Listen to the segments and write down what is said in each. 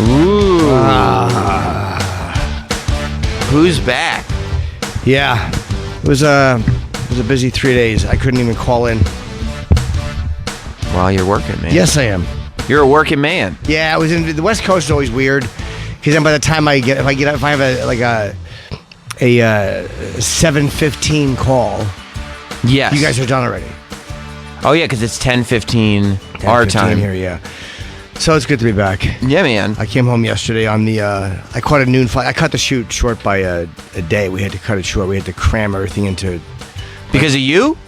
Ooh. Who's back? Yeah. It was a busy 3 days. I couldn't even call in. Well, you're working, man. Yes, I am. You're a working man. Yeah, I was in the West Coast is always weird because then by the time if I have a 7:15 call, Yes. you guys are done already. Oh yeah, because it's 10:15 our time here. Yeah. So it's good to be back. Yeah, man. I came home yesterday on the. I caught a noon flight. I cut the shoot short by a day. We had to cut it short. We had to cram everything into. Because of you?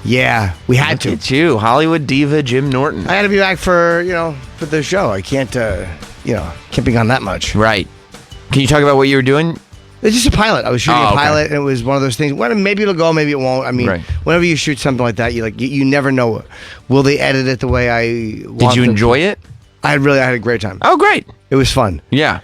Yeah, we had to. It's you, Hollywood diva Jim Norton. I had to be back for the show. I can't can't be gone that much. Right. Can you talk about what you were doing? It's just a pilot. I was shooting a okay. pilot, and it was one of those things. Well, maybe it'll go, maybe it won't. I mean, Right. Whenever you shoot something like that, you never know. Will they edit it the way I want? Did you enjoy it? I had a great time. Oh, great. It was fun. Yeah.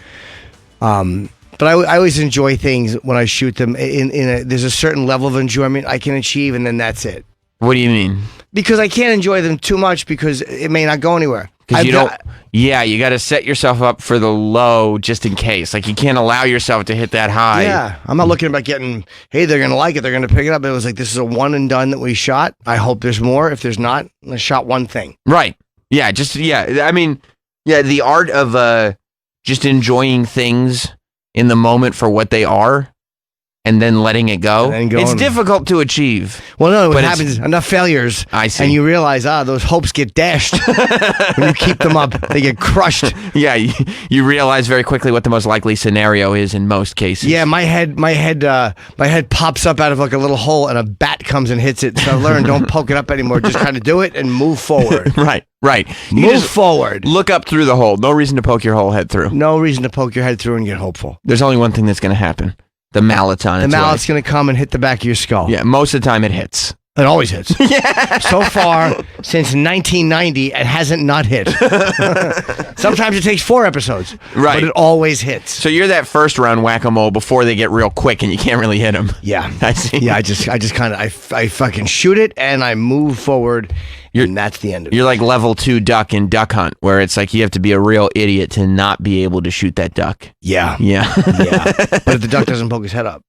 But I always enjoy things when I shoot them. There's a certain level of enjoyment I can achieve, and then that's it. What do you mean? Because I can't enjoy them too much because it may not go anywhere. Because you don't. Yeah, you got to set yourself up for the low just in case. Like you can't allow yourself to hit that high. Yeah, I'm not looking about getting. Hey, they're gonna like it. They're gonna pick it up. It was like this is a one and done that we shot. I hope there's more. If there's not, I shot one thing. Right. Yeah. I mean, yeah. The art of just enjoying things in the moment for what they are, and then letting it go. It's difficult to achieve. Well, no, what happens is enough failures. I see. And you realize, those hopes get dashed when you keep them up. They get crushed. Yeah, you realize very quickly what the most likely scenario is in most cases. Yeah, my head pops up out of like a little hole, and a bat comes and hits it. So I learned, don't poke it up anymore. Just kind of do it and move forward. Right. You move just forward. Look up through the hole. No reason to poke your whole head through. No reason to poke your head through and get hopeful. There's only one thing that's going to happen. The mallet's on its way. The mallet's going to come and hit the back of your skull. Yeah, most of the time it hits. It always hits. Yeah. So far, since 1990, it hasn't not hit. Sometimes it takes 4 episodes. Right. But it always hits. So you're that first round whack-a-mole before they get real quick and you can't really hit them. Yeah. I see. Yeah, I just kind of, I fucking shoot it and I move forward and that's the end of it. You're like level 2 duck in Duck Hunt, where it's like you have to be a real idiot to not be able to shoot that duck. Yeah. Yeah. But if the duck doesn't poke his head up.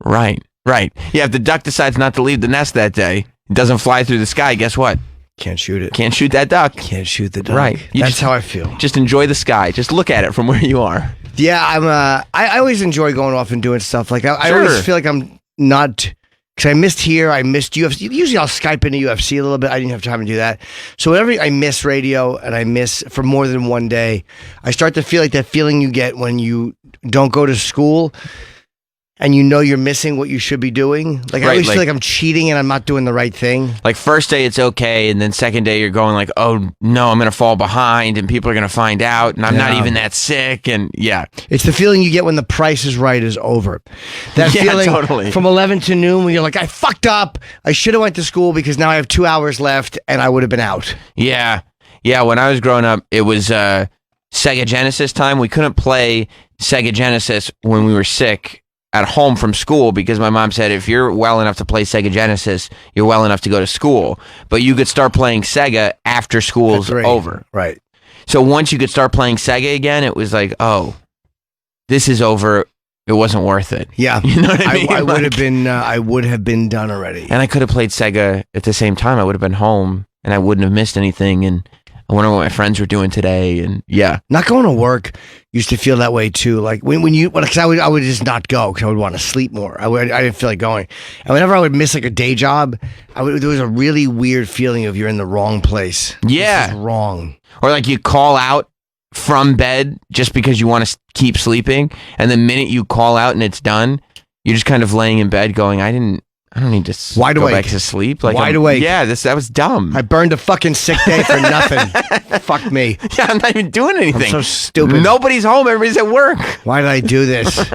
Right. Yeah, if the duck decides not to leave the nest that day, it doesn't fly through the sky, guess what? Can't shoot it. Can't shoot that duck. Can't shoot the duck. Right. That's how I feel. Just enjoy the sky. Just look at it from where you are. Yeah, I always enjoy going off and doing stuff. Like I always feel like I'm not, because I missed UFC. Usually I'll Skype into UFC a little bit. I didn't have time to do that. So whenever I miss radio and I miss for more than one day, I start to feel like that feeling you get when you don't go to school and you know you're missing what you should be doing. Like I always feel like I'm cheating and I'm not doing the right thing. Like first day it's okay, and then second day you're going like, oh no, I'm going to fall behind and people are going to find out and I'm not even that sick. And yeah. It's the feeling you get when The Price is Right is over. That feeling totally. From 11 to noon when you're like, I fucked up. I should have went to school because now I have 2 hours left and I would have been out. Yeah. When I was growing up, it was Sega Genesis time. We couldn't play Sega Genesis when we were sick at home from school because my mom said if you're well enough to play Sega Genesis, you're well enough to go to school. But you could start playing Sega after school's over. Right. So once you could start playing Sega again, it was like, oh, this is over. It wasn't worth it. Yeah. You know what I mean? I would have been done already. And I could have played Sega at the same time. I would have been home and I wouldn't have missed anything. And I wonder what my friends were doing today. And yeah. Not going to work used to feel that way too. Like because I would just not go because I would want to sleep more. I didn't feel like going. And whenever I would miss like a day job, there was a really weird feeling of you're in the wrong place. Yeah. This is wrong. Or like you call out from bed just because you want to keep sleeping. And the minute you call out and it's done, you're just kind of laying in bed going, I don't need to go back to sleep. Like, wide awake. Yeah, that was dumb. I burned a fucking sick day for nothing. Fuck me. Yeah, I'm not even doing anything. I'm so stupid. Nobody's home. Everybody's at work. Why did I do this?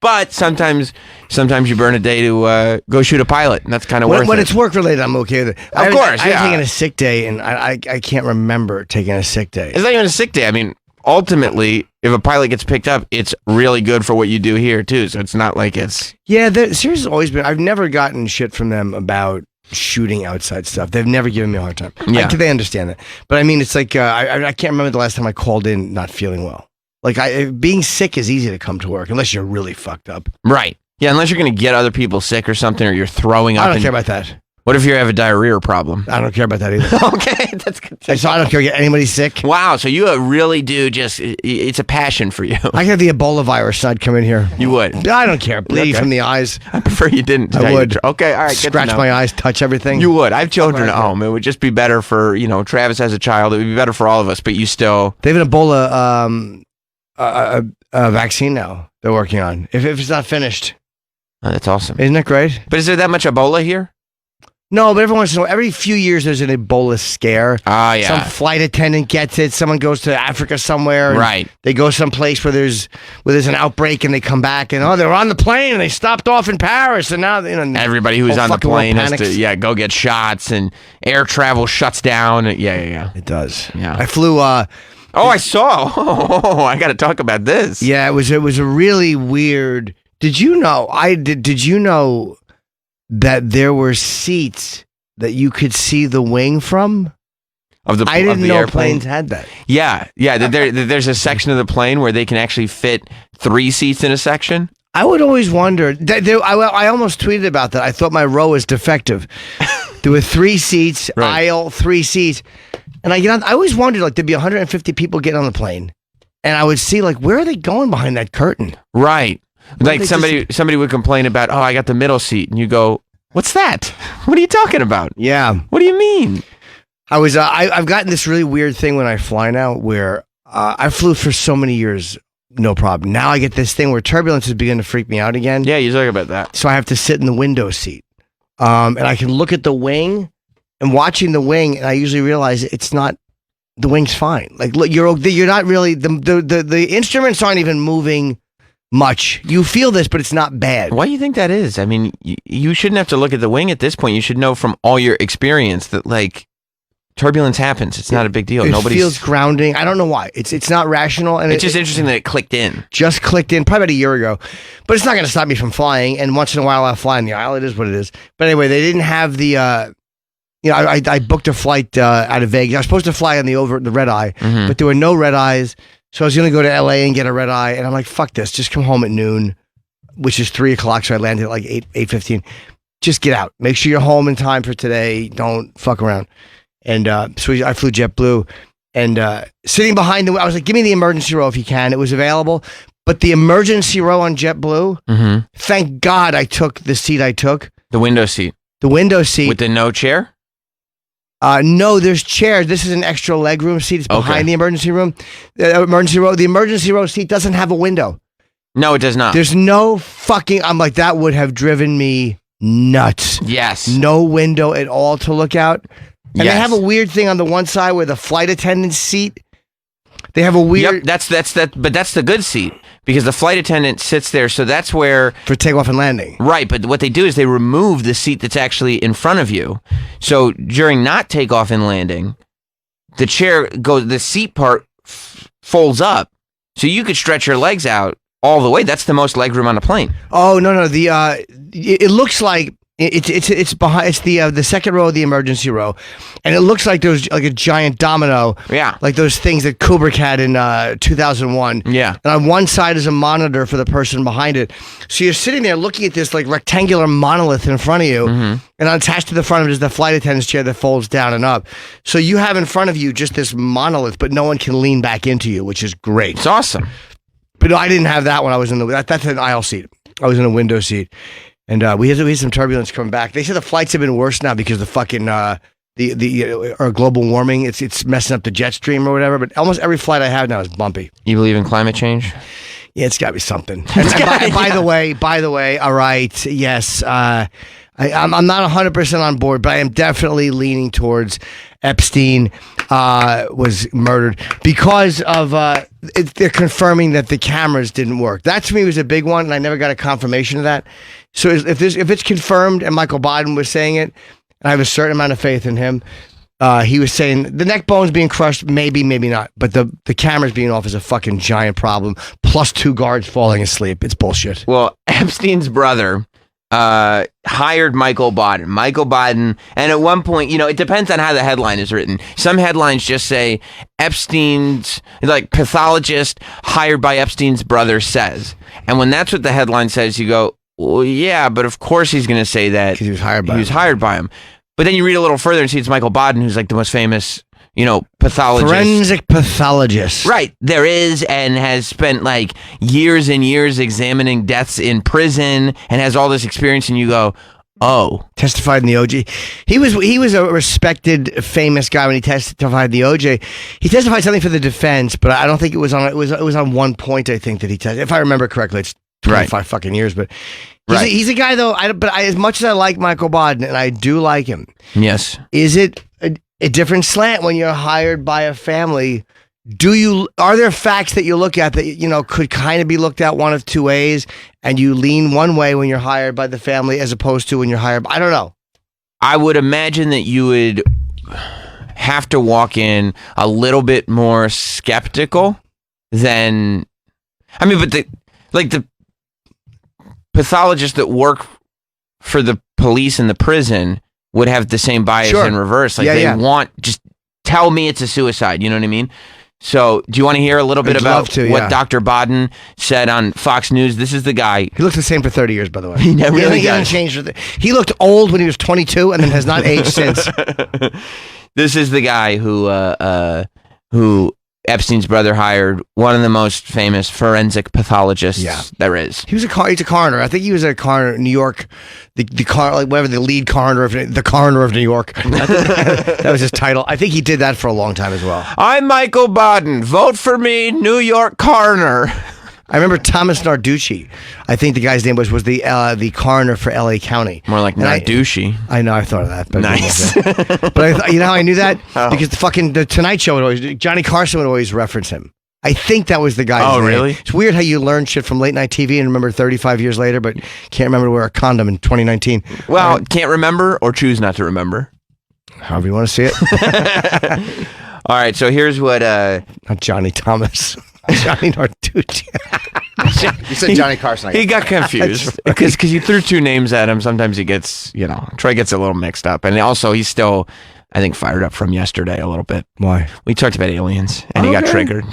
But sometimes you burn a day to go shoot a pilot, and that's kind of worth it. When it's work related, I'm okay with it. Of course, I've taken a sick day, and I can't remember taking a sick day. It's not even a sick day. I mean, ultimately, if a pilot gets picked up, it's really good for what you do here too. So it's not like it's Sirius has always been. I've never gotten shit from them about shooting outside stuff. They've never given me a hard time. Yeah. They understand that. But I mean, it's like, I can't remember the last time I called in not feeling well. Like, being sick is easy to come to work unless you're really fucked up. Right. Yeah, unless you're going to get other people sick or something, or you're throwing up. I don't care about that. What if you have a diarrhea problem? I don't care about that either. Okay, that's good. So I don't care to get anybody sick. Wow, so you really do it's a passion for you. I have the Ebola virus. I'd come in here. You would? I don't care. Bleeding from the eyes. I prefer you didn't. I would. Okay, all right. Scratch my eyes, touch everything. You would. I have children at home. It would just be better for, Travis as a child. It would be better for all of us, but you still. They have an Ebola vaccine now they're working on. If it's not finished. Oh, that's awesome. Isn't that great? But is there that much Ebola here? No, but every few years there's an Ebola scare. Ah, yeah. Some flight attendant gets it. Someone goes to Africa somewhere. Right. They go someplace where there's an outbreak and they come back and they're on the plane and they stopped off in Paris and now everybody who's on the plane has to go get shots and air travel shuts down. Yeah. It does. Yeah. I flew. I saw. Oh, I got to talk about this. Yeah, it was a really weird. Did you know? Did you know that there were seats that you could see the wing from? I didn't know airplane. Planes had that. Yeah. There's a section of the plane where they can actually fit 3 seats in a section. I would always wonder. I almost tweeted about that. I thought my row was defective. There were 3 seats, right. aisle, 3 seats, and I get on. I always wondered, like, there'd be 150 people getting on the plane, and I would see, like, where are they going behind that curtain? Right. Like somebody would complain about, I got the middle seat, and you go, what's that? What are you talking about? Yeah. What do you mean? I've gotten this really weird thing when I fly now, where I flew for so many years, no problem. Now I get this thing where turbulence is beginning to freak me out again. Yeah, you talk about that. So I have to sit in the window seat, and I can look at the wing, and watching the wing, and I usually realize it's not. The wing's fine. Like, look, you're not really the instruments aren't even moving much. You feel this, but it's not bad. Why do you think that is? I mean, you shouldn't have to look at the wing at this point. You should know from all your experience that, like, turbulence happens. It's not a big deal. It feels grounding. I don't know why. It's not rational, and it's just interesting that it clicked in. Just clicked in, probably about a year ago. But it's not going to stop me from flying. And once in a while, I'll fly in the aisle. It is what it is. But anyway, they didn't have the. I booked a flight out of Vegas. I was supposed to fly on the red eye, but there were no red eyes. So I was going to go to LA and get a red eye, and I'm like, fuck this. Just come home at noon, which is 3:00. So I landed at like 8:15. Just get out. Make sure you're home in time for today. Don't fuck around. And so I flew JetBlue, and sitting behind I was like, give me the emergency row if you can. It was available, but the emergency row on JetBlue, thank God I took the seat I took. The window seat. The window seat. With the no chair? No, there's chairs. This is an extra legroom seat. It's behind the emergency room. Emergency row. The emergency row seat doesn't have a window. No, it does not. There's no fucking. I'm like, that would have driven me nuts. Yes. No window at all to look out. And they have a weird thing on the one side where the flight attendant's seat. They have a weird. Yep, but that's the good seat because the flight attendant sits there. So that's where for takeoff and landing. Right, but what they do is they remove the seat that's actually in front of you. So during not takeoff and landing, the seat part folds up, so you could stretch your legs out all the way. That's the most legroom on a plane. Oh no! It looks like. It's behind. It's the second row of the emergency row, and it looks like there's like a giant domino. Yeah, like those things that Kubrick had in 2001. Yeah, and on one side is a monitor for the person behind it. So you're sitting there looking at this like rectangular monolith in front of you, and attached to the front of it is the flight attendant's chair that folds down and up. So you have in front of you just this monolith, but no one can lean back into you, which is great. It's awesome. But no, I didn't have that when I was in that's an aisle seat. I was in a window seat. And we had some turbulence coming back. They said the flights have been worse now because the fucking global warming. It's messing up the jet stream or whatever. But almost every flight I have now is bumpy. You believe in climate change? Yeah, it's got to be something. And by the way, all right, yes, I'm not 100% on board, but I am definitely leaning towards Epstein was murdered because of they're confirming that the cameras didn't work. That to me was a big one, and I never got a confirmation of that. So if it's confirmed, and Michael Biden was saying it, and I have a certain amount of faith in him, he was saying the neck bone's being crushed, maybe not, but the cameras being off is a fucking giant problem. Plus 2 guards falling asleep. It's bullshit. Well, Epstein's brother hired Michael Baden. Michael Baden, and at one point, it depends on how the headline is written. Some headlines just say Epstein's, like, pathologist hired by Epstein's brother says. And when that's what the headline says, you go, well, yeah, but of course he's going to say that. Because he was hired by him. But then you read a little further and see it's Michael Baden, who's like the most famous, pathologist. Forensic pathologist. Right. There is, and has spent like years and years examining deaths in prison and has all this experience, and you go, oh. Testified in the OJ. He was a respected, famous guy when he testified in the OJ. He testified something for the defense, but I don't think it was on one point, I think, that he testified. If I remember correctly, it's 25 fucking years, but he's a guy, though, as much as I like Michael Baden, and I do like him. Yes. Is it a different slant when you're hired by a family? Are there facts that you look at that could kind of be looked at one of two ways, and you lean one way when you're hired by the family as opposed to when you're hired? I don't know. I would imagine that you would have to walk in a little bit more skeptical than, but the pathologists that work for the police and the prison would have the same bias in reverse. Like they want, just tell me it's a suicide. You know what I mean? So do you want to hear a little bit about what Dr. Baden said on Fox News? This is the guy. He looks the same for 30 years, by the way. He really does. Hasn't changed. He looked old when he was 22 and then has not aged since. This is the guy who Epstein's brother hired, one of the most famous forensic pathologists there is. He's a coroner. I think he was a coroner in New York, the lead coroner of the coroner of New York. That was his title. I think he did that for a long time as well. I'm Michael Baden. Vote for me, New York coroner. I remember Thomas Narducci. I think the guy's name was the coroner for L.A. County. More like Narducci. I know, I thought of that. But nice. But how I knew that? Because the Tonight Show would always, Johnny Carson would always reference him. I think that was the guy's name. Oh, really? It's weird how you learn shit from late night TV and remember 35 years later, but can't remember to wear a condom in 2019. Well, can't remember or choose not to remember. However you want to see it. All right, so here's what... Not Johnny Thomas. Johnny Narducci. You said Johnny Carson. He got confused because you threw two names at him. Sometimes he gets, Troy gets a little mixed up. And also, he's still, I think, fired up from yesterday a little bit. Why? We talked about aliens, and he got triggered.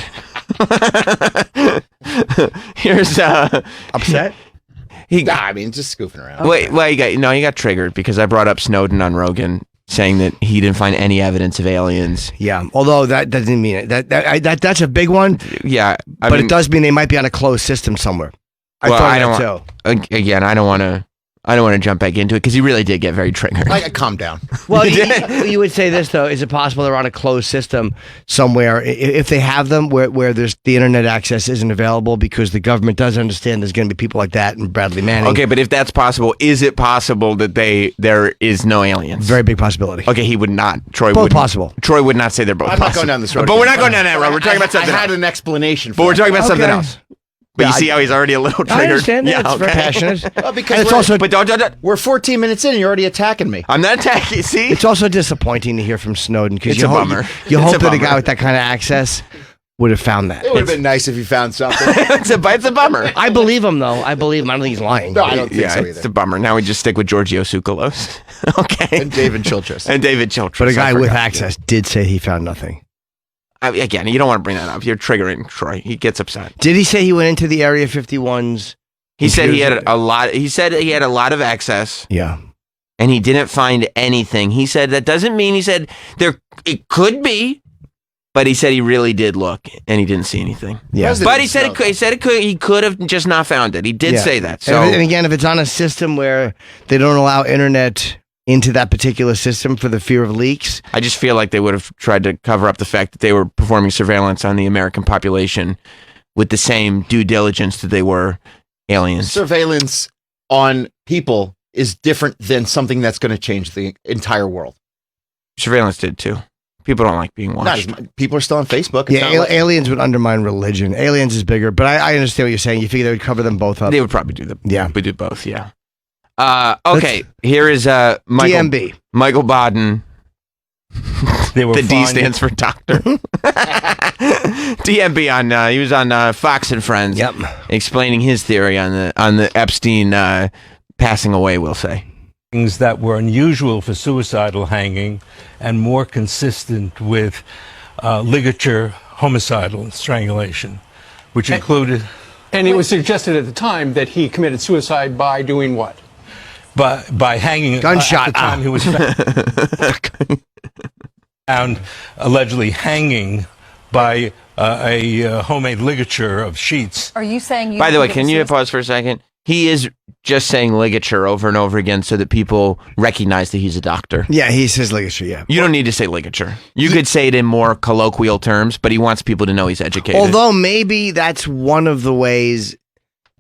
Here's... Upset? Just goofing around. Wait, he got triggered because I brought up Snowden on Rogan, saying that he didn't find any evidence of aliens. Yeah, although that doesn't mean it. That's a big one. Yeah, but it does mean they might be on a closed system somewhere. I don't want to jump back into it because he really did get very triggered. Calm down. Well, you would say this though: is it possible they're on a closed system somewhere? If they have them where there's the internet access isn't available because the government does understand there's going to be people like that and Bradley Manning. Okay, but if that's possible, is it possible that there is no aliens? Very big possibility. Okay, he would not. Both possible. Troy would not say they're both. I'm not going down this road. But we're not going down that road. We're talking about something. I had an explanation. But we're talking about something else. But you see how he's already a little triggered? I understand that. It's very passionate. Well, because it's also, but don't. We're 14 minutes in and you're already attacking me. I'm not attacking you, see? It's also disappointing to hear from Snowden because it's a bummer. You hope that a guy with that kind of access would have found that. It would have been nice if you found something. It's a bummer. I believe him, though. I believe him. I don't think he's lying. No, I don't think so either. It's a bummer. Now we just stick with Giorgio Tsoukalos. Okay. And David Childress. But a guy with access did say he found nothing. Again, you don't want to bring that up. You're triggering Troy. He gets upset. Did he say he went into the Area 51's? He said he had a lot. He said he had a lot of access. Yeah. And he didn't find anything. He said that doesn't mean. He said it could be, but he said he really did look and he didn't see anything. Yeah. But he said it could. He said it could. He could have just not found it. He did say that. So and again, if it's on a system where they don't allow internet into that particular system for the fear of leaks. I just feel like they would have tried to cover up the fact that they were performing surveillance on the American population with the same due diligence that they were aliens. Surveillance on people is different than something that's going to change the entire world. Surveillance did too. People don't like being watched. People are still on Facebook. Aliens would undermine religion. Aliens is bigger, but I understand what you're saying. You figure they would cover them both up. They would probably do them. Yeah, we do both. Yeah. Okay, here is DMB. Michael Baden. The D stands for doctor. DMB he was on Fox and Friends. Yep. Explaining his theory on the Epstein passing away, we'll say. Things that were unusual for suicidal hanging and more consistent with ligature homicidal strangulation, which included... And it was suggested at the time that he committed suicide by doing what? By hanging. Gunshot. At the time he was found allegedly hanging by a homemade ligature of sheets. Are you saying you... By the way, can you pause for a second? He is just saying ligature over and over again so that people recognize that he's a doctor. Yeah, he says ligature, yeah. You don't need to say ligature. You could say it in more colloquial terms, but he wants people to know he's educated. Although maybe that's one of the ways,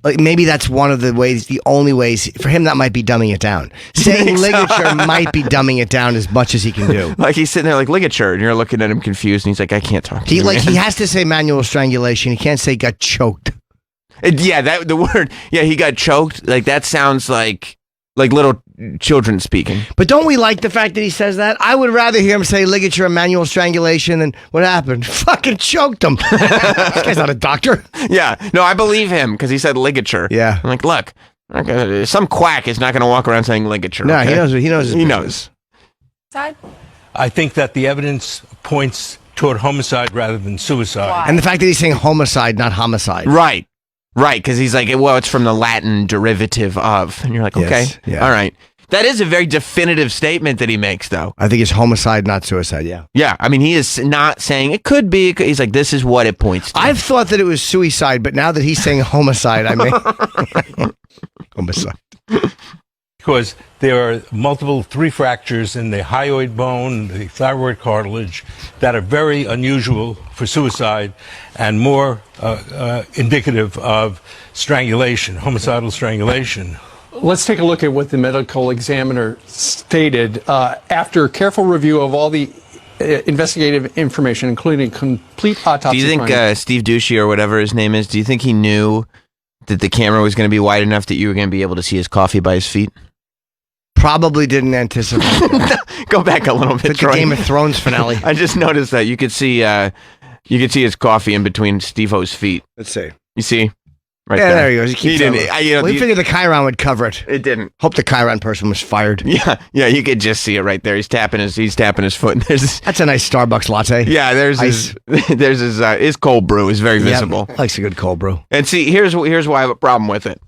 the only ways, for him that might be dumbing it down. Saying ligature might be dumbing it down as much as he can do. Like he's sitting there like ligature, and you're looking at him confused, and he's like, I can't talk to you, man. He has to say manual strangulation. He can't say got choked. Yeah, the word, he got choked. Like, that sounds like little children speaking. But don't we like the fact that he says that? I would rather hear him say ligature and manual strangulation than what happened. Fucking choked him. This guy's not a doctor. Yeah, no, I believe him because he said ligature. Yeah. I'm like, look, some quack is not going to walk around saying ligature. No, okay? he knows. He knows. He knows. Side? I think that the evidence points toward homicide rather than suicide. Why? And the fact that he's saying homicide, not homicide. Right, because he's like, well, it's from the Latin derivative of. And you're like, okay, Yes, yeah. all right. That is a very definitive statement that he makes, though. I think it's homicide, not suicide, yeah. Yeah, I mean, he is not saying it could be. He's like, this is what it points to. I've thought that it was suicide, but now that he's saying homicide, I may... homicide. Because there are multiple 3 fractures in the hyoid bone, the thyroid cartilage, that are very unusual for suicide and more indicative of strangulation, homicidal strangulation. Let's take a look at what the medical examiner stated. After careful review of all the investigative information, including complete autopsy Do you think findings- Steve Ducey or whatever his name is, do you think he knew that the camera was going to be wide enough that you were going to be able to see his coffee by his feet? Probably didn't anticipate that. Go back a little bit, Like the Troy. Game of Thrones finale. I just noticed that you could see his coffee in between Steve-O's feet. Let's see. You see? Right Yeah, there he goes. He keeps didn't. well, he figured the Chiron would cover it. It didn't. Hope the Chiron person was fired. Yeah, you could just see it right there. He's tapping his foot. And there's That's a nice Starbucks latte. there's his cold brew is very visible. Yep. Likes a good cold brew. And see, here's why I have a problem with it.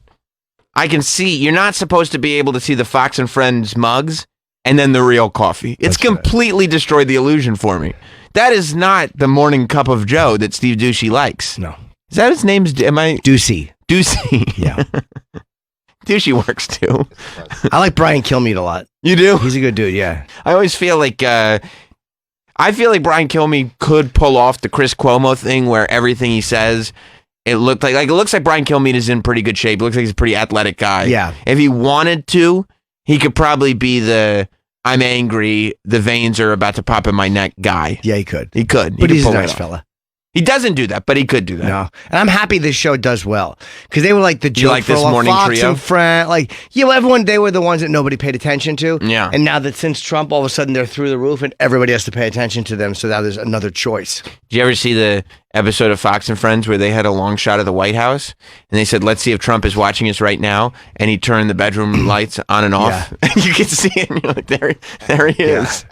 I can see you're not supposed to be able to see the Fox and Friends mugs and then the real coffee. It's completely destroyed the illusion for me. That is not the morning cup of Joe that Steve Ducey likes. No. Is that his name? Ducey. Ducey. Yeah. Ducey works too. I like Brian Kilmeade a lot. You do? He's a good dude, yeah. I always feel like Brian Kilmeade could pull off the Chris Cuomo thing where everything he says, it looks like Brian Kilmeade is in pretty good shape. It looks like he's a pretty athletic guy. Yeah. If he wanted to, he could probably be the I'm angry, the veins are about to pop in my neck guy. Yeah, he could. He could. But could he's a pull it nice off. fella. He doesn't do that, but he could do that. No. And I'm happy this show does well. Because they were like the joke like for this a while. morning Fox trio? and everyone, they were the ones that nobody paid attention to. Yeah. And now that since Trump, all of a sudden they're through the roof and everybody has to pay attention to them. So now there's another choice. Did you ever see the episode of Fox and Friends where they had a long shot of the White House and they said, let's see if Trump is watching us right now, and he turned the bedroom lights on and off? Yeah. You can see it and you're like, there he is.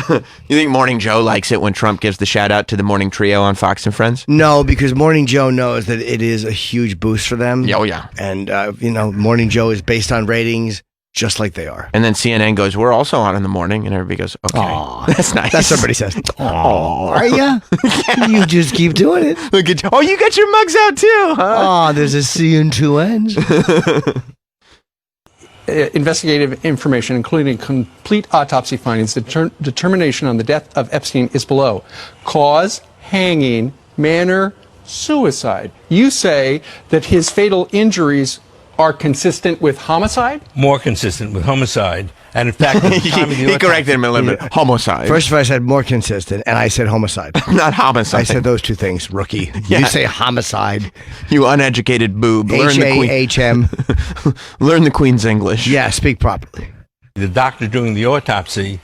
You think Morning Joe likes it when Trump gives the shout out to the morning trio on Fox and Friends? No, because Morning Joe knows that it is a huge boost for them. Oh yeah. And, Morning Joe is based on ratings just like they are. And then CNN goes, we're also on in the morning, and everybody goes, okay. Aw. That's nice. That's what everybody says. Aw. Are ya? You just keep doing it. Look at you. Oh, you got your mugs out too, huh? Oh, there's a C in two ends. investigative information, including complete autopsy findings. The determination on the death of Epstein is below. Cause, hanging, manner, suicide. You say that his fatal injuries are consistent with homicide? More consistent with homicide. And in fact, at the time of the He corrected him a little bit. Homicide. First of all, I said more consistent, and I said homicide. Not homicide. I said those two things, rookie. Yeah. You say homicide. You uneducated boob. H-A-H-M. Learn the Queen's English. Yeah, speak properly. The doctor doing the autopsy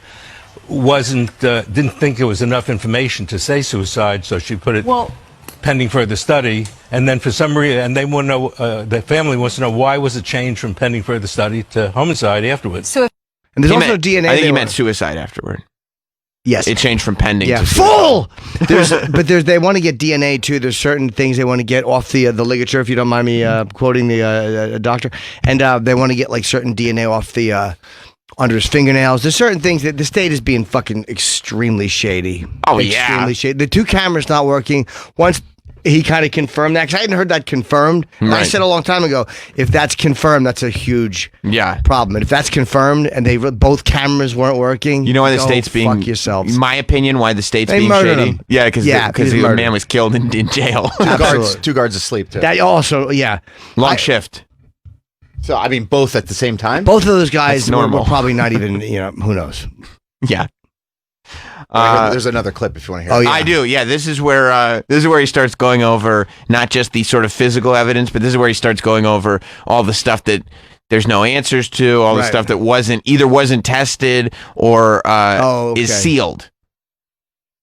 didn't think there was enough information to say suicide, so she put it. Well, pending further study, and then for some reason, and they want to know, the family wants to know why was it changed from pending further study to homicide afterwards. So if And there's He also meant- DNA. I think they he were- meant suicide afterward. Yes. It changed from pending Yeah, to suicide. full. They want to get DNA too. There's certain things they want to get off the ligature. If you don't mind me quoting the doctor, and they want to get like certain DNA off the under his fingernails. There's certain things that the state is being fucking extremely shady. Oh, yeah. Extremely shady. The 2 cameras not working. Once he kind of confirmed that, 'cause I hadn't heard that confirmed. And I Right. said a long time ago, if that's confirmed, that's a huge Yeah. problem. And if that's confirmed, and both cameras weren't working, You know why the go state's being... fuck yourselves. My opinion, why the state's They being murdered shady. him. Yeah, because Yeah, he's the murdered. man was killed in jail. Absolutely. 2 guards asleep too. That also, yeah. Long shift. So I mean, both at the same time. Both of those guys That's normal. were probably not even, who knows? Yeah. There's another clip if you want to hear. Oh, it. yeah. I do. Yeah, this is where he starts going over not just the sort of physical evidence, but this is where he starts going over all the stuff that there's no answers to, all the Right. stuff that wasn't tested or okay. is sealed.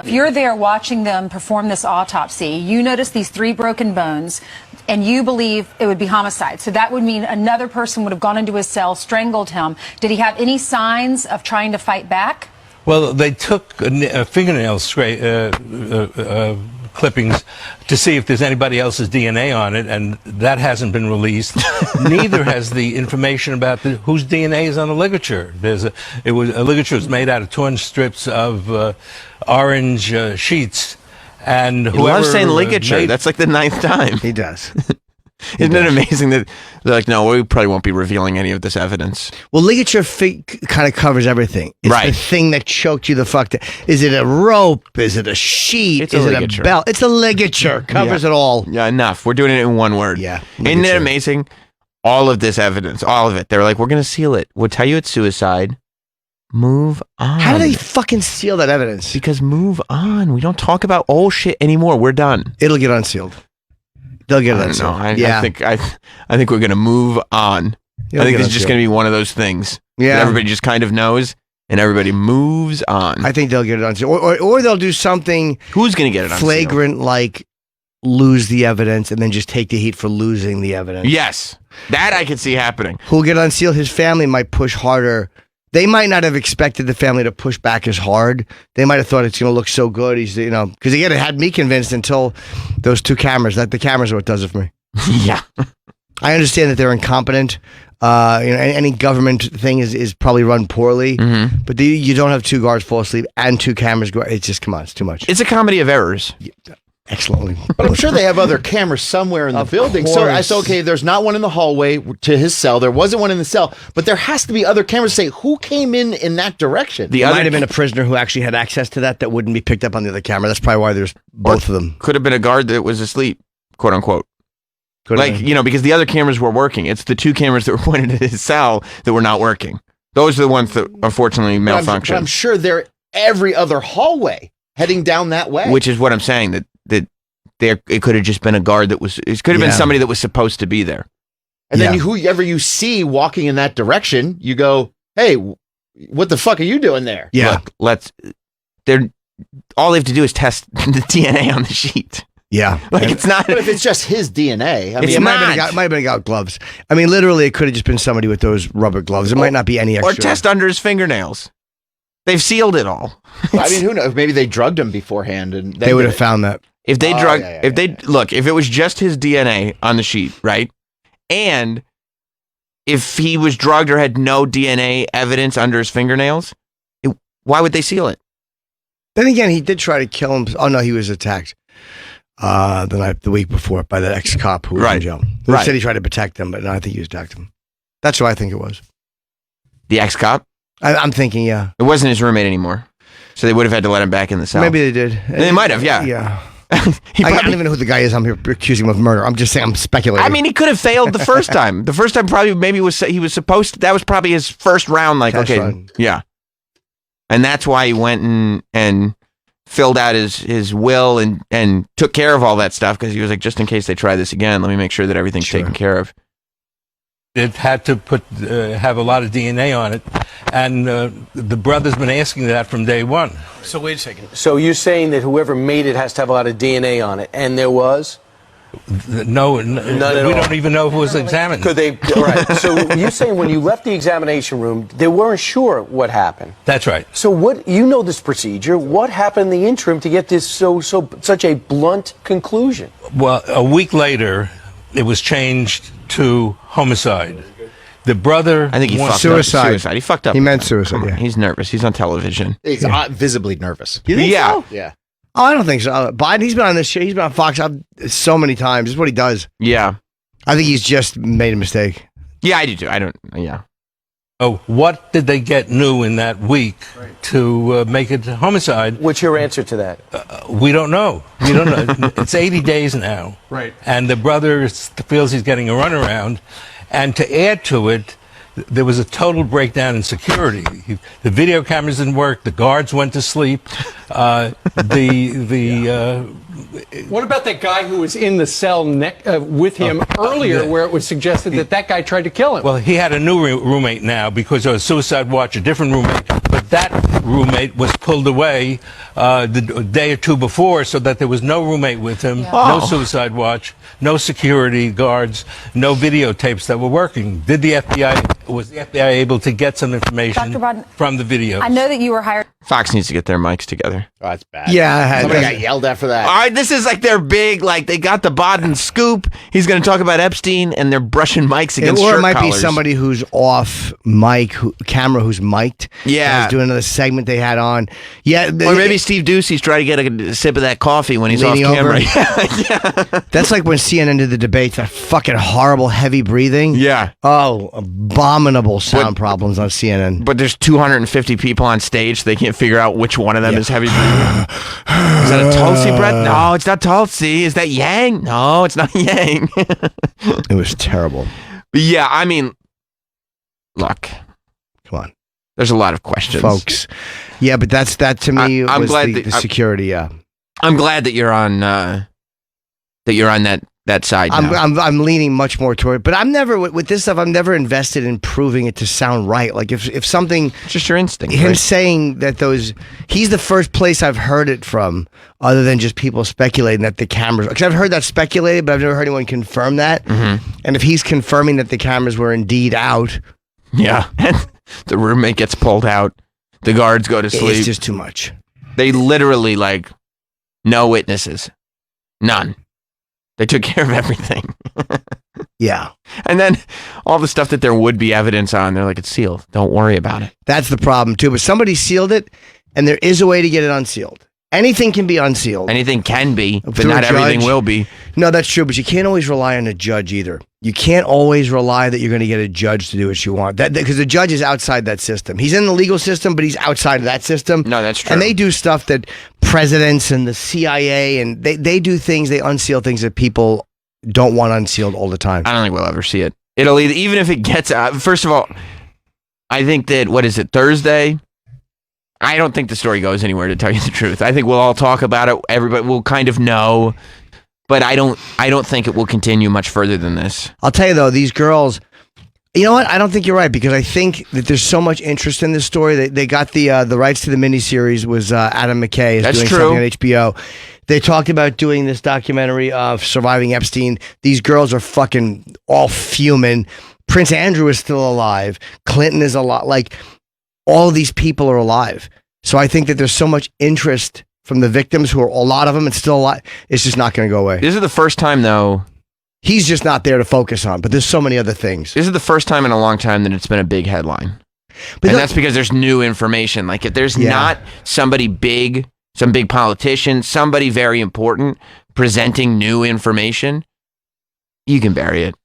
If you're there watching them perform this autopsy, you notice these 3 broken bones, and you believe it would be homicide. So that would mean another person would have gone into his cell, strangled him. Did he have any signs of trying to fight back? Well, they took fingernail clippings to see if there's anybody else's DNA on it, and that hasn't been released. Neither has the information about whose DNA is on the ligature. A ligature was made out of torn strips of orange sheets, and He loves whoever saying ligature. made- That's like the 9th time. He does. Isn't it amazing that they're like, no, we probably won't be revealing any of this evidence. Well, ligature kind of covers everything. It's Right. the thing that choked you the fuck down. Is it a rope? Is it a sheet? It's a Is it ligature. a belt? It's a ligature. Covers it all. Yeah, enough. We're doing it in one word. Yeah, Isn't it ligature. amazing? All of this evidence, all of it. They're like, we're going to seal it. We'll tell you it's suicide. Move on. How do they fucking seal that evidence? Because move on. We don't talk about old shit anymore. We're done. It'll get unsealed. They'll get it I don't unsealed. know. I think we're going to move on. It'll I think get this is just unsealed. going to be one of those things. Yeah. That everybody just kind of knows and everybody moves on. I think they'll get it unsealed. Or they'll do something Who's going to get it unsealed? flagrant like lose the evidence and then just take the heat for losing the evidence. Yes. That I could see happening. Who'll get unsealed? His family might push harder. They might not have expected the family to push back as hard. They might have thought it's going to look so good. He's, because again, it had me convinced until those 2 cameras. That the cameras are what does it for me. Yeah. I understand that they're incompetent. Any government thing is probably run poorly. Mm-hmm. But you don't have 2 guards fall asleep and 2 cameras go. It's just, come on, it's too much. It's a comedy of errors. Excellently. But I'm sure they have other cameras somewhere in the Of building. So I course. said, okay, there's not one in the hallway to his cell. There wasn't one in the cell, but there has to be other cameras to say who came in that direction. The There other might have been a prisoner who actually had access to that wouldn't be picked up on the other camera. That's probably why there's both of them. could have been a guard that was asleep, quote unquote. Could have been. Because the other cameras were working. It's the 2 cameras that were pointed at his cell that were not working. Those are the ones that unfortunately But malfunctioned. I'm sure they're every other hallway heading down that way. Which is what I'm saying, that it could have just been a guard it could have been Yeah. somebody that was supposed to be there. and then Yeah. whoever you see walking in that direction, you go, hey, what the fuck are you doing there? Yeah. Look, all they have to do is test the DNA on the sheet. Yeah. Like, it's not. But if it's just his DNA, I It's mean, It might have, not. might have been got gloves. I mean, literally, it could have just been somebody with those rubber gloves. It might not be any Or extra. test under his fingernails. They've sealed it all. I mean, who knows? Maybe they drugged him beforehand, and They would have found that. If they Oh, drug, yeah, if they look, if it was just his DNA on the sheet, right, and if he was drugged or had no DNA evidence under his fingernails, why would they seal it? Then again, he did try to kill him. Oh no, he was attacked the week before by that ex-cop who was in Right. jail. He Right. said he tried to protect him, but no, I think he attacked him. That's what I think it was. The ex-cop? I'm thinking, yeah. It wasn't his roommate anymore, so they would have had to let him back in the cell. Maybe they did. They might have, yeah. Yeah. He I don't probably- even know who the guy is. I'm here accusing him of murder. I'm just saying. I'm speculating. I mean, he could have failed the first time. The first time probably maybe he was supposed to, that was probably his first round. Like, Test okay, run. yeah. And that's why he went and filled out his will and took care of all that stuff, because he was like, just in case they try this again, let me make sure that everything's Sure. taken care of. It had to have a lot of DNA on it, and the brother's been asking that from day one. So wait a second. So you're saying that whoever made it has to have a lot of DNA on it, and there was? No, we don't even know if it was examined. Could they? All right. So you're saying when you left the examination room, they weren't sure what happened. That's right. So what? You know this procedure. What happened in the interim to get this such a blunt conclusion? Well, a week later, it was changed to homicide. The brother, I think he fucked suicide. up. Suicide. He fucked up. He meant suicide. Yeah. He's nervous. He's on television. He's visibly nervous. You think so? Yeah. Oh, I don't think so. Biden, he's been on this show. He's been on Fox so many times. This is what he does. Yeah. I think he's just made a mistake. Yeah, I do too. I don't. Yeah. Oh, what did they get new in that week to make it homicide? What's your answer to that? We don't know. We don't know. It's 80 days now. Right. And the brother feels he's getting a runaround. And to add to it, there was a total breakdown in security. The video cameras didn't work. The guards went to sleep. What about that guy who was in the cell with him earlier, where it was suggested that guy tried to kill him? Well, he had a new roommate now because of a suicide watch, a different roommate. But that roommate was pulled away the day or two before, so that there was no roommate with him, no suicide watch, no security guards, no videotapes that were working. Was the FBI able to get some information from the video? I know that you were hired. Fox needs to get their mics together. Oh, that's bad. Yeah. Somebody got yelled at for that. All right, this is like their big, like they got the Bodden scoop. He's going to talk about Epstein, and they're brushing mics against Or shirt it might collars. be somebody who's off mic, camera who's mic'd. Yeah. He's doing another segment they had on. Yeah. Or maybe Steve Ducey's trying to get a sip of that coffee when he's off Leaning camera. over. That's like when CNN did the debates, that fucking horrible heavy breathing. Yeah. Oh, abominable sound problems on CNN. But there's 250 people on stage. So they can't figure out which one of them is heavy breathing. Is that a Tulsi breath? No, it's not Tulsi. Is that Yang? No, it's not Yang. It was terrible. But yeah, I mean, look, Come on, there's a lot of questions. folks. Yeah, but that to me I'm was glad the security. Yeah, I'm glad that you're on that side now. I'm leaning much more toward it. But I'm never with this stuff. I'm never invested in proving it to sound right. Like if something, It's just your instinct. him right? saying that he's the first place I've heard it from, other than just people speculating that the cameras. Because I've heard that speculated, but I've never heard anyone confirm that. Mm-hmm. And if he's confirming that the cameras were indeed out, Yeah. The roommate gets pulled out. The guards go to sleep. it's just too much. They literally, like, no witnesses. None. They took care of everything. Yeah. And then all the stuff that there would be evidence on, they're like, it's sealed. Don't worry about it. That's the problem too. But somebody sealed it, and there is a way to get it unsealed. Anything can be unsealed. Anything can be, but Through a not everything judge. will be. No, that's true, but you can't always rely on a judge either. You can't always rely that you're going to get a judge to do what you want. Because the judge is outside that system. He's in the legal system, but he's outside of that system. No, that's true. And they do stuff that presidents and the CIA and they do things, they unseal things that people don't want unsealed all the time. I don't think we'll ever see it. It'll even if it gets out. First of all, I think that, what is it, Thursday? I don't think the story goes anywhere, to tell you the truth. I think we'll all talk about it. Everybody will kind of know, but I don't think it will continue much further than this. I'll tell you though, these girls, you know what? I don't think you're right, because I think that there's so much interest in this story. They got the rights to the miniseries. Was Adam McKay is That's doing true. something on HBO. They talked about doing this documentary of surviving Epstein. These girls are fucking all fuming. Prince Andrew is still alive. Clinton is alive. Like, all of these people are alive. So I think that there's so much interest from the victims, who are a lot of them and still alive. It's just not going to go away. This is the first time, though. He's just not there to focus on, but there's so many other things. This is the first time in a long time that it's been a big headline. But And that's because there's new information. Like, if there's not somebody big, some big politician, somebody very important presenting new information, you can bury it.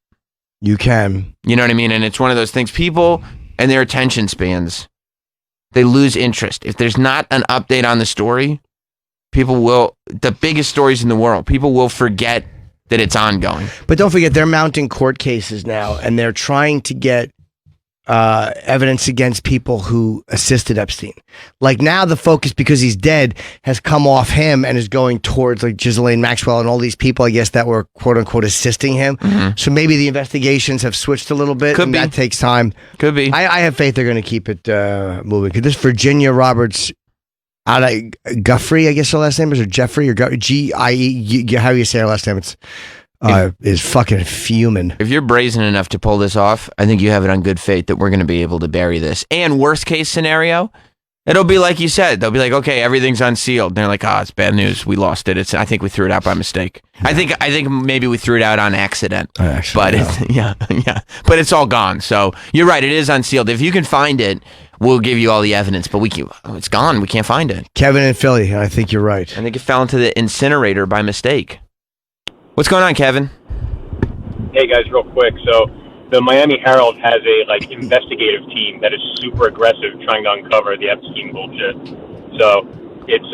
You can. You know what I mean? And it's one of those things, people and their attention spans, they lose interest. If there's not an update on the story, people will, the biggest stories in the world, people will forget that it's ongoing. But don't forget, they're mounting court cases now, and they're trying to get evidence against people who assisted Epstein. Like now the focus, because he's dead, has come off him and is going towards like Ghislaine Maxwell and all these people, I guess, that were quote unquote assisting him. So maybe the investigations have switched a little bit. Could and be. that takes time. Could be. I have faith they're going to keep it moving. Because this Virginia Roberts out of Guffrey, I guess her last name is, or Jeffrey, or G-I-E, how do you say her last name? It's is fucking fuming. If you're brazen enough to pull this off, I think you have it on good faith that we're going to be able to bury this. And worst case scenario, it'll be like you said. They'll be like, okay, everything's unsealed. And they're like, it's bad news. We lost it. I think we threw it out by mistake. Yeah. I think maybe we threw it out on accident. But yeah. But it's all gone. So you're right. It is unsealed. If you can find it, we'll give you all the evidence. But it's gone. We can't find it. Kevin in Philly. I think you're right. I think it fell into the incinerator by mistake. What's going on, Kevin? Hey guys, real quick. So the Miami Herald has a investigative team that is super aggressive trying to uncover the Epstein bullshit. So it's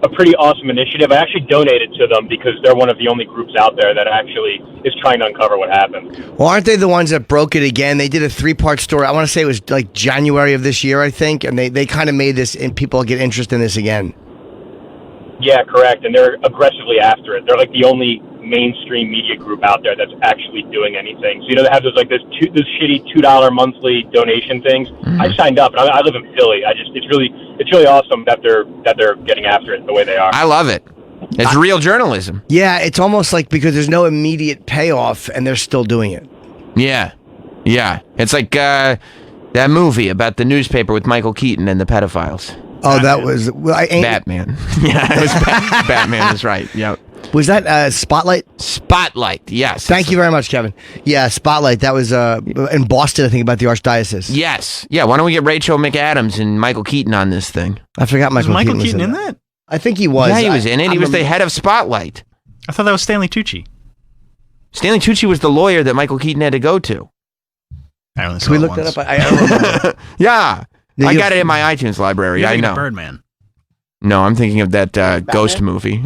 a pretty awesome initiative. I actually donated to them because they're one of the only groups out there that actually is trying to uncover what happened. Well, aren't they the ones that broke it again? They did a 3-part story. I want to say it was like January of this year, I think, and they kind of made this and people get interest in this again. Yeah, correct. And they're aggressively after it. They're like the only mainstream media group out there that's actually doing anything. So they have those those shitty $2 monthly donation things. I signed up, and I live in Philly. It's really awesome that they're getting after it the way they are. I love it. It's real journalism. Yeah, it's almost like because there's no immediate payoff, and they're still doing it. Yeah. It's like that movie about the newspaper with Michael Keaton and the pedophiles. Oh, that was Batman. Yeah, it was Batman is right. Yeah. Was that Spotlight? Spotlight, yes. Thank you very much, Kevin. Yeah, Spotlight. That was in Boston, I think, about the Archdiocese. Yes. Yeah, why don't we get Rachel McAdams and Michael Keaton on this thing? I forgot Michael Keaton was in that? I think he was. Yeah, he was in it. He was the head of Spotlight. I thought that was Stanley Tucci. Stanley Tucci was the lawyer that Michael Keaton had to go to. I only saw Can we it look once. that up? I don't remember. Yeah. I got it in my iTunes library. I know. Birdman. No, I'm thinking of that ghost movie.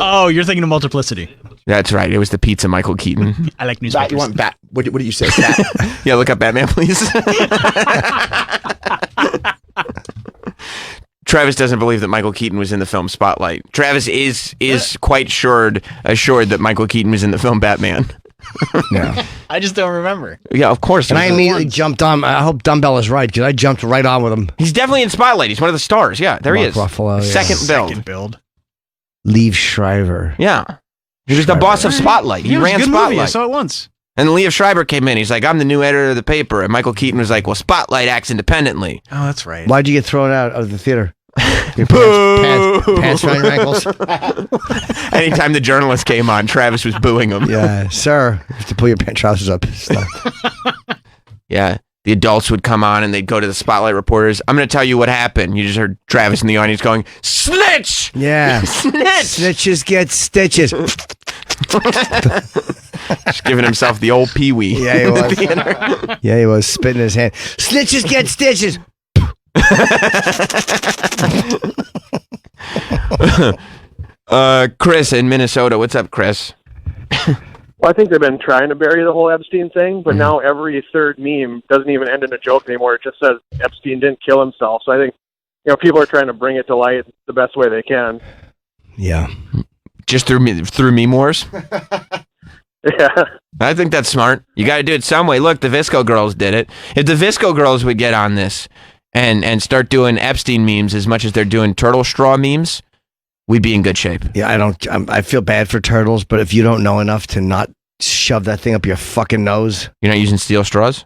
Oh, you're thinking of Multiplicity. That's right. It was the pizza Michael Keaton. I like newspapers. You want bat? What do you say? Bat? Yeah, look up Batman, please. Travis doesn't believe that Michael Keaton was in the film Spotlight. Travis is quite assured that Michael Keaton was in the film Batman. Yeah. I just don't remember. Yeah, of course. And I immediately jumped on. I hope Dumbbell is right because I jumped right on with him. He's definitely in Spotlight. He's one of the stars. Yeah, there he Mark is. Ruffalo, yeah. Second build. Liev Schreiber. Yeah. He was the boss of Spotlight. He It was ran a good Spotlight. movie. I saw it once. And Liev Schreiber came in. He's like, I'm the new editor of the paper. And Michael Keaton was like, well, Spotlight acts independently. Oh, that's right. Why'd you get thrown out of the theater? Your pants around your ankles? Anytime the journalist came on, Travis was booing him. Yeah, sir. You have to pull your trousers up. Yeah. The adults would come on and they'd go to the Spotlight reporters. I'm going to tell you what happened. You just heard Travis in the audience going, snitch! Yeah. Snitch! Snitches get stitches. Just giving himself the old pee-wee. Yeah, he was. Yeah, he was spitting his hand. Snitches get stitches. Chris in Minnesota. What's up, Chris? Well, I think they've been trying to bury the whole Epstein thing, but now every third meme doesn't even end in a joke anymore. It just says Epstein didn't kill himself. So I think people are trying to bring it to light the best way they can. Yeah. Just through meme wars? Yeah. I think that's smart. You got to do it some way. Look, the Visco girls did it. If the Visco girls would get on this and start doing Epstein memes as much as they're doing turtle straw memes, we'd be in good shape. Yeah, I feel bad for turtles, but if you don't know enough to not shove that thing up your fucking nose. You're not using steel straws?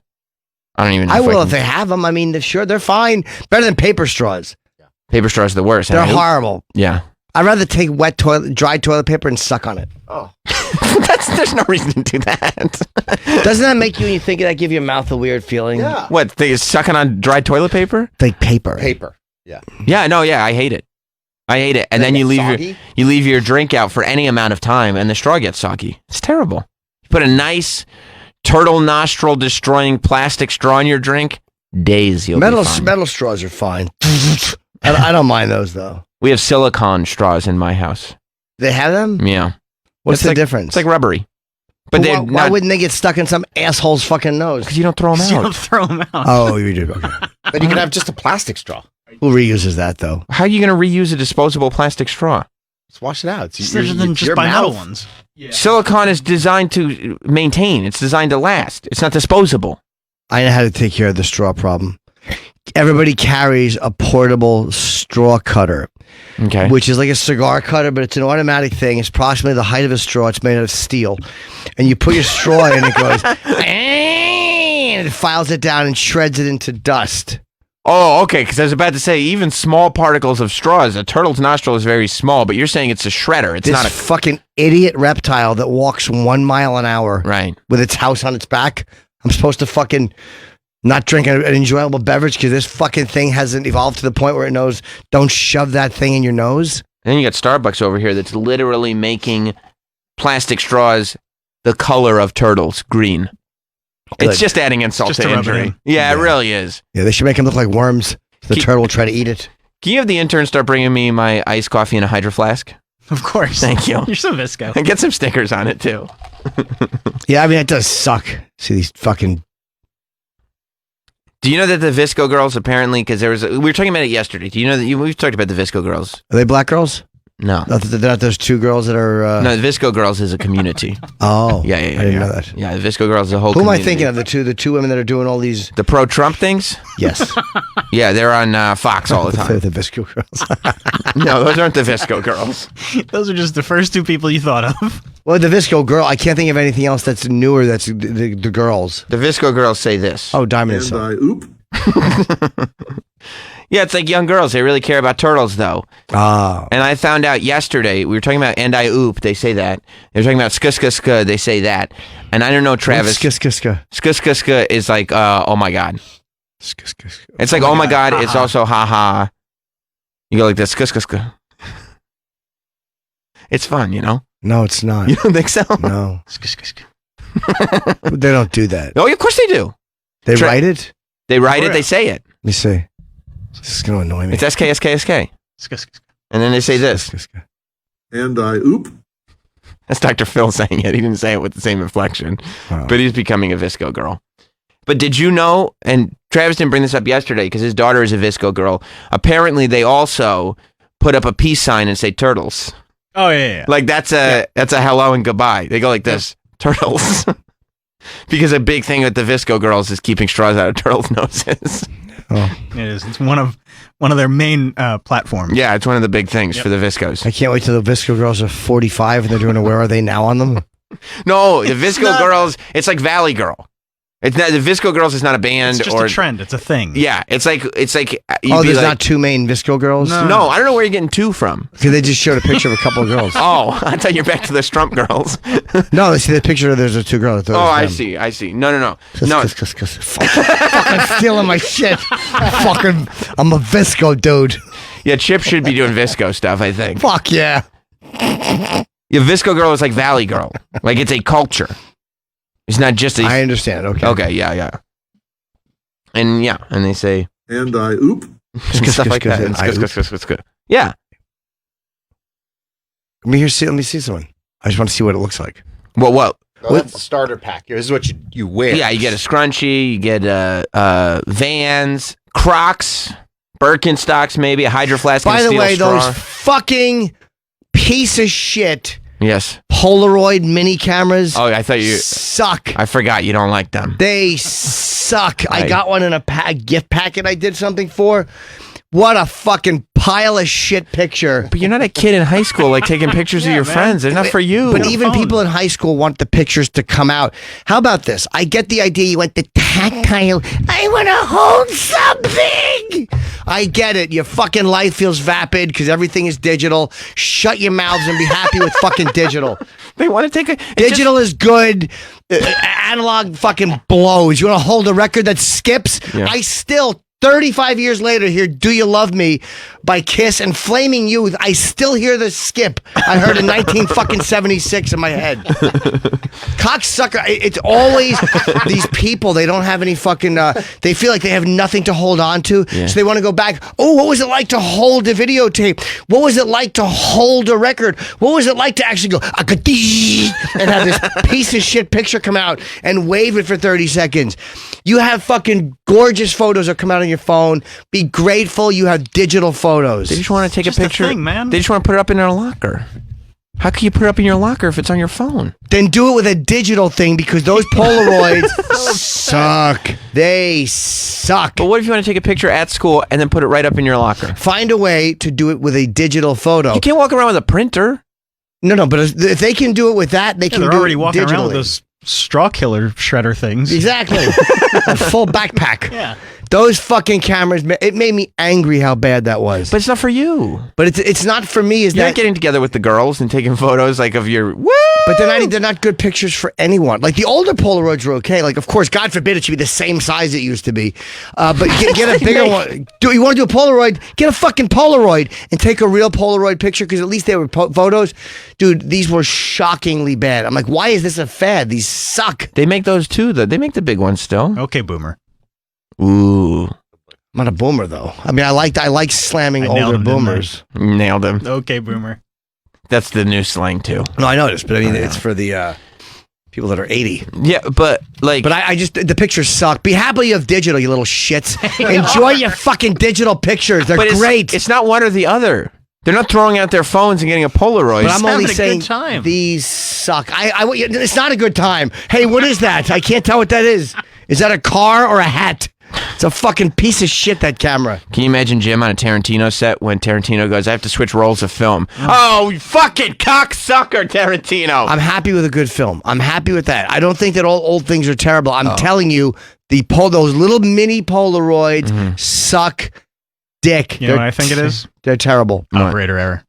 I don't even know. I will if they have them. I mean, they're fine. Better than paper straws. Paper straws are the worst. They're horrible. Yeah. I'd rather take dry toilet paper and suck on it. Oh. There's no reason to do that. Doesn't that make you think that give your mouth a weird feeling? Yeah. What, sucking on dry toilet paper? Like paper. Paper. Yeah. Yeah, no, yeah, I hate it. And then you leave your drink out for any amount of time and the straw gets soggy. It's terrible. You put a nice turtle nostril destroying plastic straw in your drink, days you'll be fine. Metal straws are fine. I don't mind those though. We have silicone straws in my house. They have them? Yeah. What's the difference? It's like rubbery. But why wouldn't they get stuck in some asshole's fucking nose? Because you don't throw them You out. don't throw them out. Oh, you do. Okay. But you can have just a plastic straw. Who reuses that though? How are you going to reuse a disposable plastic straw? Just wash it out. It's It's better than just buy metal ones. Silicone is designed to maintain. It's designed to last. It's not disposable. I know how to take care of the straw problem. Everybody carries a portable straw cutter, Okay. which is like a cigar cutter, but it's an automatic thing. It's approximately the height of a straw. It's made out of steel. And you put your straw in, it goes, and it files it down and shreds it into dust. Oh, okay. Because I was about to say, even small particles of straws, a turtle's nostril is very small, but you're saying it's a shredder. It's This not a. fucking idiot reptile that walks 1 mile an hour Right. with its house on its back. I'm supposed to fucking not drink an enjoyable beverage because this fucking thing hasn't evolved to the point where it knows don't shove that thing in your nose. And then you got Starbucks over here that's literally making plastic straws the color of turtles, green. Good. It's just adding insult Just to to rub it injury. in. Yeah, it really is. Yeah, they should make them look like worms. The turtle will try to eat it. Can you have the intern start bringing me my iced coffee in a Hydro Flask? Of course. Thank you. You're so Visco. And get some stickers on it, too. Yeah, I mean, it does suck. See these fucking... Do you know that the Visco girls apparently, because we were talking about it yesterday. Do you know that we've talked about the Visco girls? Are they black girls? No. They're not those two girls that are... No, the Visco girls is a community. Oh. Yeah. I didn't know that. Yeah, the Visco girls is a whole Who am I community. thinking of? The two women that are doing all these... The pro-Trump things? Yes. Yeah, they're on Fox all the time. the Visco girls. No, those aren't the Visco girls. Those are just the first two people you thought of. Well, the Visco girl, I can't think of anything else that's newer that's the girls. The Visco girls say this. Oh, Diamond is so. Oop. Yeah, it's like young girls. They really care about turtles, though. Ah. And I found out yesterday, we were talking about and I oop, they say that. They were talking about ska, they say that. And I don't know, Travis. Skiska. Ska is like, oh my God. It's like, oh my God. It's also ha ha. You go like this, ska. It's fun, you know? No, it's not. You don't think so? No. They don't do that. Oh, of course they do. They write it? They write it, they say it. Let me see. This is going to annoy me. It's SK. And then they say this. And I oop. That's Dr. Phil saying it. He didn't say it with the same inflection. Wow. But he's becoming a Visco girl. But did you know, and Travis didn't bring this up yesterday because his daughter is a Visco girl. Apparently they also put up a peace sign and say turtles. Oh, yeah. Like that's a hello and goodbye. They go like this, turtles. Because a big thing with the Visco girls is keeping straws out of turtles' noses. Oh. It is. It's one of their main platforms. Yeah, it's one of the big things for the Viscos. I can't wait till the Visco girls are 45 and they're doing a Where Are They Now on them. No, the Visco girls, it's like Valley Girl. It's not, the Visco girls is not a band It's just or a trend. It's a thing. Yeah, it's like Oh, there's not two main Visco girls? No, I don't know where you're getting two from. Because they just showed a picture of a couple of girls. Oh, I thought you're back to the Strump girls. No, they see the picture. There's the two girls. Oh, I see. No. No. Fucking stealing my shit. Fucking, I'm a Visco dude. Yeah, Chip should be doing Visco stuff, I think. Fuck yeah. Yeah, Visco girl is like Valley Girl. Like it's a culture. It's not just a... I understand. Okay. Okay, yeah. And they say... And I oop. Stuff like that. And it's good. Yeah. Let me see someone. I just want to see what it looks like. What? Well, that's the starter pack. This is what you wear. Yeah, you get a scrunchie, you get Vans, Crocs, Birkenstocks, maybe a Hydro Flask. By and a the steel way, straw. those fucking piece of shit Yes. Polaroid mini cameras. Oh, I thought you suck. I forgot you don't like them. They suck. I Right. got one in a gift packet I did something for. What a fucking pile of shit picture. But you're not a kid in high school like taking pictures of your friends. They're not for you. But even people in high school want the pictures to come out. How about this? I get the idea you want the tactile. I want to hold something. I get it. Your fucking life feels vapid because everything is digital. Shut your mouths and be happy with fucking digital. They want to take a... Digital is good. Analog fucking blows. You want to hold a record that skips? Yeah. I still 35 years later, hear "Do You Love Me" by Kiss and Flaming Youth. I still hear the skip I heard in 1976 in my head. Cocksucker. It's always these people. They don't have any fucking. They feel like they have nothing to hold on to, so they want to go back. Oh, what was it like to hold a videotape? What was it like to hold a record? What was it like to actually go and have this piece of shit picture come out and wave it for 30 seconds? You have fucking gorgeous photos that come out on your phone. Be grateful you have digital photos. They just want to take a picture. Thing, man. They just want to put it up in their locker. How can you put it up in your locker if it's on your phone? Then do it with a digital thing because those Polaroids suck. They suck. But what if you want to take a picture at school and then put it right up in your locker? Find a way to do it with a digital photo. You can't walk around with a printer. No, but if they can do it with that, they can do it digitally. They're already walking around with those straw killer shredder things. Exactly. A full backpack. Yeah. Those fucking cameras, it made me angry how bad that was. But it's not for you. But it's not for me. You're not getting together with the girls and taking photos like of your woo. But they're not good pictures for anyone. Like the older Polaroids were okay. Like of course, God forbid it should be the same size it used to be. But get a bigger one. You want to do a Polaroid? Get a fucking Polaroid and take a real Polaroid picture because at least they were photos. Dude, these were shockingly bad. I'm like, why is this a fad? These suck. They make those too. They make the big ones still. Okay, boomer. Ooh. I'm not a boomer though. I mean, I like slamming older boomers. Nailed him. Okay, boomer. That's the new slang too. No, I noticed, but I mean, it's for the people that are 80. Yeah, but like, but I just the pictures suck. Be happy you have digital, you little shits. Enjoy your fucking digital pictures. They're great. It's not one or the other. They're not throwing out their phones and getting a Polaroid. But I'm only saying these suck. It's not a good time. Hey, what is that? I can't tell what that is. Is that a car or a hat? It's a fucking piece of shit, that camera. Can you imagine Jim on a Tarantino set when Tarantino goes, I have to switch rolls of film? Oh, you fucking cocksucker, Tarantino. I'm happy with a good film. I'm happy with that. I don't think that all old things are terrible. I'm telling you, those little mini Polaroids suck dick. You know what I think it is? They're terrible. Operator error.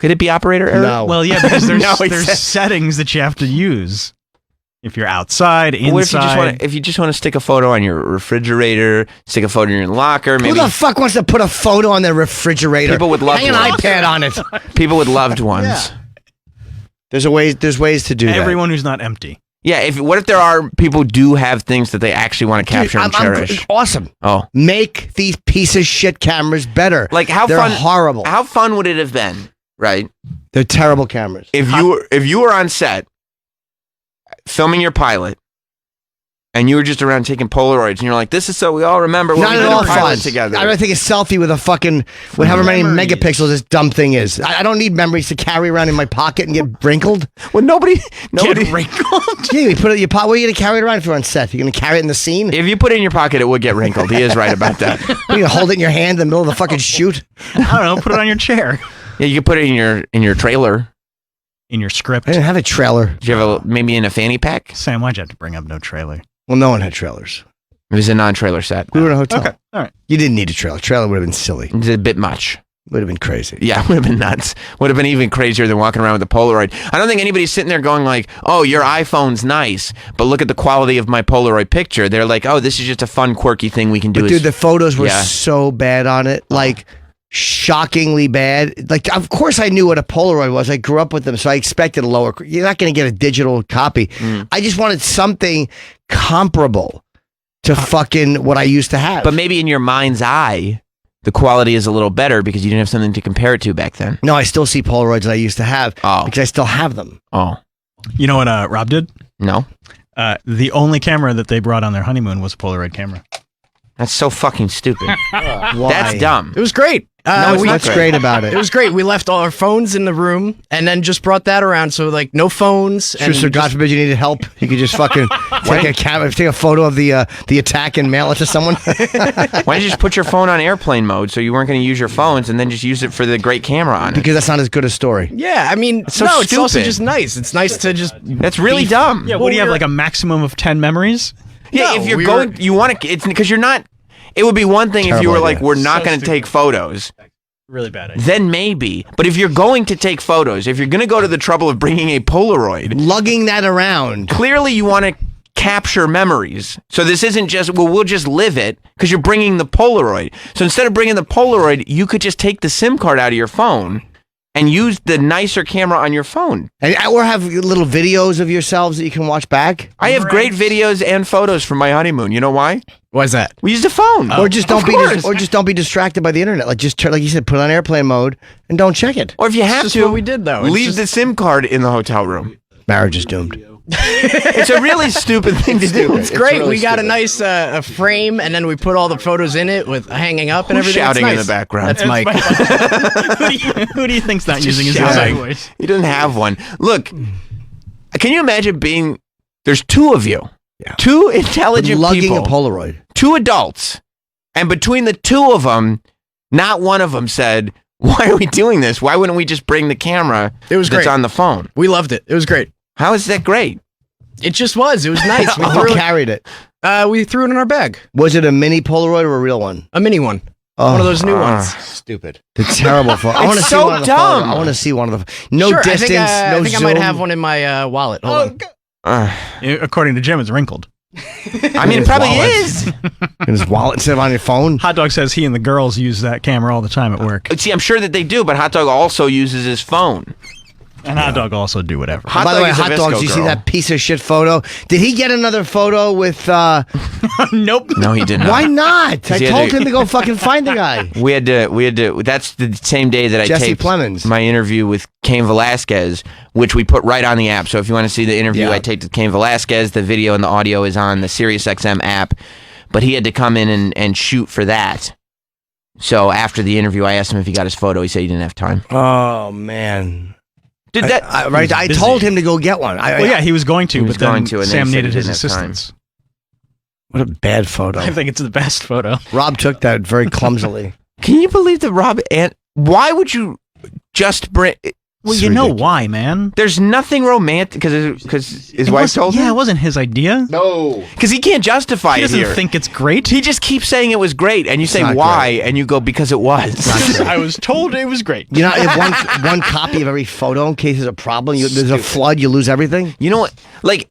Could it be operator error? No. Well, yeah, because there's, No, there's settings that you have to use. If you're outside, inside. What if you just want to stick a photo on your refrigerator, stick a photo in your locker? Maybe who the fuck wants to put a photo on their refrigerator? People with loved Hang ones. an iPad on it. People with loved ones. Yeah. There's ways to do that. Everyone who's not empty. Yeah. What if there are people who do have things that they actually want to capture and cherish? Awesome. Oh, make these piece of shit cameras better. Like They're fun? horrible. How fun would it have been? Right. They're terrible cameras. If you were on set filming your pilot. And you were just around taking Polaroids, and you're like, "This is so we all remember when we did a pilot together." I don't think a selfie with a fucking with however many megapixels this dumb thing is. I don't need memories to carry around in my pocket and get wrinkled. Well, nobody get wrinkled. Yeah, you put it in your pocket. Where are you gonna carry it around if you're on set? You're gonna carry it in the scene. If you put it in your pocket, it would get wrinkled. He is right about that. You're gonna hold it in your hand in the middle of the fucking shoot. I don't know. Put it on your chair. Yeah, you could put it in your trailer. In your script. I didn't have a trailer. Did you have maybe in a fanny pack? Sam, why'd you have to bring up no trailer? Well, no one had trailers. It was a non-trailer set. We were in a hotel. Okay, all right. You didn't need a trailer. Trailer would have been silly. It's a bit much. Would have been crazy. Yeah, would have been nuts. Would have been even crazier than walking around with a Polaroid. I don't think anybody's sitting there going like, "Oh, your iPhone's nice, but look at the quality of my Polaroid picture." They're like, "Oh, this is just a fun, quirky thing we can do." But dude, the photos were so bad on it. Like, shockingly bad. Like, of course I knew what a Polaroid was. I grew up with them, so I expected a lower. You're not going to get a digital copy. I just wanted something comparable to fucking what I used to have. But maybe in your mind's eye, the quality is a little better because you didn't have something to compare it to back then. No, I still see Polaroids that I used to have because I still have them. Oh. You know what Rob did? No. The only camera that they brought on their honeymoon was a Polaroid camera. That's so fucking stupid. Why? That's dumb. It was great. No, it's not What's great about it? It was great. We left all our phones in the room and then just brought that around. So like no phones. Sure, so God forbid you needed help, you could just fucking take a photo of the attack and mail it to someone. Why don't you just put your phone on airplane mode so you weren't going to use your phones and then just use it for the great camera on it? Because that's not as good a story. Yeah, I mean, It's so it's also stupid. just nice. It's nice to just. That's really dumb. Yeah, what do you have, like a maximum of 10 memories? Yeah, No, if you're going, you want to, it's because you're not, it would be one thing if you Terrible were like, idea. we're not going to take photos. Really bad idea. Then maybe. But if you're going to take photos, if you're going to go to the trouble of bringing a Polaroid, Lugging that around. clearly you want to capture memories. So this isn't just, well, we'll just live it because you're bringing the Polaroid. So instead of bringing the Polaroid, you could just take the SIM card out of your phone and use the nicer camera on your phone. Or have little videos of yourselves that you can watch back. I have great videos and photos from my honeymoon. You know why? Why is that? We used a phone. Or just don't be distracted by the internet. Like just like you said, put it on airplane mode and don't check it. Or if you have That's to, what we did though. leave the SIM card in the hotel room. Marriage is doomed. It's a really stupid thing to do. It's great. really We got stupid. a nice a frame, and then we put all the photos in it with hanging up and Who's everything. shouting It's in nice. the background? That's Mike. Who do you think's not using his shouting. voice? He doesn't have one. Look, can you imagine there's two of you, two intelligent Lugging people, a Polaroid. two adults, and between the two of them, not one of them said, "Why are we doing this? Why wouldn't we just bring the camera It was that's great. on the phone?" We loved it. It was great. How is that great? It just was. It was nice. We Who threw it. carried it? We threw it in our bag. Was it a mini Polaroid or a real one? A mini one. Oh, One of those new ones. Stupid. The terrible photo. I It's want to see so one of the dumb. photos. I want to see one of the. No Sure, distance. I no think zoom. I might have one in my wallet. Hold on. According to Jim, it's wrinkled. I mean, it probably wallet. is. In his wallet instead of on your phone. Hot Dog says he and the girls use that camera all the time at work. See, I'm sure that they do, but Hot Dog also uses his phone. And Hot Dog also do whatever. Hot By the Dog way, is a Hot Dogs, Visco you see girl. that piece of shit photo? Did he get another photo with? Nope. No, he did not. Why not? I he had told to- him to go fucking find the guy. We had to. That's the same day that I Jesse taped Plemons. my interview with Cain Velasquez, which we put right on the app. So if you want to see the interview Yeah. I taped with Cain Velasquez, the video and the audio is on the SiriusXM app. But he had to come in and shoot for that. So after the interview, I asked him if he got his photo. He said he didn't have time. Oh man. Did that? I busy. told him to go get one. Well, yeah, he was going to, He was but then going to, and then Sam he said needed he his didn't have time. assistance. What a bad photo. I think it's the best photo. Rob took that very clumsily. Can you believe that Rob? And why would you just bring? Well, It's you know ridiculous. why, man. There's nothing romantic because his wife told him. Yeah, it wasn't his idea. No. Because he can't justify He it doesn't here. think it's great. He just keeps saying it was great, and you say not why, and you go because it was. I was told it was great. You know, if one copy of every photo in case there's a problem, there's a flood, you lose everything. You know what? Like,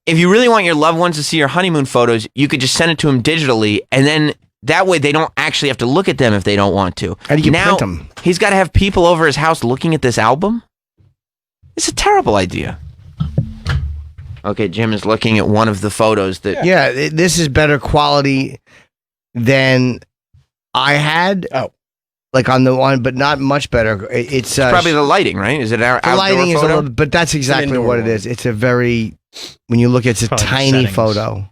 if you really want your loved ones to see your honeymoon photos, you could just send it to them digitally, and then that way they don't actually have to look at them if they don't want to. And you can now, print 'em. He's got to have people over his house looking at this album? It's a terrible idea. Okay, Jim is looking at one of the photos that... Yeah, this is better quality than I had. Oh. Like on the one, but not much better. It's Probably the lighting, right? Is it our the outdoor lighting is a photo? little, but that's exactly indoor what it one. is. It's a very, when you look, it's a Probably the tiny settings. photo.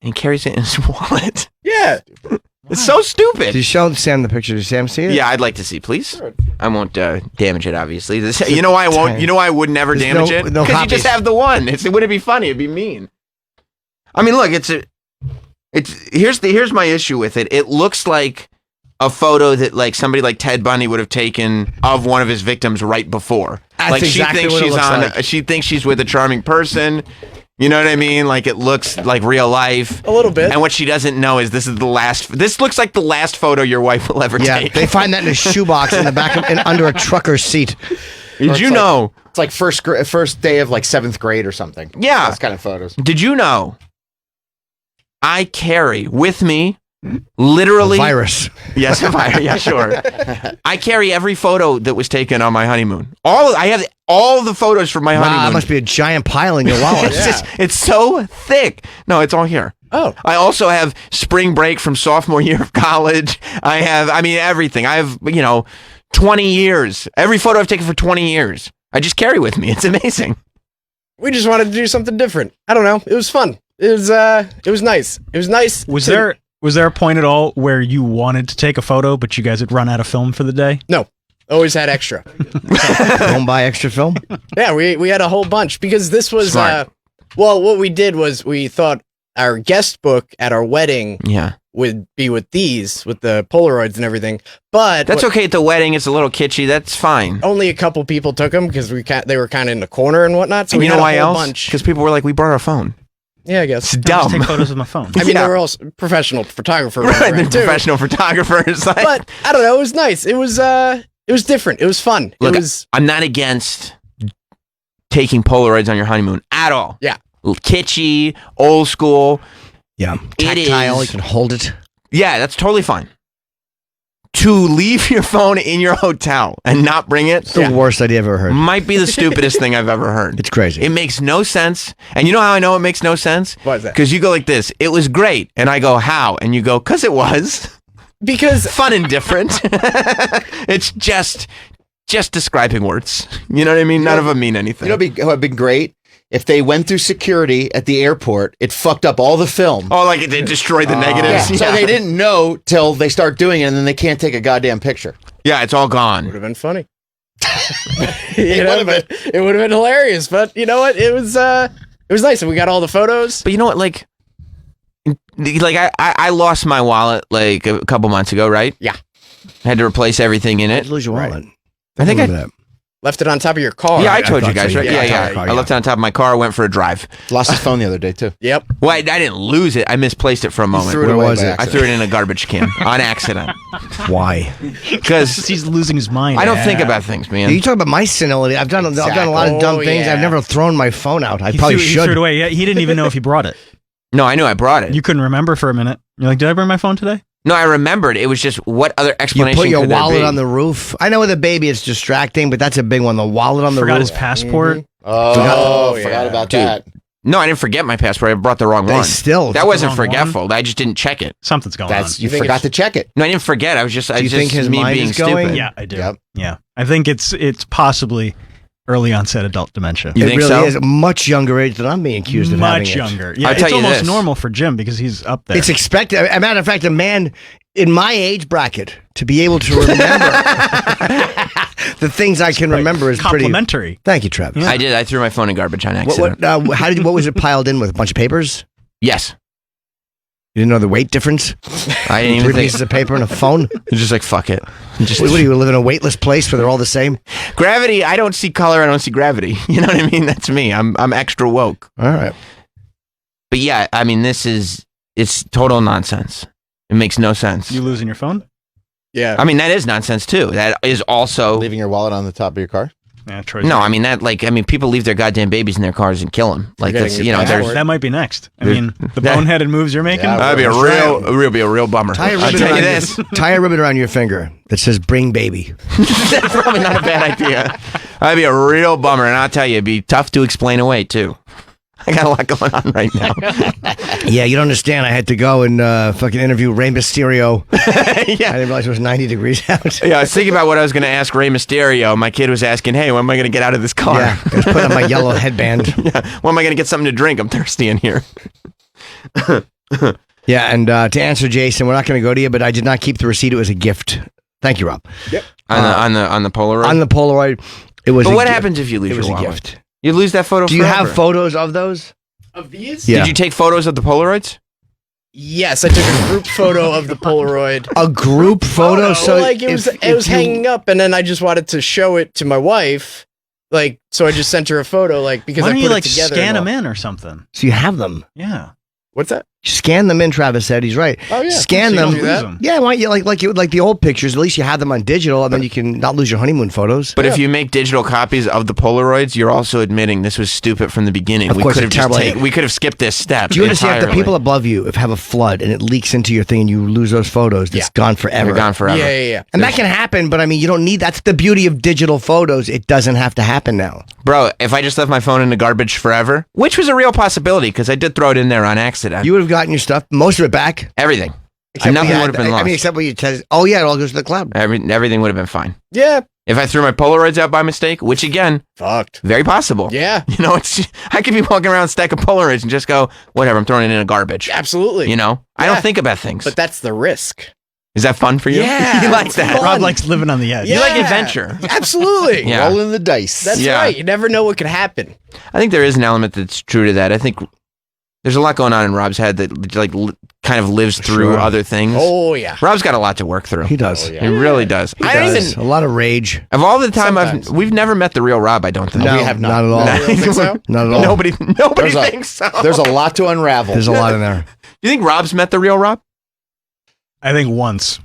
And carries it in his wallet. Yeah. It's so stupid. Did you show Sam the picture? Did Sam see it? Yeah, I'd like to see, please. I won't damage it, obviously. You know why I won't? You know why I would never There's damage no- it? no Because you just copies. have the one. It wouldn't be funny. It'd be mean. I mean, look, here's my issue with it. It looks like a photo that like somebody like Ted Bundy would have taken of one of his victims right before. That's like exactly she thinks what it she's looks on. like. She thinks she's with a charming person. You know what I mean? Like it looks like real life. A little bit. And what she doesn't know is this is the last. This looks like the last photo your wife will ever Yeah, take. they find that in a shoebox in the back and under a trucker's seat. Did you know? It's like first day of like 7th grade or something. Yeah. Those kind of photos. Did you know? I carry with me literally Virus. Yes, a virus. Yeah, sure. I carry every photo that was taken on my honeymoon. I have all the photos from my Wow, honeymoon. that must be a giant pile in your wallet. It's so thick. No, it's all here. Oh. I also have spring break from sophomore year of college. I mean, everything. I have, 20 years. Every photo I've taken for 20 years. I just carry with me. It's amazing. We just wanted to do something different. I don't know. It was fun. It was nice. It was nice. Was there a point at all where you wanted to take a photo, but you guys had run out of film for the day? No. Always had extra. Don't buy extra film. Yeah, we had a whole bunch because this was Smart. well, what we did was we thought our guest book at our wedding Yeah. would be with the Polaroids and everything. But That's okay at the wedding. It's a little kitschy. That's fine. only a couple people took them because they were kind of in the corner and whatnot. So And we you had know a why whole else? bunch. Because people were like, we brought our phone. Yeah, I guess. It's I just dumb. take photos with my phone. I mean, Yeah. they were also professional photographers. Right, they're too. professional photographers. Like, But I don't know. It was nice. It was different. It was fun. look, it was I'm not against taking Polaroids on your honeymoon at all. Yeah. kitschy, old school. Yeah, It tactile. is- You can hold it. Yeah, that's totally fine. To leave your phone in your hotel and not bring it, It's the worst idea I've ever heard. might be the stupidest thing I've ever heard. It's crazy. It makes no sense. And you know how I know it makes no sense? Why is that? Because you go like this, it was great. And I go, how? And you go, because it was. Because Fun and different. It's just describing words. You know what I mean? None of them mean anything. You know what would have been great? If they went through security at the airport, it fucked up all the film. Oh, like it destroyed the negatives? So they didn't know till they start doing it, and then they can't take a goddamn picture. Yeah, it's all gone. would have been funny. It would have been hilarious. But you know what? It was nice, and we got all the photos. But you know what? Like I lost my wallet like a couple months ago, right? Yeah. I had to replace everything in it. Lose your wallet. I think Remember that. Left it on top of your car. Yeah, I told you thought guys, so, right? yeah. Yeah. Yeah. I left it on top of my car, went for a drive. Lost his phone the other day, too. Yep. Well, I didn't lose it. I misplaced it for a moment. Threw it Where away was by it? I accident. threw it in a garbage can on accident. Why? Because He's losing his mind. I don't think about things, man. You talk about my senility. I've done a lot of dumb Oh, things. yeah. I've never thrown my phone out. I He probably threw it should. away. Yeah, he didn't even know if he brought it. No, I knew I brought it. You couldn't remember for a minute. You're like, did I bring my phone today? No, I remembered. It was just what other You explanation put your could there wallet be? on the roof. I know with a baby it's distracting, but that's a big one. The wallet on the Forgot roof. his passport. Oh, yeah. forgot about Dude. that. No, I didn't forget my passport. I brought the wrong They one. still. That wasn't wrong one? forgetful. I just didn't check it. Something's going That's on. you think forgot it's- to check it. No, I didn't forget. I was just. Do you think his me mind being is going? stupid. Yeah, I do. Yep. Yeah, I think it's possibly early onset adult dementia. You It think really so? is. Much younger age than I'm being accused of having Much it. younger. Yeah, I'll it's tell you almost this. normal for Jim because he's up there. It's expected. As a matter of fact, a man in my age bracket to be able to remember the things I can remember is pretty. complimentary. Thank you, Travis. Yeah. I did. I threw my phone in garbage on What, accident. what was it piled in with? A bunch of papers? Yes. You didn't know the weight difference? I didn't even Three think. pieces of paper and a phone? It's just like fuck it. Just What do you live in a weightless place where they're all the same? gravity. I don't see color. I don't see gravity. You know what I mean? That's me. I'm extra woke. All right. But yeah, I mean, it's total nonsense. It makes no sense. You losing your phone? Yeah. I mean, that is nonsense too. That is also Leaving your wallet on the top of your car. Yeah, Troy's no. right. I mean people leave their goddamn babies in their cars and kill them. Like You're that's getting you know your there's password. That might be next. I There- mean, the that- boneheaded moves you're making. Yeah, that'd be a real bummer. Tie a I'll ribbon tell you around this. Tie a ribbon around your finger that says "Bring baby." That's probably not a bad idea. That'd be a real bummer, and I'll tell you, it'd be tough to explain away too. I got a lot going on right now. Yeah, you don't understand. I had to go and fucking interview Rey Mysterio. I yeah. didn't realize it was 90 degrees out. Yeah, I was thinking about what I was going to ask Rey Mysterio. My kid was asking, "Hey, when am I going to get out of this car? Yeah, I just put on my yellow headband. Yeah, when am I going to get something to drink? I'm thirsty in here." Yeah, and to answer Jason, we're not going to go to you, but I did not keep the receipt. It was a gift. Thank you, Rob. On the Polaroid. On the Polaroid, it was. But a what gift. happens if you lose It was your a wallet? gift. You lose that photo. Do you have forever. photos of those? Of these? Yeah. Did you take photos of the Polaroids? Yes, I took a group photo of the Polaroid. A group photo? So like it was, it was hanging up, and then I just wanted to show it to my wife. Like, so I just sent her a photo, like because Why I don't put you like it together. scan and all. them in or something? So you have them. Yeah. What's that? Scan them in, Travis said. He's right. Oh yeah. Scan So you them. don't do that? Lose 'em. Yeah, why don't you like the old pictures? At least you have them on digital, and then you can not lose your honeymoon photos. But if you make digital copies of the Polaroids, you're also admitting this was stupid from the beginning. Of We course, could have it's just terrible. taken, we could have skipped this step. Do you understand if the entirely. people above you have a flood and it leaks into your thing and you lose those photos, it's Yeah. gone forever. They're gone forever. Yeah. And that can happen, but I mean, you don't need. That's the beauty of digital photos. It doesn't have to happen now. Bro, if I just left my phone in the garbage forever, which was a real possibility because I did throw it in there on accident. You would have gotten your stuff, most of it back. Everything. Except Nothing we had- would have been lost. I mean, except what you said. Oh yeah, it all goes to the cloud. Everything would have been fine. Yeah. If I threw my Polaroids out by mistake, which again, Fucked. very possible. Yeah. You know, I could be walking around with a stack of Polaroids and just go, whatever, I'm throwing it in a garbage. Absolutely. You know, I Yeah. don't think about things. But that's the risk. Is that fun for you? Yeah, You like it's that? fun. Rob likes living on the edge. You like Yeah. adventure. Absolutely. Yeah. Rolling the dice. That's Yeah. right. You never know what could happen. I think there is an element that's true to that. I think there's a lot going on in Rob's head that kind of lives through Sure. other things. Oh yeah. Rob's got a lot to work through. He does. Oh, yeah. He really does. He I don't does. even A lot of rage. of all the time Sometimes. we've never met the real Rob. I don't think. No, we have not not. at all. No. You don't think so? Not at all. Nobody There's a- thinks so. There's a lot to unravel. There's a lot in there. You think Rob's met the real Rob? I think once.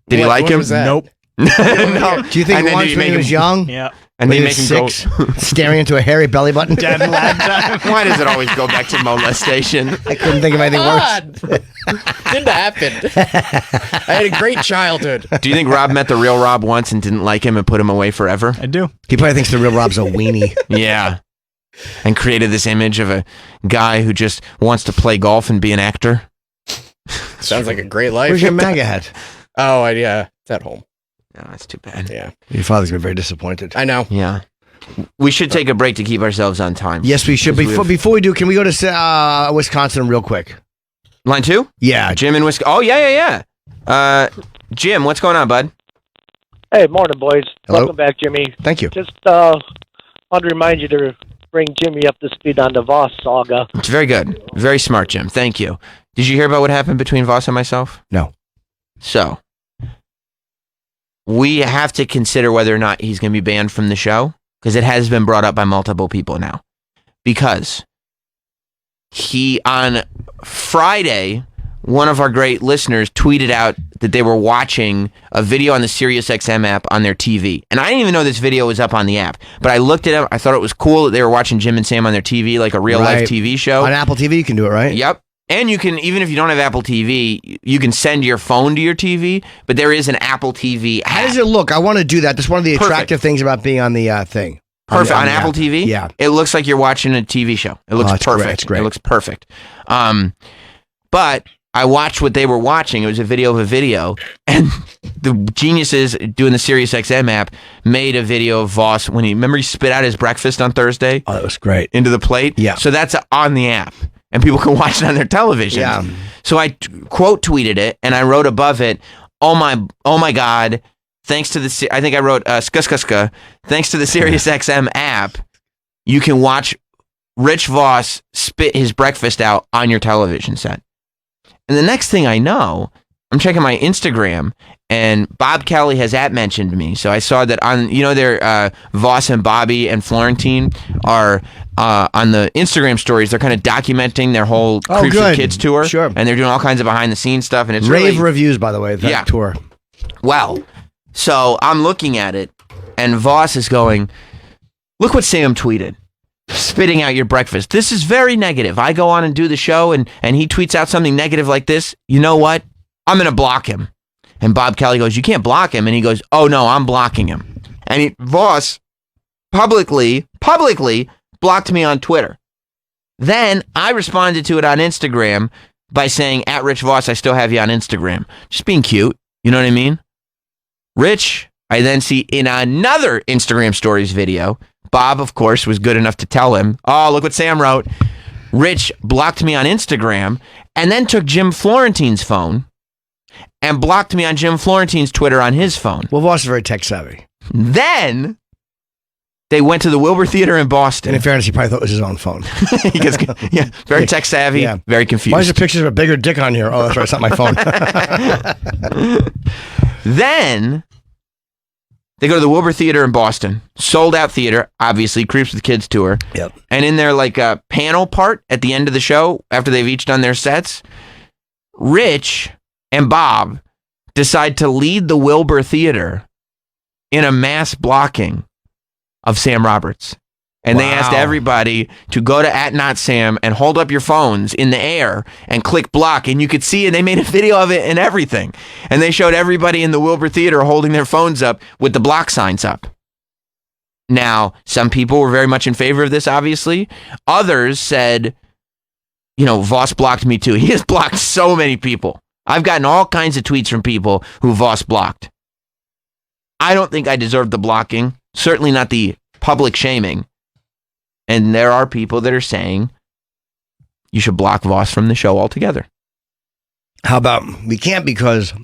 Did he What- like what him? was that? Nope. No. Do you think And then once did you when he make was him- young? Yeah. And they make him six, staring into a hairy belly button. Dad and lad time. Why does it always go back to molestation? I couldn't think of anything worse. Didn't happen. I had a great childhood. Do you think Rob met the real Rob once and didn't like him and put him away forever? I do. He probably thinks the real Rob's a weenie. Yeah. And created this image of a guy who just wants to play golf and be an actor. Sounds like a great life. Where's your MAGA hat? Oh, yeah, it's at home. No, that's too bad. Yeah, Your father's gonna be very disappointed. I know. Yeah. We should take a break to keep ourselves on time. Yes, we should. Before we do, can we go to Wisconsin real quick? Line 2? Yeah. Jim in Wisconsin. Oh, yeah. Jim, what's going on, bud? Hey, morning, boys. Hello. Welcome back, Jimmy. Thank you. Just want to remind you to bring Jimmy up to speed on the Voss saga. It's very good. Very smart, Jim. Thank you. Did you hear about what happened between Voss and myself? No. So, we have to consider whether or not he's going to be banned from the show, because it has been brought up by multiple people now. Because on Friday, one of our great listeners tweeted out that they were watching a video on the SiriusXM app on their TV. And I didn't even know this video was up on the app. But I looked at it. I thought it was cool that they were watching Jim and Sam on their TV, like a real-life TV show. On Apple TV, you can do it, right? Yep. And you can, even if you don't have Apple TV, you can send your phone to your TV, but there is an Apple TV app. How does it look? I want to do that. That's one of the attractive things about being on the thing. Perfect. On the Apple app. TV? Yeah. It looks like you're watching a TV show. It looks it's perfect. great. It's great. It looks perfect. But I watched what they were watching. It was a video of a video, and the geniuses doing the SiriusXM app made a video of Voss when he spit out his breakfast on Thursday? Oh, that was great. Into the plate? Yeah. So that's on the app, and people can watch it on their television. Yeah. So I quote tweeted it, and I wrote above it, oh my God, thanks to the, I think I wrote, skuska, thanks to the SiriusXM app, you can watch Rich Voss spit his breakfast out on your television set. And the next thing I know, I'm checking my Instagram, and Bob Kelly has mentioned me. So I saw that on, their Voss and Bobby and Florentine are on the Instagram stories. They're kind of documenting their whole Creeps with Kids tour. Sure. And they're doing all kinds of behind the scenes stuff. And it's rave reviews, by the way, of that tour. Well, so I'm looking at it, and Voss is going, look what Sam tweeted. Spitting out your breakfast. This is very negative. I go on and do the show, and he tweets out something negative like this. You know what? I'm going to block him. And Bob Kelly goes, you can't block him. And he goes, oh, no, I'm blocking him. And Voss publicly blocked me on Twitter. Then I responded to it on Instagram by saying, at Rich Voss, I still have you on Instagram. Just being cute. You know what I mean? Rich, I then see in another Instagram stories video, Bob, of course, was good enough to tell him, oh, look what Sam wrote. Rich blocked me on Instagram and then took Jim Florentine's phone and blocked me on Jim Florentine's Twitter on his phone. Well, Voss is very tech savvy. Then they went to the Wilbur Theater in Boston. And in fairness, he probably thought it was his own phone. He gets, very tech savvy, very confused. Why is there pictures of a bigger dick on here? Oh, that's right, it's not my phone. Then they go to the Wilbur Theater in Boston, sold out theater, obviously, Creeps with Kids tour. Yep. And in their panel part at the end of the show, after they've each done their sets, Rich and Bob decide to lead the Wilbur Theater in a mass blocking of Sam Roberts. And they asked everybody to go to @NotSam and hold up your phones in the air and click block. And you could see, and they made a video of it and everything. And they showed everybody in the Wilbur Theater holding their phones up with the block signs up. Now, some people were very much in favor of this, obviously. Others said, Voss blocked me too. He has blocked so many people. I've gotten all kinds of tweets from people who Voss blocked. I don't think I deserved the blocking. Certainly not the public shaming. And there are people that are saying you should block Voss from the show altogether. How about we can't because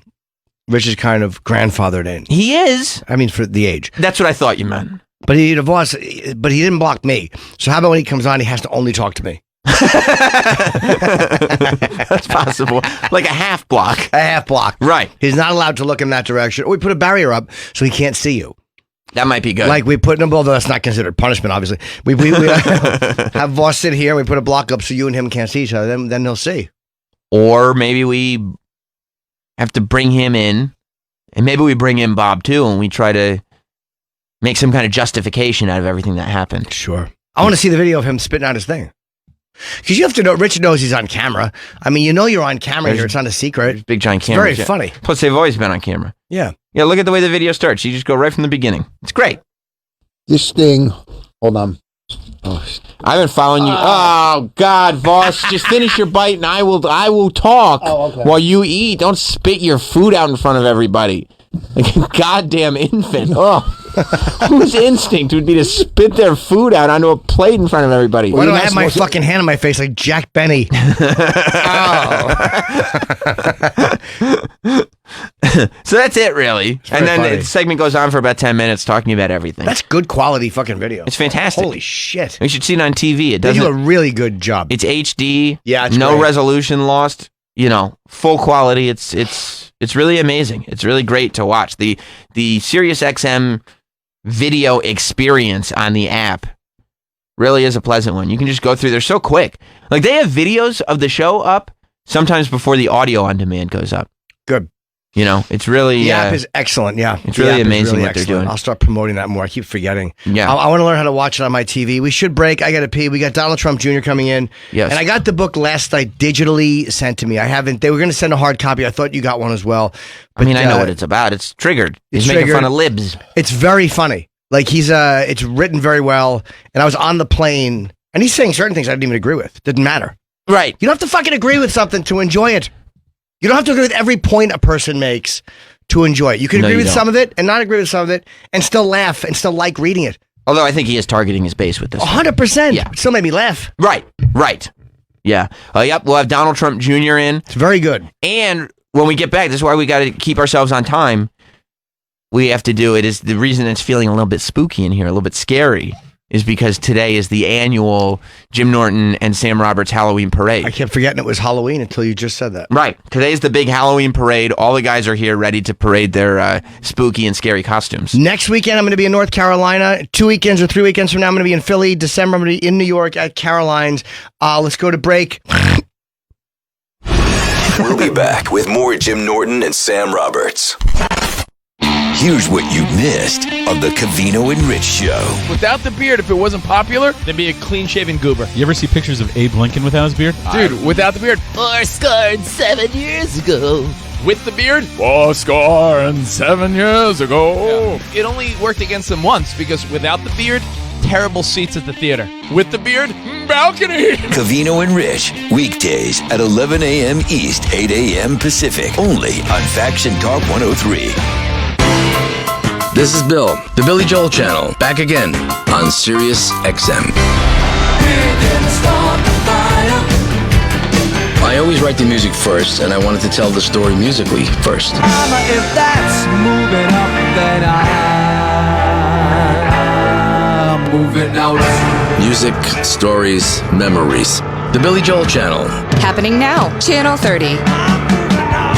Rich is kind of grandfathered in. He is. I mean, for the age. That's what I thought you meant. But Voss, but he didn't block me. So how about when he comes on, he has to only talk to me? That's possible. Like a half block. A half block. Right. He's not allowed to look in that direction. Or we put a barrier up so he can't see you. That might be good. Like we put him, although that's not considered punishment, obviously. We have Voss sit here and we put a block up so you and him can't see each other. Then he'll see. Or maybe we have to bring him in, and maybe we bring in Bob too, and we try to make some kind of justification out of everything that happened. Sure. I want to see the video of him spitting out his thing. Because you have to know, Richard knows he's on camera. I mean, you know you're on camera here. It's not a secret. Big giant camera. It's very funny. Plus, they've always been on camera. Yeah. Yeah, look at the way the video starts. You just go right from the beginning. It's great. This thing, hold on. Oh. I've been following you. Oh, God, Voss, just finish your bite and I will talk while you eat. Don't spit your food out in front of everybody. Like a goddamn infant. Oh, whose instinct would be to spit their food out onto a plate in front of everybody? Why do I have my fucking hand on my face like Jack Benny? So that's it, really. And then the segment goes on for about 10 minutes talking about everything. That's good quality fucking video. It's fantastic. Holy shit. You should see it on TV. They do a really good job. It's HD. Yeah, it's no great. resolution lost. You know, full quality. It's really amazing. It's really great to watch. The SiriusXM video experience on the app really is a pleasant one. You can just go through. They're so quick. Like, they have videos of the show up sometimes before the audio on demand goes up. Good. You know, it's really... The app is excellent, yeah. It's really amazing what they're doing. I'll start promoting that more. I keep forgetting. Yeah. I want to learn how to watch it on my TV. We should break. I got to pee. We got Donald Trump Jr. coming in. Yes. And I got the book last night digitally sent to me. I haven't... They were going to send a hard copy. I thought you got one as well. But, I mean, I know what it's about. It's triggered. He's making fun of libs. It's very funny. Like, it's written very well. And I was on the plane, and he's saying certain things I didn't even agree with. Didn't matter. Right. You don't have to fucking agree with something to enjoy it. You don't have to agree with every point a person makes to enjoy it. You can agree with some of it and not agree with some of it and still laugh and still like reading it. Although I think he is targeting his base with this. 100%. Yeah. It still made me laugh. Right. Yeah. Yep, we'll have Donald Trump Jr. in. It's very good. And when we get back, this is why we got to keep ourselves on time. We have to do it. Is the reason it's feeling a little bit spooky in here, a little bit scary, is because today is the annual Jim Norton and Sam Roberts Halloween parade. I kept forgetting it was Halloween until you just said that. Right. Today's the big Halloween parade. All the guys are here ready to parade their spooky and scary costumes. Next weekend, I'm going to be in North Carolina. 2 weekends or 3 weekends from now, I'm going to be in Philly. December, I'm going to be in New York at Caroline's. Let's go to break. We'll be back with more Jim Norton and Sam Roberts. Here's what you missed of the Covino and Rich Show. Without the beard, if it wasn't popular, there'd be a clean-shaven goober. You ever see pictures of Abe Lincoln without his beard? Dude, without the beard. 7 years ago. With the beard? 7 years ago. Yeah. It only worked against him once, because without the beard, terrible seats at the theater. With the beard, balcony. Covino and Rich, weekdays at 11 a.m. East, 8 a.m. Pacific. Only on Faction Talk 103. This is Bill, the Billy Joel Channel, back again on Sirius XM. I always write the music first, and I wanted to tell the story musically first. If that's moving up, then I'm moving out. Music, stories, memories. The Billy Joel Channel. Happening now, Channel 30.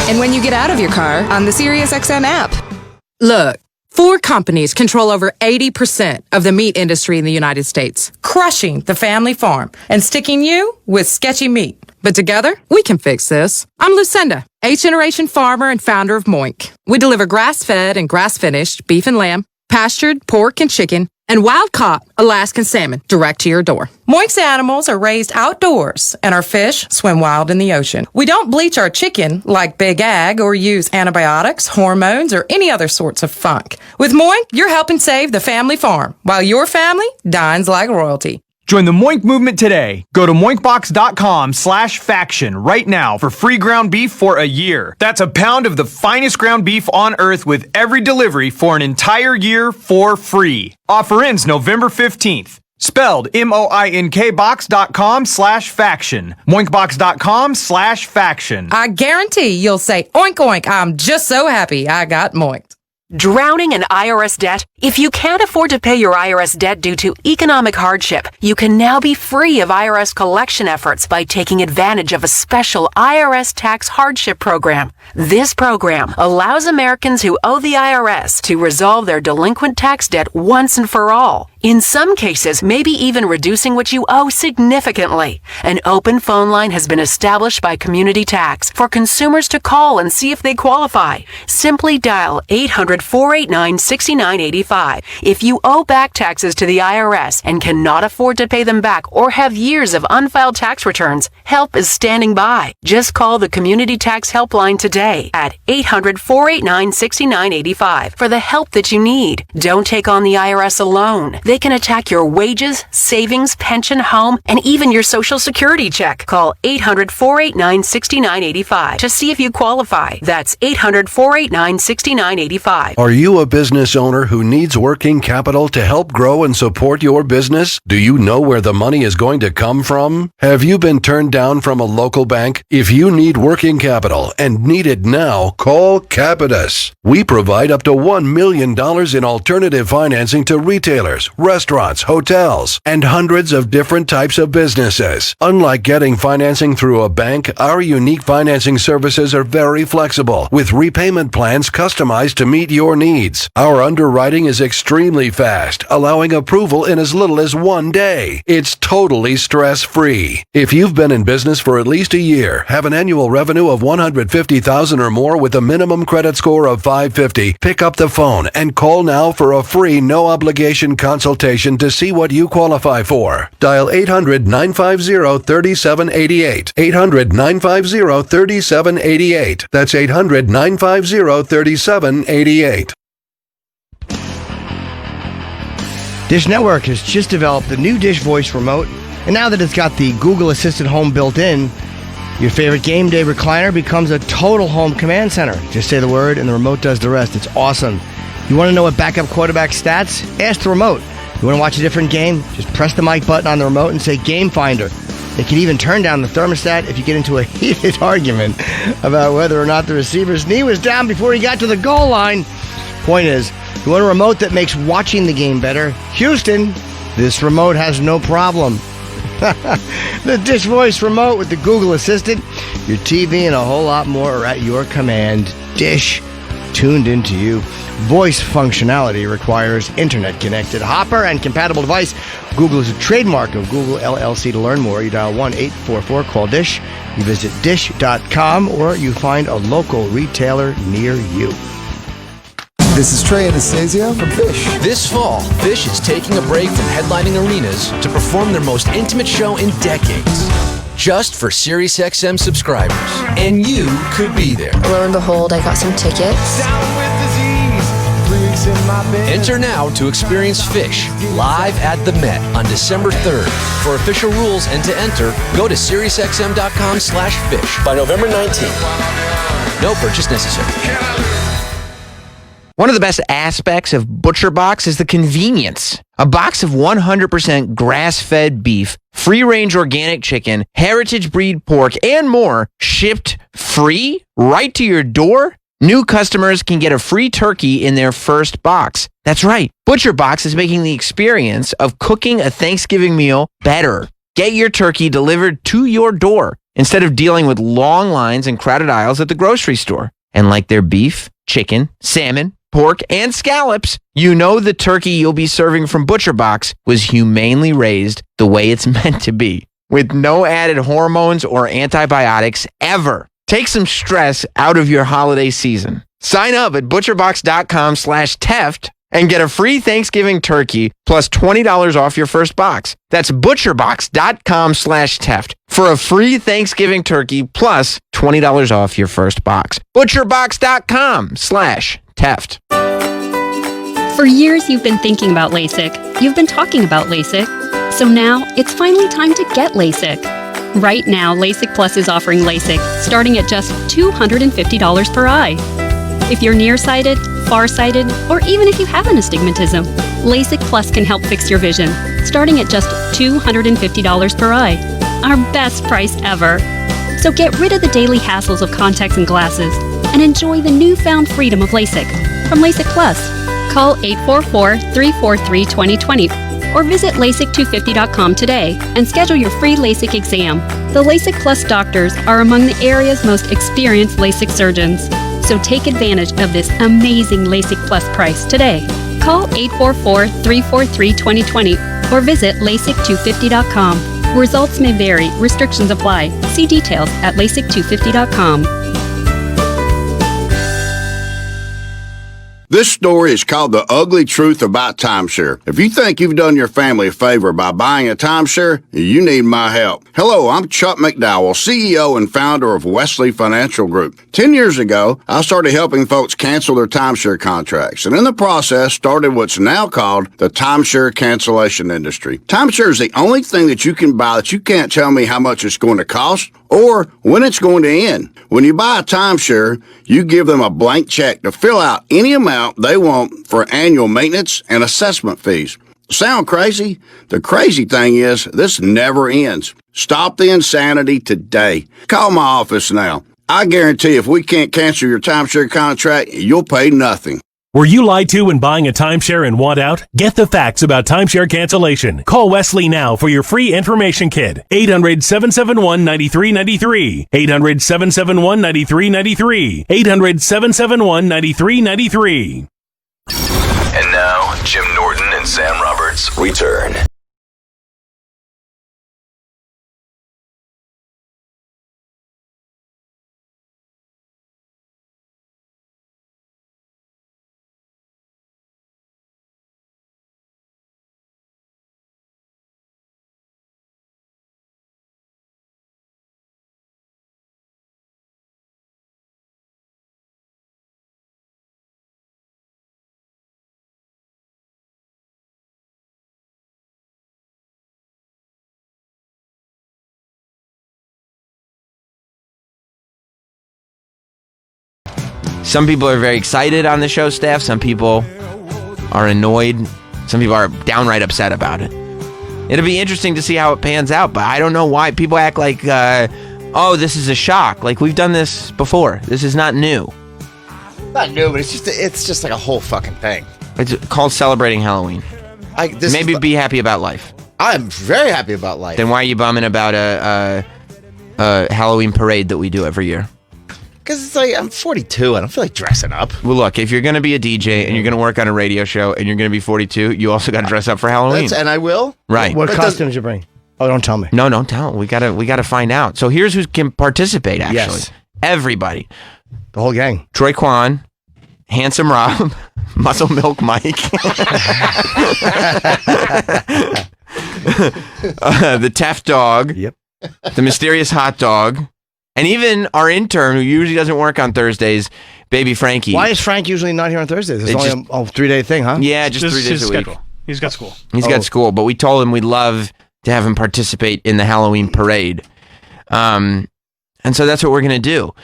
And when you get out of your car, on the SiriusXM app. Look, 4 companies control over 80% of the meat industry in the United States, crushing the family farm and sticking you with sketchy meat. But together, we can fix this. I'm Lucinda, 8th-generation farmer and founder of Moink. We deliver grass-fed and grass-finished beef and lamb, pastured pork and chicken, and wild-caught Alaskan salmon direct to your door. Moink's animals are raised outdoors, and our fish swim wild in the ocean. We don't bleach our chicken like Big Ag or use antibiotics, hormones, or any other sorts of funk. With Moink, you're helping save the family farm, while your family dines like royalty. Join the Moink movement today. Go to moinkbox.com/faction right now for free ground beef for a year. That's a pound of the finest ground beef on earth with every delivery for an entire year for free. Offer ends November 15th. Spelled moinkbox.com/faction. moinkbox.com/faction. I guarantee you'll say, oink oink, I'm just so happy I got moinked. Drowning in IRS debt? If you can't afford to pay your IRS debt due to economic hardship, you can now be free of IRS collection efforts by taking advantage of a special IRS tax hardship program. This program allows Americans who owe the IRS to resolve their delinquent tax debt once and for all. In some cases, maybe even reducing what you owe significantly. An open phone line has been established by Community Tax for consumers to call and see if they qualify. Simply dial 800-489-6985. If you owe back taxes to the IRS and cannot afford to pay them back or have years of unfiled tax returns, help is standing by. Just call the Community Tax Helpline today at 800-489-6985 for the help that you need. Don't take on the IRS alone. They can attack your wages, savings, pension, home, and even your Social Security check. Call 800-489-6985 to see if you qualify. That's 800-489-6985. Are you a business owner who needs working capital to help grow and support your business? Do you know where the money is going to come from? Have you been turned down from a local bank? If you need working capital and need it now, call Capitus. We provide up to $1 million in alternative financing to retailers, restaurants, hotels, and hundreds of different types of businesses. Unlike getting financing through a bank, our unique financing services are very flexible, with repayment plans customized to meet your needs. Our underwriting is extremely fast, allowing approval in as little as 1 day. It's totally stress-free. If you've been in business for at least a year, have an annual revenue of $150,000 or more with a minimum credit score of 550, pick up the phone and call now for a free no-obligation consultation to see what you qualify for. Dial 800-950-3788. 800-950-3788. That's 800-950-3788. Dish Network has just developed the new Dish Voice remote, and now that it's got the Google Assistant home built in, your favorite game day recliner becomes a total home command center. Just say the word and the remote does the rest. It's awesome. You want to know what backup quarterback stats? Ask the remote. You want to watch a different game? Just press the mic button on the remote and say Game Finder. It can even turn down the thermostat if you get into a heated argument about whether or not the receiver's knee was down before he got to the goal line. Point is, you want a remote that makes watching the game better? Houston, this remote has no problem. The Dish Voice remote with the Google Assistant, your TV, and a whole lot more are at your command. Dish, tuned into you. Voice functionality requires internet-connected, Hopper, and compatible device. Google is a trademark of Google LLC. To learn more, you dial 1-844-CALL-DISH. You visit dish.com, or you find a local retailer near you. This is Trey Anastasio from Phish. This fall, Phish is taking a break from headlining arenas to perform their most intimate show in decades. Just for SiriusXM subscribers. And you could be there. Lo and behold, I got some tickets. Enter now to experience Phish live at the Met on December 3rd. For official rules and to enter, go to SiriusXM.com/Phish by November 19th. No purchase necessary. One of the best aspects of ButcherBox is the convenience. A box of 100% grass-fed beef, free-range organic chicken, heritage breed pork, and more shipped free right to your door. New customers can get a free turkey in their first box. That's right. ButcherBox is making the experience of cooking a Thanksgiving meal better. Get your turkey delivered to your door instead of dealing with long lines and crowded aisles at the grocery store. And like their beef, chicken, salmon, pork, and scallops, you know the turkey you'll be serving from ButcherBox was humanely raised the way it's meant to be, with no added hormones or antibiotics ever. Take some stress out of your holiday season. Sign up at butcherbox.com/Teft and get a free Thanksgiving turkey plus $20 off your first box. That's butcherbox.com/Teft for a free Thanksgiving turkey plus $20 off your first box. butcherbox.com/Teft. For years, you've been thinking about LASIK. You've been talking about LASIK. So now it's finally time to get LASIK. Right now, LASIK Plus is offering LASIK starting at just $250 per eye. If you're nearsighted, farsighted, or even if you have an astigmatism, LASIK Plus can help fix your vision, starting at just $250 per eye. Our best price ever. So get rid of the daily hassles of contacts and glasses and enjoy the newfound freedom of LASIK from LASIK Plus. Call 844-343-2020 or visit LASIK250.com today and schedule your free LASIK exam. The LASIK Plus doctors are among the area's most experienced LASIK surgeons. So take advantage of this amazing LASIK Plus price today. Call 844-343-2020 or visit LASIK250.com. Results may vary. Restrictions apply. See details at LASIK250.com. This story is called The Ugly Truth About Timeshare. If you think you've done your family a favor by buying a timeshare, you need my help. Hello, I'm Chuck McDowell, CEO and founder of Wesley Financial Group. 10 years ago, I started helping folks cancel their timeshare contracts, and in the process started what's now called the timeshare cancellation industry. Timeshare is the only thing that you can buy that you can't tell me how much it's going to cost or when it's going to end. When you buy a timeshare, you give them a blank check to fill out any amount they want for annual maintenance and assessment fees. Sound crazy? The crazy thing is, this never ends. Stop the insanity today. Call my office now. I guarantee if we can't cancel your timeshare contract, you'll pay nothing. Were you lied to when buying a timeshare and want out? Get the facts about timeshare cancellation. Call Wesley now for your free information kit. 800-771-9393. 800-771-9393. 800-771-9393. And now, Jim Norton and Sam Roberts return. Some people are very excited on the show staff. Some people are annoyed. Some people are downright upset about it. It'll be interesting to see how it pans out, but I don't know why people act like, oh, this is a shock. Like, we've done this before. This is not new. Not new, but it's just like a whole fucking thing. It's called celebrating Halloween. Maybe be happy about life. I'm very happy about life. Then why are you bumming about a Halloween parade that we do every year? Because it's like, I'm 42. I don't feel like dressing up. Well, look, if you're going to be a DJ and you're going to work on a radio show and you're going to be 42, you also got to dress up for Halloween. And I will? Right. What costumes you bring? Oh, don't tell me. No, don't tell. We gotta find out. So here's who can participate, actually. Yes. Everybody. The whole gang. Troy Kwan, Handsome Rob, Muscle Milk Mike, the Taft Dog, yep, the Mysterious Hot Dog, and even our intern, who usually doesn't work on Thursdays, Baby Frankie. Why is Frank usually not here on Thursdays? It's only a 3-day thing, huh? Yeah, just 3 days a week. Schedule. He's got school. He's got school, but we told him we'd love to have him participate in the Halloween parade. And so that's what we're going to do.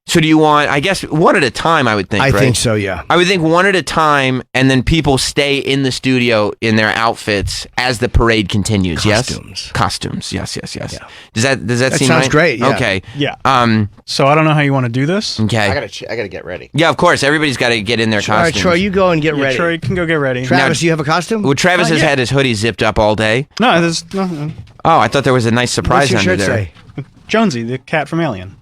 So do you want, I guess, one at a time, I would think, I right? think so, yeah. I would think one at a time, and then people stay in the studio in their outfits as the parade continues, Costumes. yes? Costumes, yes. Yeah. Does that That seem sounds right? great, yeah. Okay. Yeah. So I don't know how you want to do this. Okay. I gotta get ready. Yeah, of course. Everybody's got to get in their All right, costumes. Troy, you go and get ready. Troy can go get ready. Travis, do you have a costume? Well, Travis has yeah. had his hoodie zipped up all day. No, there's no. Oh, I thought there was a nice surprise What's your under shirt there. say? Jonesy, the cat from Alien.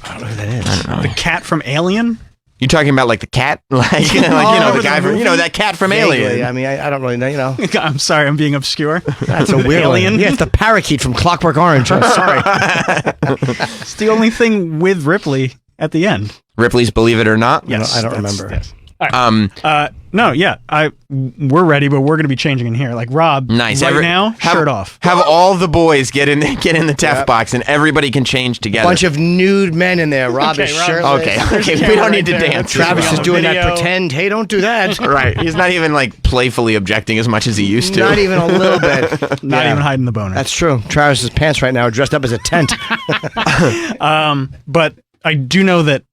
I don't know who that is. I don't know. The cat from Alien? You talking about like the cat? like you know, the guy from, that cat from Vaguely, Alien. I mean, I don't really know, you know. I'm sorry, I'm being obscure. That's a weird Alien? one. Yeah, it's the parakeet from Clockwork Orange. I'm sorry. It's the only thing with Ripley at the end. Ripley's Believe It or Not? Yes. I don't remember. Yes. All right. No, yeah, we're ready, but we're going to be changing in here. Like Rob, Nice. right now, shirt off. Have all the boys get in the Taft box, and everybody can change together. Bunch of nude men in there. Rob is shirtless. Okay. We don't need to dance. Travis is doing that Video. pretend. Hey, don't do that. Right. He's not even like playfully objecting as much as he used to. Not even a little bit. Not even hiding the boner. That's true. Travis's pants right now are dressed up as a tent. But I do know that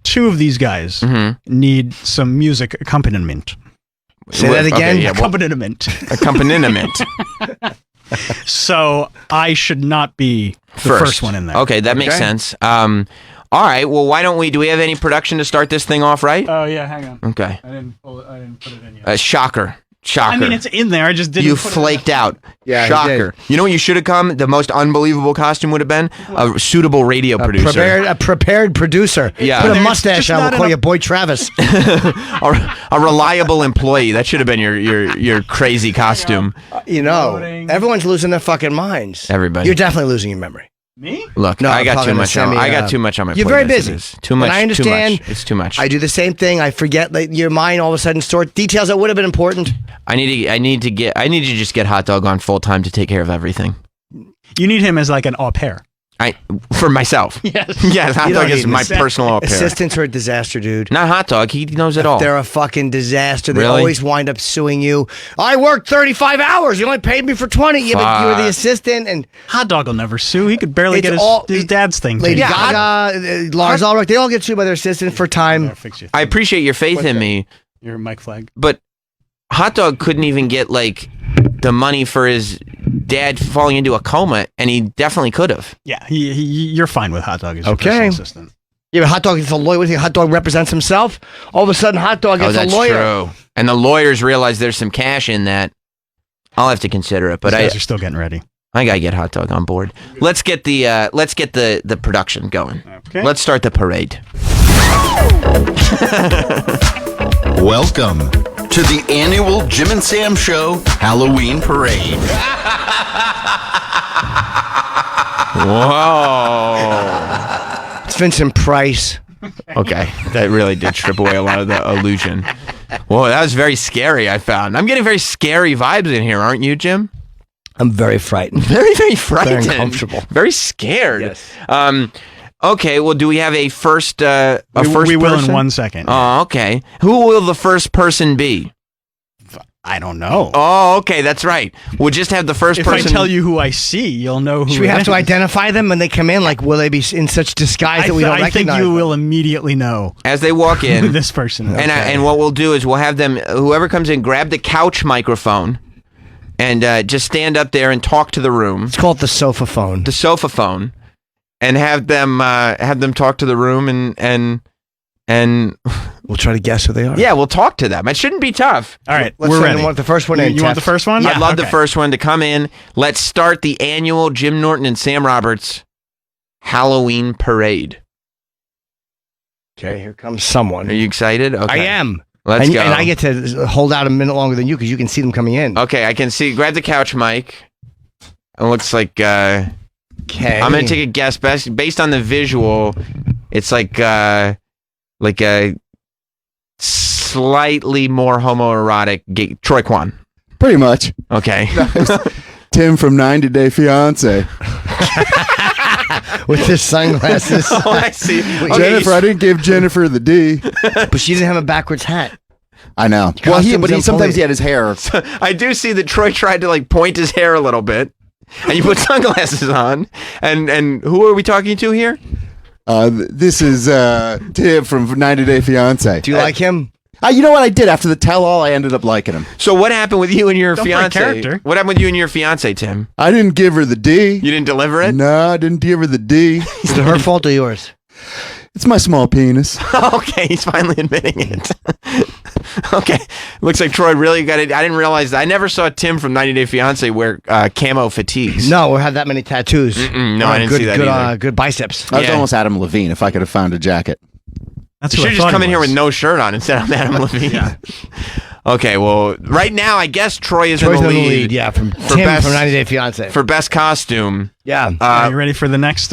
two of these guys need some music accompaniment. Say that again. Okay, yeah, Accompaniment. Accompaniment. So I should not be the first one in there. Okay, that makes sense. All right. Well, why don't we? Do we have any production to start this thing off right? Oh yeah, hang on. Okay. I didn't put it in yet. Shocker. Shocker. I mean, it's in there. I just didn't. You put it flaked out. Yeah, he Shocker. did. You know what you should have come? The most unbelievable costume would have been a suitable radio producer. A prepared producer. Yeah. Put a There's mustache just on. not We'll call enough- you Boy Travis. a reliable employee. That should have been your crazy costume. You know, everyone's losing their fucking minds. Everybody. You're definitely losing your memory. Me? Look, No, I I'm got talking too to much. Sammy, I got too much on my plate. You're very as it busy. is. Too much. And I understand. Too much. It's too much. I do the same thing. I forget like, your mind all of a sudden store details that would have been important. I need to just get Hot Dog on full time to take care of everything. You need him as like an au pair. For myself. Yes. Yes, Hot You Dog don't is need my an personal au pair. Assistants are a disaster, dude. Not Hot Dog. He knows it all. They're a fucking disaster. They Really? always wind up suing you. I worked 35 hours. You only paid me for 20. Yeah, but you were the Fuck. assistant. And Hot Dog will never sue. He could barely It's get all- his dad's thing. Lady paid. Gaga, Lars Ulrich, they all get sued by their assistant for time. I appreciate your faith in me, Your mic flag. but Hot Dog couldn't even get like the money for his dad falling into a coma, and he definitely could have. Yeah, you're fine with Hot Dog as your Okay. personal assistant. Yeah, but Hot Dog is a lawyer. What do you think? Hot Dog represents himself? All of a sudden, Hot Dog Oh, gets that's a lawyer. true. And the lawyers realize there's some cash in that. I'll have to consider it, but These guys are still getting ready. I gotta get Hot Dog on board. Let's get the production going. Okay. Let's start the parade. Welcome to the annual Jim and Sam Show Halloween Parade. Whoa. It's Vincent Price. Okay, that really did strip away a lot of the illusion. Whoa, that was very scary, I found. I'm getting very scary vibes in here, aren't you, Jim? I'm very frightened. Very, very frightened. Very uncomfortable. Very scared. Yes. Okay, well, do we have a first We will person? in 1 second. Oh, okay. Who will the first person be? I don't know. Oh, okay, that's right. We'll just have the first If person. I tell you who I see, you'll know who. Should we it have to is. identify them when they come in? Like, will they be in such disguise that we don't I think recognize you them? will immediately know As they walk who in, this person is. and what we'll do is we'll have them, whoever comes in, grab the couch microphone and just stand up there and talk to the room. Let's call it the sofa phone. The sofa phone, and have them talk to the room and We'll try to guess who they are. yeah, we'll talk to them. It shouldn't be tough. All right, Let's we're send ready. them want the first one in. You want the Tef. first one? I'd love the okay. first one to come in. Let's start the annual Jim Norton and Sam Roberts Halloween Parade. Okay, here comes someone. Are you excited? Okay. I am. Let's and, go. And I get to hold out a minute longer than you because you can see them coming in. Okay, I can see. Grab the couch mic. It looks like. Okay. I'm gonna take a guess. Based on the visual, it's like a slightly more homoerotic Troy Kwan. Pretty much. Okay. Tim from 90 Day Fiance. With his sunglasses. Oh, I see. Okay, Jennifer, I didn't give Jennifer the D. But she didn't have a backwards hat. I know. Well, Costumes and sometimes police. he had his hair. I do see that Troy tried to like point his hair a little bit, and you put sunglasses on. And who are we talking to here? This is Tim from 90 Day Fiance. Do you like him? You know what I did after the tell-all? I ended up liking him. So what happened with you and your Don't break fiance? character. What happened with you and your fiance, Tim? I didn't give her the D. You didn't deliver it? No, I didn't give her the D. Is it her fault or yours? It's my small penis. Okay, he's finally admitting it. Okay, looks like Troy really got it. I didn't realize that. I never saw Tim from 90 Day Fiance wear camo fatigues. No, or have that many tattoos. No, I didn't see that either. Good biceps. I was Yeah. almost Adam Levine if I could have found a jacket. That's You who I should just thought come he in here was. with no shirt on instead of Adam Levine. Okay, well, right now I guess Troy is Troy's in the lead. Yeah, from For Tim best- from 90 Day Fiance. for best costume. Yeah. Are you ready for the next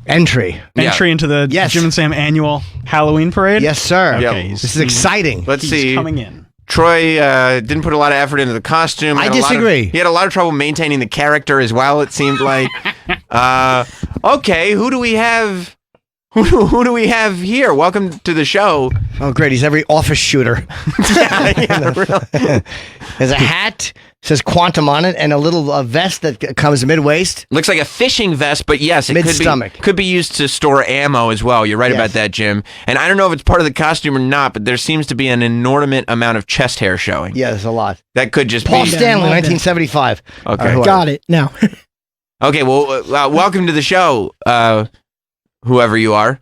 Entry. entry into the Yes. Jim and Sam annual Halloween parade? Yes, sir. Okay, Yep. This is exciting. Let's He's see. coming in. Troy didn't put a lot of effort into the costume. I Had a lot of- disagree. He had a lot of trouble maintaining the character as well, it seemed like. Okay, who do we have? Who do we have here? Welcome to the show. Oh, great. He's every office shooter. Yeah, really. There's a hat, says Quantum on it, and a little vest that comes mid-waist. Looks like a fishing vest, but yes, it Mid-stomach. could be used to store ammo as well. You're right Yes. about that, Jim. And I don't know if it's part of the costume or not, but there seems to be an inordinate amount of chest hair showing. Yeah, there's a lot. That could just Paul be. Stanley, 1975. Okay. Who are Got it. Now. Okay, well, welcome to the show, whoever you are.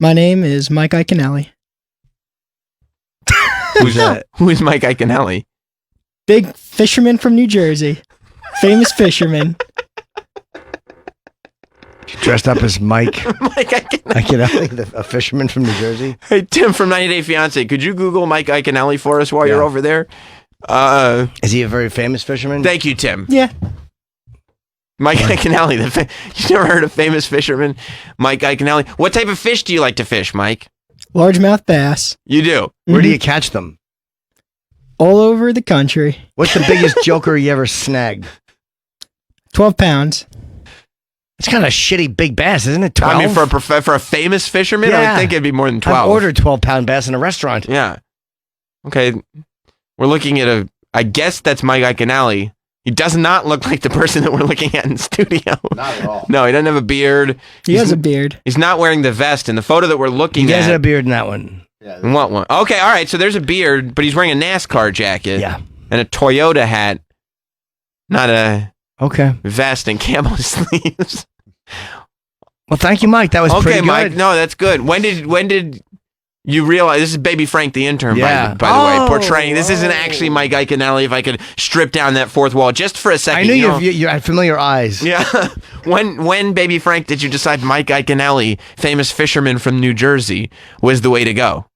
My name is Mike Iaconelli. Who's that? Who is Mike Iaconelli? Big fisherman from New Jersey. Famous fisherman. Dressed up as Mike. Mike Iaconelli, a fisherman from New Jersey. Hey, Tim from 90 Day Fiancé, could you Google Mike Iaconelli for us while you're over there? Is he a very famous fisherman? Thank you, Tim. Yeah. Mike Iaconelli. You never heard of famous fisherman Mike Iaconelli? What type of fish do you like to fish, Mike? Largemouth bass. You do? Where do you catch them? All over the country. What's the biggest joker you ever snagged? 12 pounds. It's kind of a shitty big bass, isn't it? 12? I mean, for a famous fisherman, I would think it'd be more than 12. I've ordered 12-pound bass in a restaurant. Yeah. Okay. We're looking at I guess that's Mike Iaconelli. He does not look like the person that we're looking at in studio. Not at all. No, he doesn't have a beard. He has a beard. He's not wearing the vest. In the photo that we're looking He at. has a beard in that one. In what one? Okay, all right. So there's a beard, but he's wearing a NASCAR jacket. Yeah. And a Toyota hat. Not a vest and camo sleeves. Well, thank you, Mike. That was pretty good. Mike. No, that's good. When did you realize this is Baby Frank the intern? Yeah. By the way, portraying this isn't actually Mike Iaconelli. If I could strip down that fourth wall just for a second. I knew you had familiar eyes. Yeah. When Baby Frank did you decide Mike Iaconelli, famous fisherman from New Jersey, was the way to go?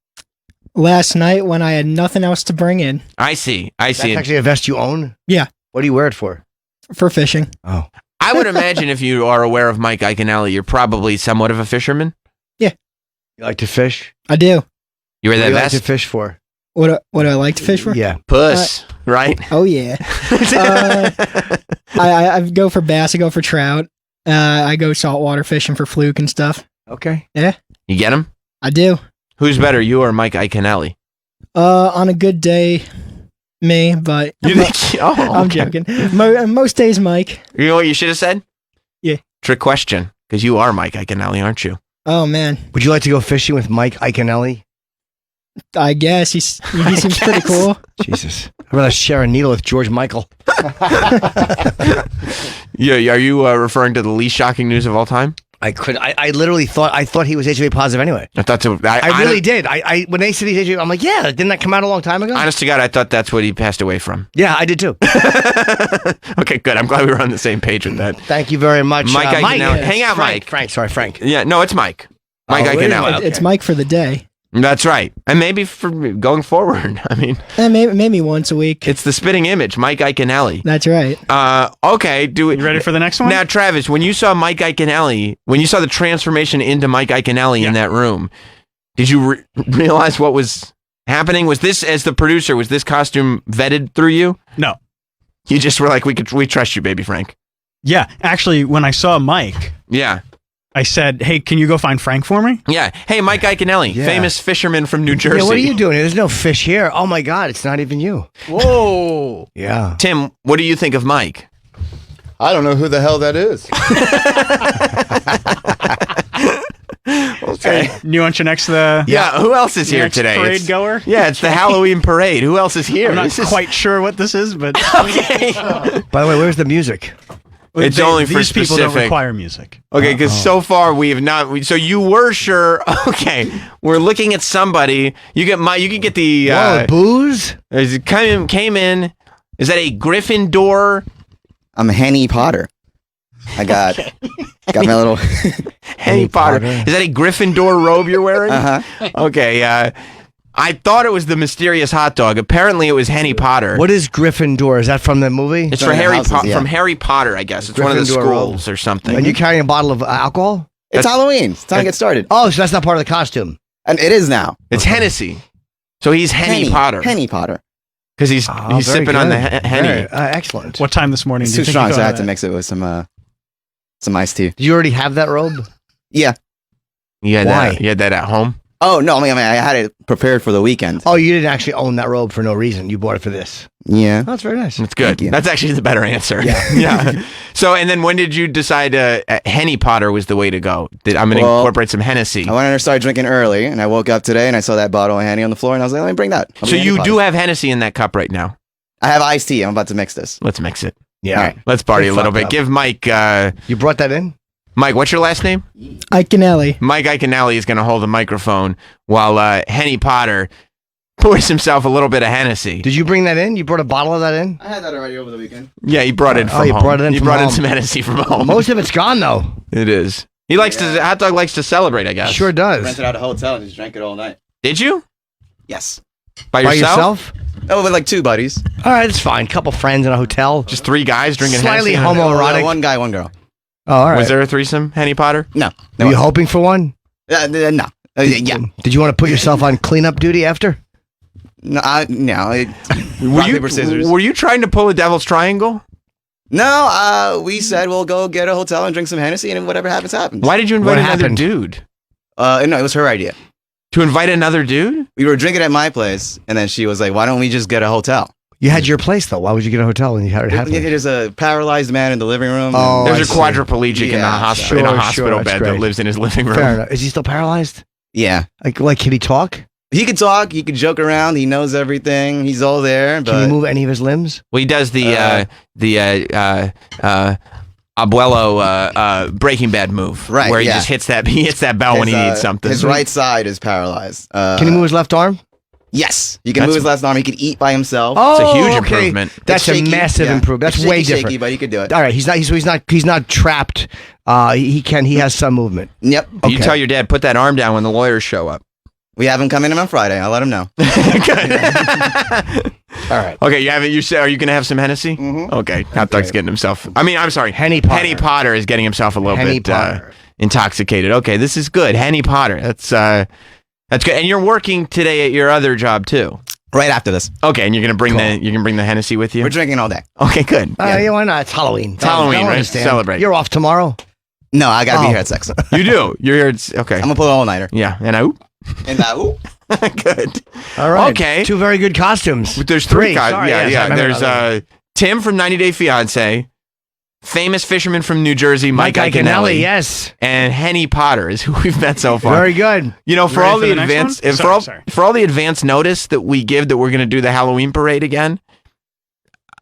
Last night when I had nothing else to bring in. I see. That's actually a vest you own? Yeah. What do you wear it for? For fishing. Oh. I would imagine if you are aware of Mike Iaconelli, you're probably somewhat of a fisherman. Yeah. You like to fish? I do. You wear that What do you vest? like to fish for? What do I like to fish for? Yeah. Puss, right? Oh, yeah. I go for bass. I go for trout. I go saltwater fishing for fluke and stuff. Okay. Yeah. You get him? I do. Who's better, you or Mike Iaconelli? On a good day, me, but I'm joking. Most days, Mike. You know what you should have said? Yeah. Trick question, because you are Mike Iaconelli, aren't you? Oh, man. Would you like to go fishing with Mike Iaconelli? I guess. He seems pretty cool. Jesus. I'd rather share a needle with George Michael. Yeah, are you referring to the least shocking news of all time? I literally thought he was HIV positive anyway. I thought so. I really did. When they said he's HIV, I'm like, yeah, didn't that come out a long time ago? Honest to God, I thought that's what he passed away from. Yeah, I did too. Okay, good. I'm glad we were on the same page with that. Thank you very much. Mike Iaconelli. Hang out, Frank. Mike. Frank. Yeah, no, it's Mike. Mike Iaconelli. It's Mike for the day. That's right. And maybe for going forward. I mean, maybe once a week. It's the spitting image, Mike Iaconelli. That's right. Okay. You ready for the next one? Now, Travis, when you saw Mike Iaconelli, when you saw the transformation into Mike Iaconelli in that room, did you realize what was happening? Was this, as the producer, was this costume vetted through you? No. You just were like, we trust you, baby Frank. Yeah. Actually, when I saw Mike. Yeah. I said, hey, can you go find Frank for me? Yeah. Hey, Mike Iaconelli, famous fisherman from New Jersey. Yeah, what are you doing here? There's no fish here. Oh my God, it's not even you. Whoa. Yeah. Tim, what do you think of Mike? I don't know who the hell that is. Okay. You want you next to the... Yeah, who else is here next today? Parade goer? Yeah, it's the Halloween parade. Who else is here? I'm not quite sure what this is, but... Okay. By the way, where's the music? It's only for these specific. people don't require music. Okay, because so far we have not. So you were sure. Okay, we're looking at somebody. You can get the booze. It came in. Is that a Gryffindor? I'm Henny Potter. I got my little Henny Potter. Is that a Gryffindor robe you're wearing? Okay. I thought it was the mysterious hot dog. Apparently, it was Henny Potter. What is Gryffindor? Is that from the movie? It's for from Harry Potter, I guess. It's one of the schools or something. And you're carrying a bottle of alcohol? It's Halloween. It's time to get started. Oh, so that's not part of the costume. And it is now. It's Hennessy. So he's Henny Potter. Henny Potter. Because he's sipping on the Henny. Excellent. What time this morning? It's too strong, so I had to mix it with some iced tea. Did you already have that robe? Yeah. You had that at home? Oh, no, I mean, I had it prepared for the weekend. Oh, you didn't actually own that robe for no reason. You bought it for this. Yeah. Oh, that's very nice. That's good. That's actually the better answer. Yeah. So, and then when did you decide Henny Potter was the way to go? I'm going to incorporate some Hennessy. I went and started drinking early, and I woke up today, and I saw that bottle of Henny on the floor, and I was like, let me bring that. So you do have Hennessy in that cup right now? I have iced tea. I'm about to mix this. Let's mix it. Yeah. All right. Let's party a little bit. Give Mike... you brought that in? Mike, what's your last name? Iaconelli. Mike Iaconelli is going to hold the microphone while Henny Potter pours himself a little bit of Hennessy. Did you bring that in? You brought a bottle of that in? I had that already over the weekend. Yeah, he brought it from you home. brought it in He from brought in home. some Hennessy from home. Most of it's gone, though. It is. He likes to. Hot dog likes to celebrate, I guess. Sure does. Rented out a hotel and just drank it all night. Did you? Yes. By yourself? Oh, with like 2 buddies. All right, it's fine. Couple friends in a hotel. Just 3 guys drinking Slightly Hennessy? homoerotic. One guy, one girl. Oh, all right. Was there a threesome, Henny Potter? No. Were you hoping for one? No. Yeah. Did you want to put yourself on cleanup duty after? No. Were paper, scissors. Were you trying to pull a devil's triangle? No. We said we'll go get a hotel and drink some Hennessy, and whatever happens, happens. Why did you invite What another happened? dude? No, it was her idea. To invite another dude? We were drinking at my place, and then she was like, "Why don't we just get a hotel?" You had your place, though. Why would you get a hotel when you had it happen? There's a paralyzed man in the living room. Oh, There's I a quadriplegic in a Yeah, hospital that's bed great. that lives in his living room. Fair enough. Is he still paralyzed? Yeah. Like, can he talk? He could talk. He could joke around. He knows everything. He's all there. But Can he move any of his limbs? Well, he does the Abuelo Breaking Bad move, Right, Where he yeah. just hits that bell when he needs something. His right side is paralyzed. Can he move his left arm? Yes, he can move his left arm. He can eat by himself. Oh, It's a huge okay. improvement. That's It's shaky, a massive yeah. improvement. That's It's way shaky, different. but he could do it. All right, he's not trapped. He has some movement. Yep. You tell your dad, put that arm down when the lawyers show up. We have him come in on Friday. I'll let him know. All right. Okay, you have it. You say, are you going to have some Hennessy? Mm-hmm. Okay, Hot Dog's getting himself. I mean, I'm sorry, Henny Potter. Henny Potter is getting himself a little Henny bit Potter. intoxicated. Okay, this is good. Henny Potter. That's good. And you're working today at your other job too. Right after this. Okay, and you're gonna bring the Hennessy with you. We're drinking all day. Okay, good. Yeah, why not? It's Halloween. It's Halloween, Don't right? understand. Celebrate. You're off tomorrow. No, I gotta be Oh. here at 6. You do. You're here. Okay. I'm gonna pull an all-nighter. Yeah, and I. And that. Good. All right. Okay. 2 very good costumes. There's 3 guys. Sorry, Yeah. yes, I remember There's that. Tim from 90 Day Fiance, famous fisherman from New Jersey, Mike Iaconelli. Yes. And Henny Potter is who we've met so far. Very good. You know, for ready all for the the next advance, one? if Sorry. for all the advance notice that we give that we're going to do the Halloween parade again,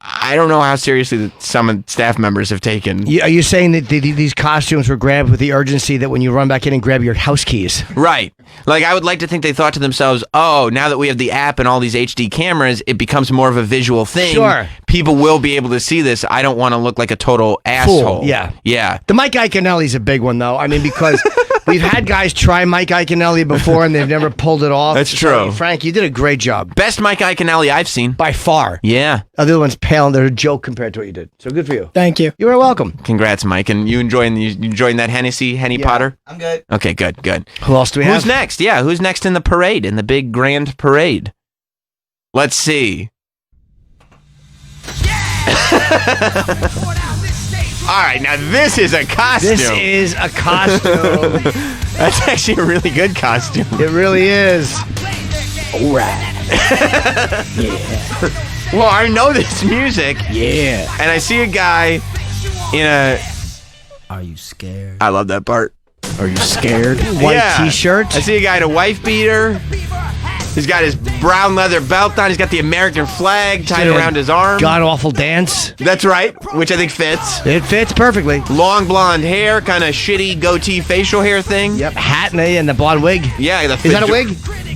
I don't know how seriously some staff members have taken. Are you saying that these costumes were grabbed with the urgency that when you run back in and grab your house keys? Right. Like, I would like to think they thought to themselves, oh, now that we have the app and all these HD cameras, it becomes more of a visual thing. Sure. People will be able to see this. I don't want to look like a total asshole. Yeah. Yeah. The Mike Iaconelli's a big one, though. I mean, because we've had guys try Mike Iaconelli before and they've never pulled it off. That's true. Frank, you did a great job. Best Mike Iaconelli I've seen. By far. Yeah. Other one's pale and they're a joke compared to what you did. So good for you. Thank you. You are welcome. Congrats, Mike. And you enjoying that Henny Potter? I'm good. Okay, good. Who else do we Who's have? next? Yeah, who's next in the parade, in the big grand parade? Let's see. All right, now this is a costume. This is a costume. That's actually a really good costume. It really is. All right. Yeah. Well, I know this music. Yeah. And I see a guy in a... Are you scared? I love that part. Are you scared? White t-shirt. I see a guy in a wife beater. He's got his brown leather belt on. He's got the American flag tied around his arm. God awful dance. That's right, which I think fits. It fits perfectly. Long blonde hair, kind of shitty goatee facial hair thing. Yep, hat and the blonde wig. Yeah, Is that a wig?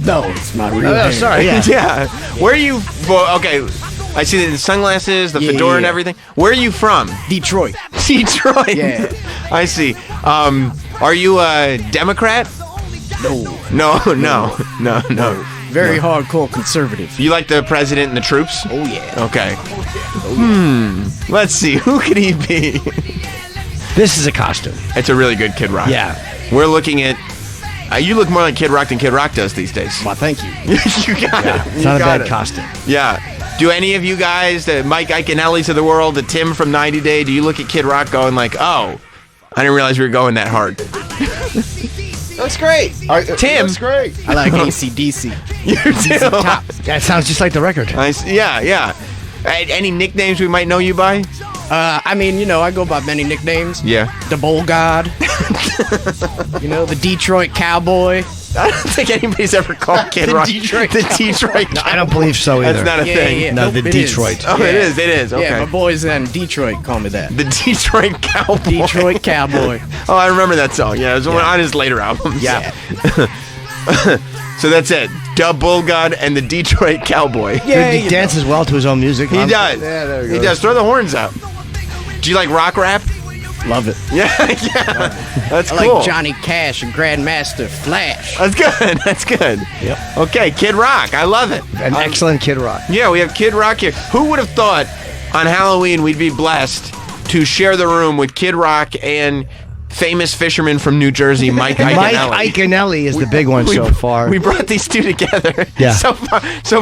No, it's my real Oh, hair. sorry. Yeah. Yeah. Where are you? Well, okay. I see the sunglasses, the fedora, and everything. Where are you from? Detroit. Detroit. Yeah. I see. Are you a Democrat? No. Very hardcore conservative. You like the president and the troops? Oh, yeah. Okay. Let's see. Who could he be? This is a costume. It's a really good Kid Rock. Yeah. We're looking at... you look more like Kid Rock than Kid Rock does these days. Well, thank you. You got it. It's not a bad costume. Yeah. Do any of you guys, the Mike Iaconellis of the world, the Tim from 90 Day, do you look at Kid Rock going like, oh, I didn't realize we were going that hard? Looks great. Tim. Looks great. I like AC/DC. You do. That sounds just like the record. Yeah. Any nicknames we might know you by? I mean, I go by many nicknames. Yeah. The Bull God. The Detroit Cowboy. I don't think anybody's ever called Kid Rock Detroit the Cowboy. Detroit. No, I don't believe so either. That's not a thing. Yeah. No, Nope, the it Detroit. is. Oh, Yeah. it is. Okay. Yeah, my boys in Detroit call me that. The Detroit Cowboy. Detroit Cowboy. Oh, I remember that song. Yeah, it was on his later albums. Yeah. So that's it. Double Gun and the Detroit Cowboy. Yeah, he dances well to his own music. He does. Yeah, there He does. Throw the horns out. Do you like rock rap? Love it. Yeah, that's I cool. like Johnny Cash and Grandmaster Flash. That's good. That's good. Yep. Okay, Kid Rock. I love it. An excellent Kid Rock. Yeah, we have Kid Rock here. Who would have thought on Halloween we'd be blessed to share the room with Kid Rock and famous fisherman from New Jersey, Mike Iaconelli. Mike Iaconelli is the big one so far. We brought these two together. Yeah. So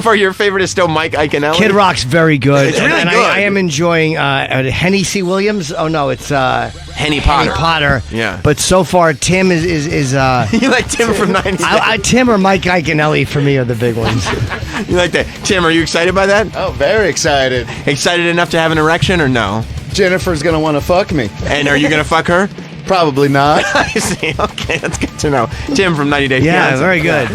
far, your favorite is still Mike Iaconelli. Kid Rock's very good. It's really and good. I am enjoying Henny C. Williams. Oh no, it's Henny Potter. Henny Potter. Yeah. But so far, Tim is You like Tim from 90s? Tim or Mike Iaconelli for me are the big ones. You like that? Tim, are you excited by that? Oh, very excited. Excited enough to have an erection or no? Jennifer's gonna want to fuck me. And are you gonna fuck her? Probably not. I see. Okay, that's good to know. Tim from 90 Day Yeah, Fiancé. very good.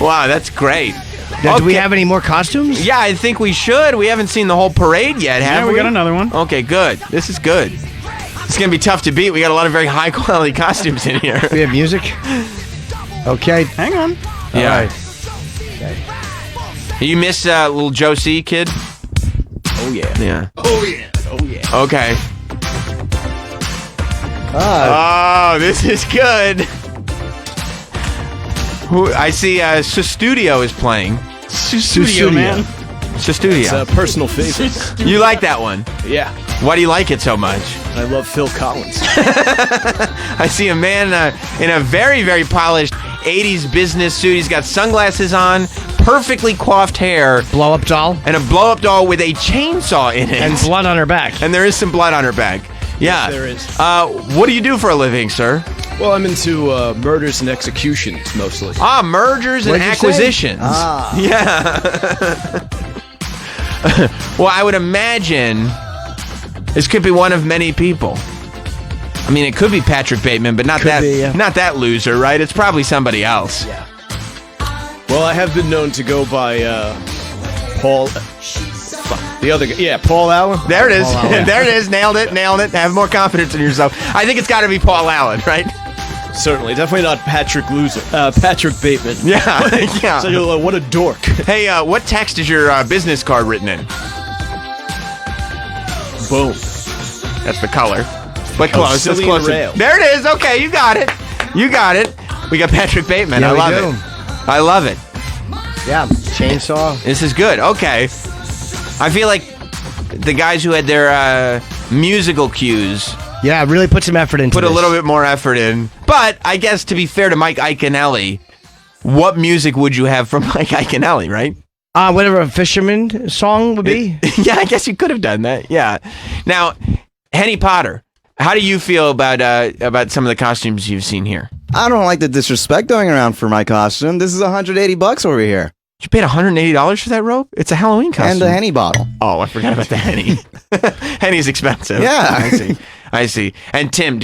Wow, that's great. Now, do we have any more costumes? Yeah, I think we should. We haven't seen the whole parade yet, have we? we got another one. Okay, good. This is good. It's going to be tough to beat. We got a lot of very high quality costumes in here. We have music. Okay. Hang on. Yeah. You miss little Josie, kid? Oh yeah. Yeah. Oh yeah. Oh yeah. Okay. Oh, this is good. Who I see Studio is playing. Studio, man. Studio. It's a personal favorite. You like that one? Yeah. Why do you like it so much? I love Phil Collins. I see a man in a very, very polished 80s business suit. He's got sunglasses on, perfectly coiffed hair. Blow-up doll. And a blow-up doll with a chainsaw in it. And blood on her back. And there is some blood on her back. Yeah. Yes, there is. What do you do for a living, sir? Well, I'm into murders and executions mostly. Ah, mergers and What'd you say? acquisitions. Ah. Yeah. Well, I would imagine this could be one of many people. I mean, it could be Patrick Bateman, but not that loser, right? It's probably somebody else. Yeah. Well, I have been known to go by Paul. The other guy. Yeah, Paul Allen. There it is. There it is. Nailed it. Have more confidence in yourself. I think it's got to be Paul Allen, right? Certainly. Definitely not Patrick Bateman. Yeah. Yeah. So you're like, what a dork. Hey, what text is your business card written in? Boom. That's the color. But close. That's close. Rail. There it is. Okay, you got it. You got it. We got Patrick Bateman. Yeah, I we love do. it. I love it. Yeah, chainsaw. This is good. Okay. I feel like the guys who had their musical cues Yeah, really put some effort into put a this. little bit more effort in. But I guess to be fair to Mike Iaconelli, what music would you have from Mike Iaconelli, right? Whatever a fisherman song would be. Yeah, I guess you could have done that. Yeah. Now, Henny Potter, how do you feel about some of the costumes you've seen here? I don't like the disrespect going around for my costume. This is $180 over here. You paid $180 for that robe? It's a Halloween costume. And a Henny bottle. Oh, I forgot about the Henny. Henny's expensive. Yeah. I see. And Tim,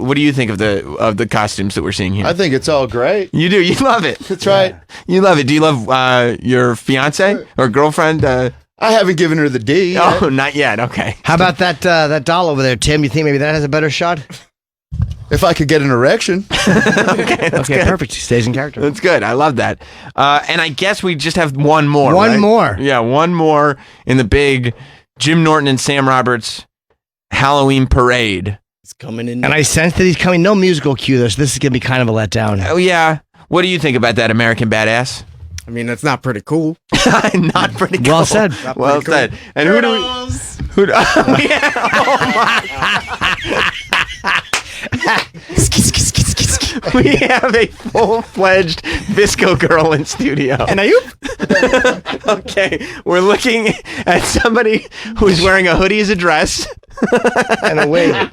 what do you think of the costumes that we're seeing here? I think it's all great. You do. You love it. That's right. You love it. Do you love your fiance or girlfriend? I haven't given her the D yet. Oh, not yet. Okay. How about that doll over there, Tim? You think maybe that has a better shot? If I could get an erection. Okay, that's good. Perfect. He stays in character. That's good. I love that. And I guess we just have one more. One right? more. Yeah, one more in the big Jim Norton and Sam Roberts Halloween parade. It's coming in. And I sense that he's coming. No musical cue, though, so this is going to be kind of a letdown. Oh, yeah. What do you think about that, American Badass? I mean, that's not pretty cool. Not pretty cool. Well said. Well said. Cool. And who do we... Oh, yeah. Oh, my. We have a full-fledged Visco girl in studio. And are you? Okay, we're looking at somebody who's wearing a hoodie as a dress. And a wig.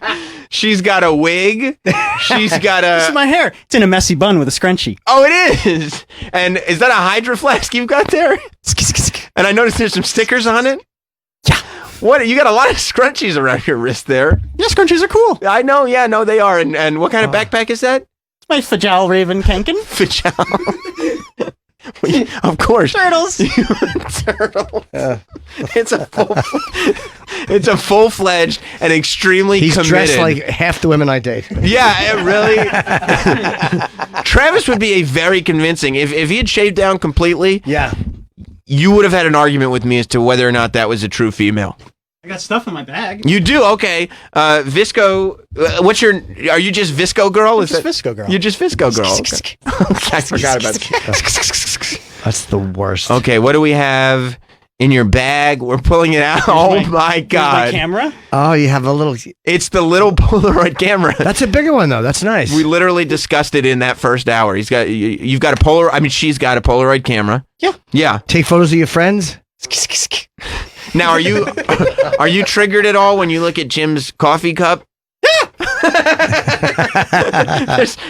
She's got a wig. She's got a... This is my hair. It's in a messy bun with a scrunchie. Oh, it is. And is that a Hydro Flask you've got there? And I noticed there's some stickers on it. Yeah. What? You got a lot of scrunchies around your wrist there. Yeah, scrunchies are cool. I know. Yeah, no, they are. And what kind of backpack is that? It's my Fajal Raven Kenken. Fajal. Of course. Turtles. Turtle. It's a full... It's a full-fledged and extremely He's committed. dressed like half the women I date. Yeah, it really. Travis would be a very convincing. If he had shaved down completely, you would have had an argument with me as to whether or not that was a true female. I got stuff in my bag. You do? Okay. Visco, are you just Visco girl? I'm just Visco girl. You're just Visco girl. Okay. I forgot about that. That's the worst. Okay, what do we have in your bag? We're pulling it out. Oh my God. My camera? Oh, you have a little... It's the little Polaroid camera. That's a bigger one, though. That's nice. We literally discussed it in that first hour. You've got a Polaroid... I mean, she's got a Polaroid camera. Yeah. Yeah. Take photos of your friends? Now, are you triggered at all when you look at Jim's coffee cup?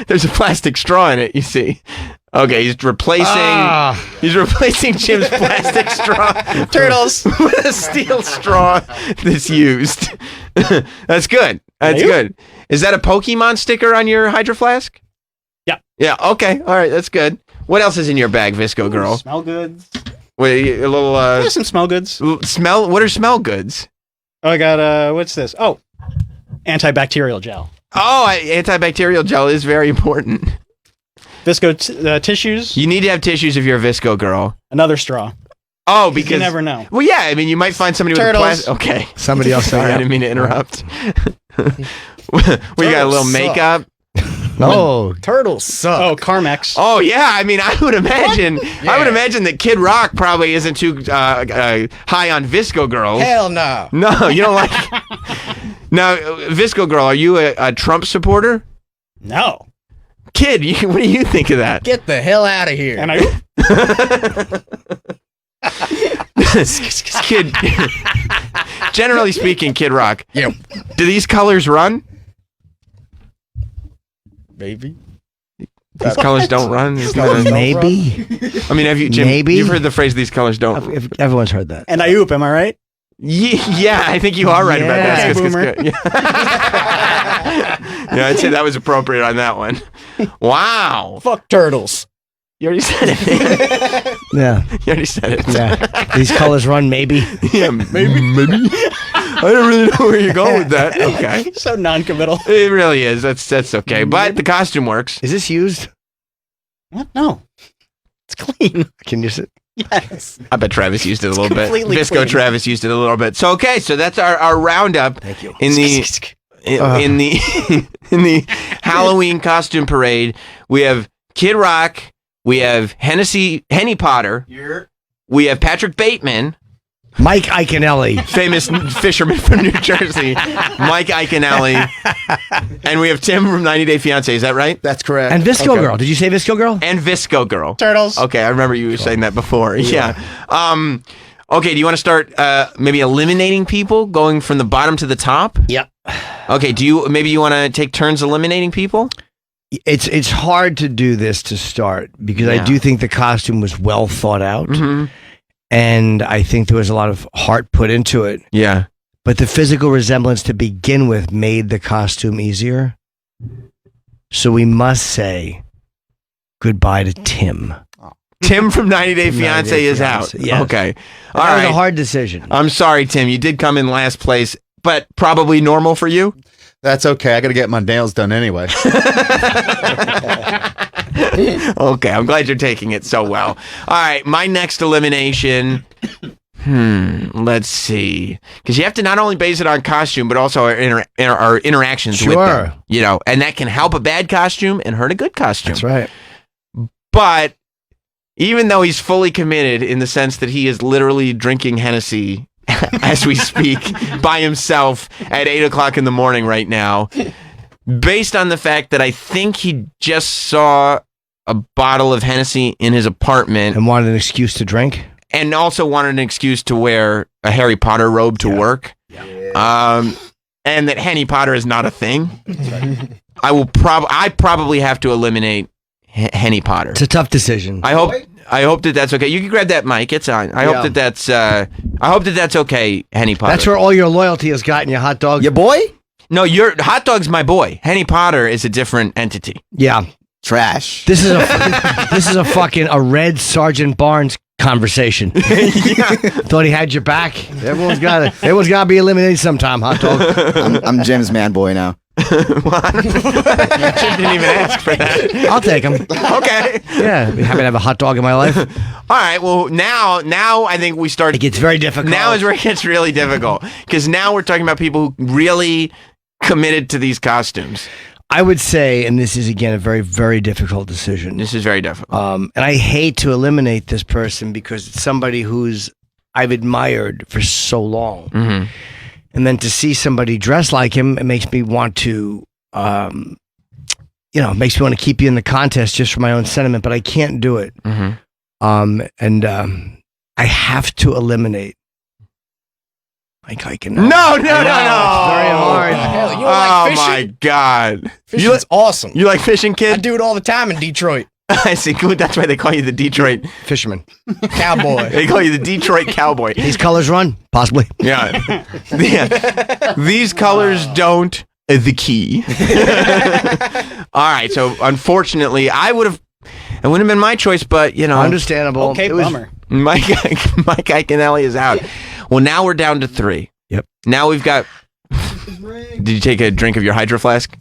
there's a plastic straw in it, you see. Okay, he's replacing Jim's plastic straw. Turtles. With a steel straw that's used. That's good. That's good. Is that a Pokemon sticker on your Hydro Flask? Yeah. Yeah, okay. All right, that's good. What else is in your bag, Visco girl? Smell goods. Wait, a little some smell goods. What are smell goods? Oh, I got what's this? Oh, antibacterial gel. Oh, antibacterial gel is very important. Visco tissues. You need to have tissues if you're a Visco girl. Another straw. Oh, because you never know. Well, yeah, I mean, you might find somebody Turtles. with a plastic. Okay, somebody else. Sorry, I didn't mean to interrupt. We got a little makeup. Oh, turtles suck. Oh, Carmex. Oh yeah, I mean, I would imagine. I would imagine that Kid Rock probably isn't too high on Visco girls. Hell no. No, you don't like. Now, Visco girl, are you a Trump supporter? No. Kid, what do you think of that? Get the hell out of here. And I. Kid. Generally speaking, Kid Rock. Yeah. Do these colors run? Maybe. These colors don't run. Maybe. I mean, have you, Jim? Maybe. You've heard the phrase "these colors don't." Everyone's heard that. And I oop, am I right? Yeah, I think you are right about that. Yeah, It's boomer. good. Yeah, I'd say that was appropriate on that one. Wow. Fuck turtles. You already said it. Yeah. You already said it. Yeah. These colors run, maybe. Yeah, maybe. I don't really know where you're going with that. Okay. So non-committal. It really is. That's okay. But the costume works. Is this used? What? No. It's clean. Can you use it? Yes. I bet Travis used it a little bit. completely Visco clean. Travis used it a little bit. So okay, so that's our roundup. Thank you. In the in the Halloween costume parade. We have Kid Rock, we have Henny Potter, we have Patrick Bateman, Mike Iaconelli, famous fisherman from New Jersey, Mike Iaconelli, and we have Tim from 90 Day Fiancé. Is that right? That's correct. And Visco Girl. Did you say Visco Girl? And Visco Girl. Turtles. Okay, I remember you saying that before. Yeah. Okay, do you want to start maybe eliminating people, going from the bottom to the top? Yep. Okay, do you want to take turns eliminating people? It's hard to do this to start because I Yeah. do think the costume was well thought out. Mm-hmm. And I think there was a lot of heart put into it. Yeah. But the physical resemblance to begin with made the costume easier. So we must say goodbye to Tim. Tim from 90 Day 90 Fiancé Day is Fiancé, out. yes. Okay. All All that was right. a hard decision. I'm sorry, Tim. You did come in last place, but probably normal for you? That's okay. I got to get my nails done anyway. Okay, I'm glad you're taking it so well. All right, my next elimination. Let's see. Because you have to not only base it on costume, but also our interactions with them. Sure. You know, and that can help a bad costume and hurt a good costume. That's right. But even though he's fully committed in the sense that he is literally drinking Hennessy as we speak by himself at 8 o'clock in the morning right now, based on the fact that I think he just saw a bottle of Hennessy in his apartment And wanted an excuse to drink? and also wanted an excuse to wear a Harry Potter robe to work, and that Henny Potter is not a thing, I probably have to eliminate Henny Potter. It's a tough decision. I hope that that's okay. You can grab that mic. It's on. I hope that that's okay, Henny Potter. That's where all your loyalty has gotten, your hot dog. Your boy? No, your hot dog's my boy. Henny Potter is a different entity. Yeah. Trash. This is a fucking a red Sergeant Barnes conversation. Thought he had your back. Everyone's got to be eliminated sometime, hot dog. I'm Jim's man boy now. Jim didn't even ask for that. I'll take him. Okay. Yeah, I'd be happy to have a hot dog in my life. All right. Well, now I think we start. It gets very difficult. Now is where it gets really difficult because now we're talking about people who really committed to these costumes. I would say, and this is again a very, very difficult decision. This is very difficult. And I hate to eliminate this person because it's somebody who's I've admired for so long. Mm-hmm. And then to see somebody dressed like him, it makes me want to, makes me want to keep you in the contest just for my own sentiment, but I can't do it. Mm-hmm. I have to eliminate Mike Eichen. No. It's very hard. Hell, you don't Oh like fishing? my God. Fishing's awesome. You like fishing, I kid? do it all the time in Detroit. I see. Good. That's why they call you the Detroit Fisherman. Cowboy. They call you the Detroit Cowboy. These colors run? Possibly. Yeah. These colors don't. The key. All right. So unfortunately, it wouldn't have been my choice, but understandable. Okay, bummer. Mike Eichen is out. Well, now we're down to 3. Yep. Now we've got. Did you take a drink of your Hydro Flask?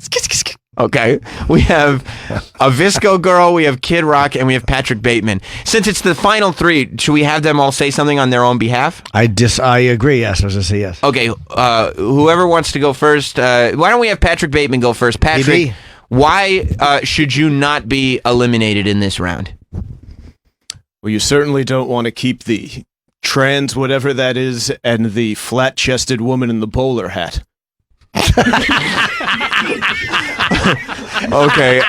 Okay. We have a Visco Girl, we have Kid Rock, and we have Patrick Bateman. Since it's the final 3, should we have them all say something on their own behalf? I agree. Yes, I was going to say yes. Okay. Whoever wants to go first. Why don't we have Patrick Bateman go first? Patrick, BB. why should you not be eliminated in this round? Well, you certainly don't want to keep the trans whatever that is and the flat-chested woman in the bowler hat. Okay.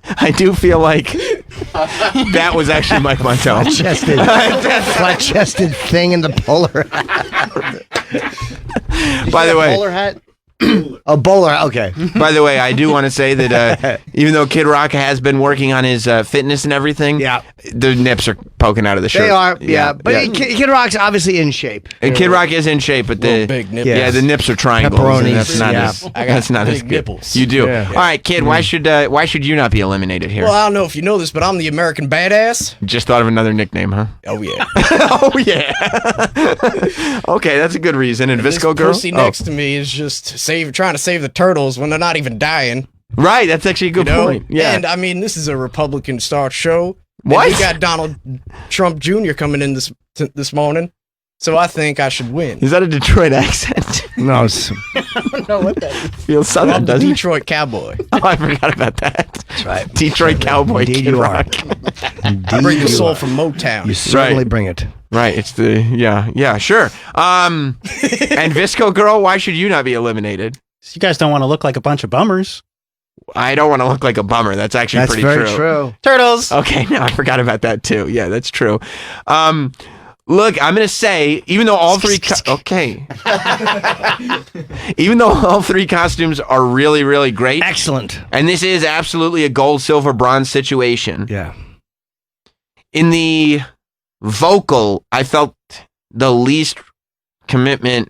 I do feel like that was actually Mike Montel. Flat-chested thing in the bowler hat. By the way, bowler hat. A bowler. Okay. By the way, I do want to say that even though Kid Rock has been working on his fitness and everything, the nips are poking out of the shirt. They are, but Kid Rock's obviously in shape. And Kid Rock is in shape, but the big nipples. the nips are triangles. Pepperonis. That's not as I got that's not big as good. nipples. You do. Yeah. All right, Kid. Why should you not be eliminated here? Well, I don't know if you know this, but I'm the American Badass. Just thought of another nickname, huh? Oh, yeah. Oh yeah. Okay, that's a good reason. And Visco Girl. This pussy next to me is just trying to save the turtles when they're not even dying. Right, that's actually a good point. Yeah. And I mean, this is a Republican star show. What? And we got Donald Trump Jr. coming in this morning, so I think I should win. Is that a Detroit accent? No, I don't know what that is. Feels southern, I'm the doesn't it? Detroit Cowboy. Oh, I forgot about that. That's right. Detroit Cowboy. Indeed Kid you are. Rock. I bring the soul from Motown. You certainly bring it. Right, it's the sure. And Visco Girl, why should you not be eliminated? You guys don't want to look like a bunch of bummers. I don't want to look like a bummer. That's actually pretty very true. true. Turtles. Okay, now I forgot about that too. Yeah, that's true. Look, I'm gonna say, even though all 3 even though all 3 costumes are really, really great, Excellent. and this is absolutely a gold, silver, bronze situation. Yeah. In the vocal, I felt the least commitment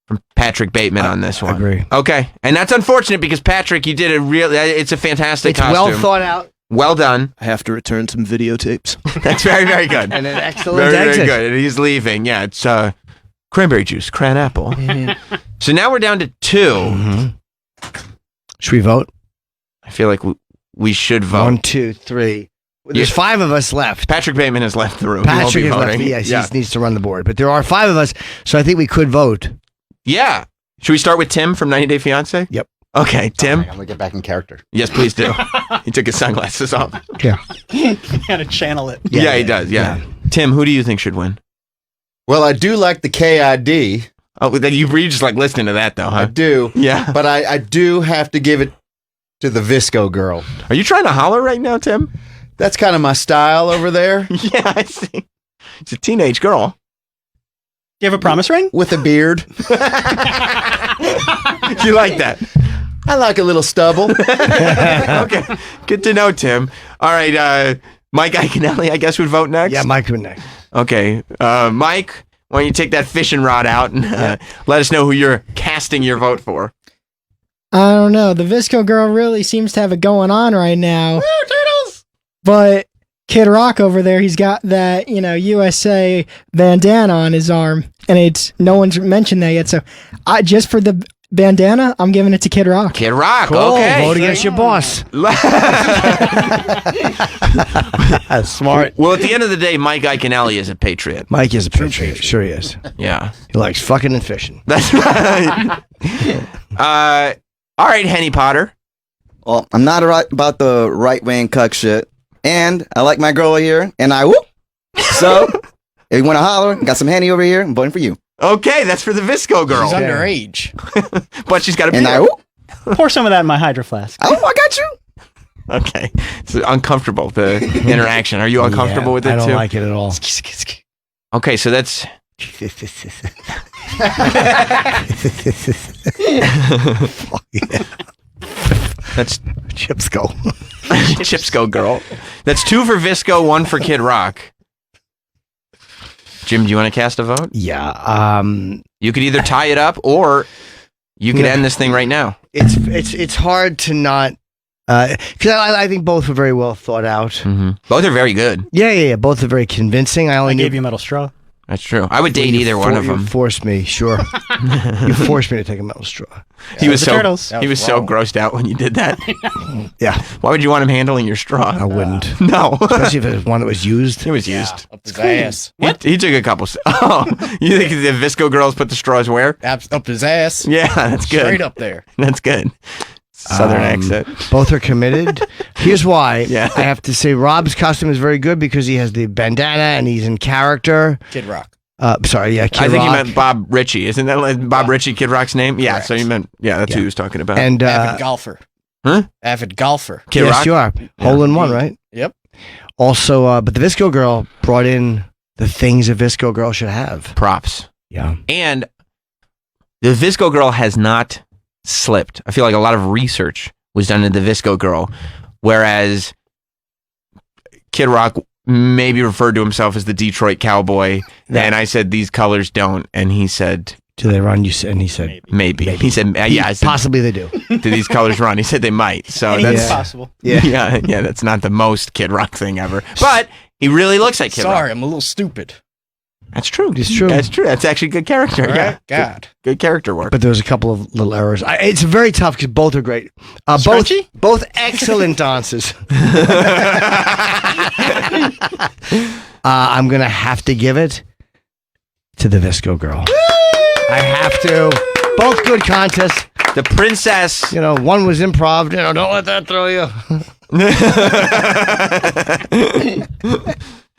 from Patrick Bateman on this one. I agree. Okay, and that's unfortunate because Patrick, you did it's a fantastic It's costume. well thought out. Well done. I have to return some videotapes. That's very, very good. And an excellent very, exit. very good. And he's leaving. Yeah, it's cranberry juice, cran apple. So now we're down to 2. Mm-hmm. Should we vote? I feel like we should vote. 1, 2, 3. There's 5 of us left. Patrick Bateman has left the room. Patrick he has won't left. be voting. Yes, he needs to run the board. But there are 5 of us, so I think we could vote. Yeah. Should we start with Tim from 90 Day Fiancé? Yep. Okay, Tim. I'm gonna get back in character. Yes, please do. He took his sunglasses off. Yeah. You gotta channel it. Yeah, he does. Yeah. Tim, who do you think should win? Well, I do like the KID. Oh, then you're just like listening to that though, huh? I do. Yeah. But I do have to give it to the Visco Girl. Are you trying to holler right now, Tim? That's kind of my style over there. Yeah, I see. It's a teenage girl. Do you have a promise ring? With a beard. You like that? I like a little stubble. Okay. Good to know, Tim. All right, Mike Iaconelli, I guess, would vote next? Yeah, Mike would next. Okay. Mike, why don't you take that fishing rod out and let us know who you're casting your vote for? I don't know. The Visco girl really seems to have it going on right now. Woo, turtles! But Kid Rock over there, he's got that, USA bandana on his arm, and no one's mentioned that yet. So, just for the bandana, I'm giving it to Kid Rock. Kid Rock, Cool. okay. Vote against your boss. That's smart. Well, at the end of the day, Mike Iaconelli is a patriot. Mike is a patriot. Sure he is. Yeah. He likes fucking and fishing. That's right. All right, Henny Potter. Well, I'm not about the right-wing cuck shit. And I like my girl here, and I whoop. So, if you want to holler, got some Henny over here, I'm voting for you. Okay, that's for the Visco girl. She's underage. But she's got a And I whoop. Pour some of that in my hydro flask. Oh, I got you. Okay. It's uncomfortable, the interaction. Are you uncomfortable with it, I don't too? like it at all. Okay, so that's... That's Chips go. Chips go, girl. That's 2 for Visco, 1 for Kid Rock. Jim, do you want to cast a vote? Yeah. You could either tie it up or you could end this thing right now. It's hard to not, because I think both were very well thought out. Mm-hmm. Both are very good. Yeah. Both are very convincing. I gave you a metal straw. That's true. I would date either one of them. You forced me, sure. You forced me to take a metal straw. He was so turtles. he was so grossed out when you did that. Yeah. Why would you want him handling your straw? I wouldn't. No. Especially if it was one that was used. It was used. Up his ass. He took a couple. Oh, you think the Visco girls put the straws where? Up his ass. Yeah, that's good. Straight up there. That's good. Southern accent. Both are committed. Here's why. Yeah. I have to say Rob's costume is very good because he has the bandana and he's in character. Kid Rock. Sorry, yeah, Kid I think Rock. you meant Bob Ritchie. Isn't that like Bob Ritchie, Kid Rock's name? Yeah, Correct. so you meant, that's who he was talking about. And Avid golfer. Huh? Avid golfer. Kid yes, Rock? you are. Hole in one, right? Yep. Also, but the Visco girl brought in the things a Visco girl should have. Props. Yeah. And the Visco girl has not slipped. I feel like a lot of research was done into the Visco girl, whereas Kid Rock maybe referred to himself as the Detroit Cowboy, and I said these colors don't, and he said, do they run? And he said, maybe. He said, yeah. I said, possibly they do. Do these colors run? He said they might. So that's possible. Yeah. yeah. That's not the most Kid Rock thing ever, but he really looks like Kid Rock. Sorry, I'm a little stupid. That's true. It's true. That's true. That's actually good character. Right? Yeah. God. Good character work. But there was a couple of little errors. It's very tough because both are great. Both excellent dancers. I'm gonna have to give it to the Visco girl. I have to. Both good contests. The princess. One was improv. Don't let that throw you.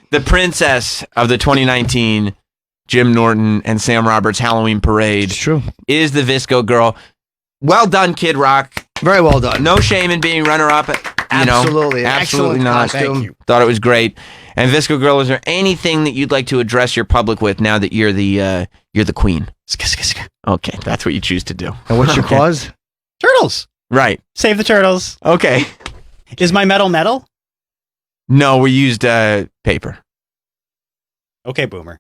The princess of the 2019 Jim Norton and Sam Roberts Halloween Parade. It's true. Is the Visco girl. Well done, Kid Rock. Very well done. No shame in being runner-up. Absolutely. Absolutely Excellent not. costume. Thank you. Thought it was great. And Visco girl, is there anything that you'd like to address your public with now that you're the queen? Okay, that's what you choose to do. And what's your cause? Turtles. Right. Save the turtles. Okay. Is my metal? No, we used paper. Okay, boomer.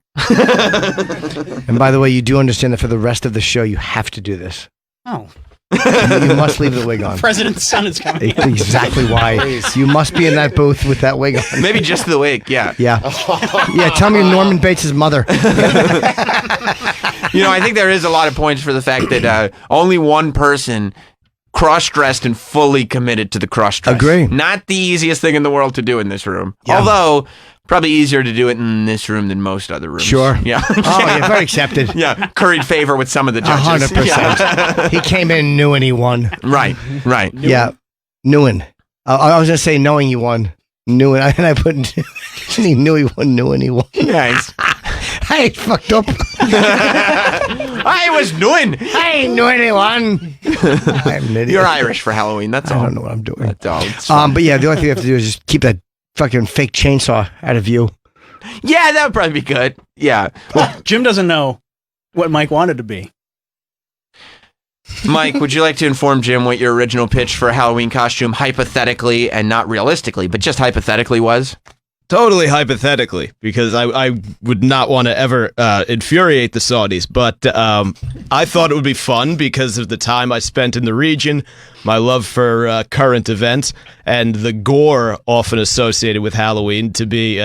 And by the way, you do understand that for the rest of the show, you have to do this. Oh. You must leave the wig on. President's son is coming. Exactly why. You must be in that booth with that wig on. Maybe just the wig, yeah. Yeah. Yeah, tell me Norman Bates' mother. I think there is a lot of points for the fact that only one person cross-dressed and fully committed to the cross-dress. Agree. Not the easiest thing in the world to do in this room. Yeah. Although, probably easier to do it in this room than most other rooms. Sure. Yeah. Oh, yeah, very accepted. Yeah. Curried favor with some of the judges. 100%. Yeah. He came in new and he won. Right. Yeah. Newing. I was going to say knowing you won. Knew it, and I put he knew he won, knew and he won. Nice. I fucked up. I was knowing. I ain't knew anyone. I'm an idiot. You're Irish for Halloween. That's all. I don't know what I'm doing. That's all. It's fine. But yeah, the only thing you have to do is just keep that fucking fake chainsaw out of view. Yeah, that would probably be good. Yeah. Well, Jim doesn't know what Mike wanted to be. Mike, would you like to inform Jim what your original pitch for a Halloween costume, hypothetically and not realistically, but just hypothetically was? Totally hypothetically, because I would not want to ever infuriate the Saudis, but I thought it would be fun because of the time I spent in the region. my love for current events and the gore often associated with Halloween to be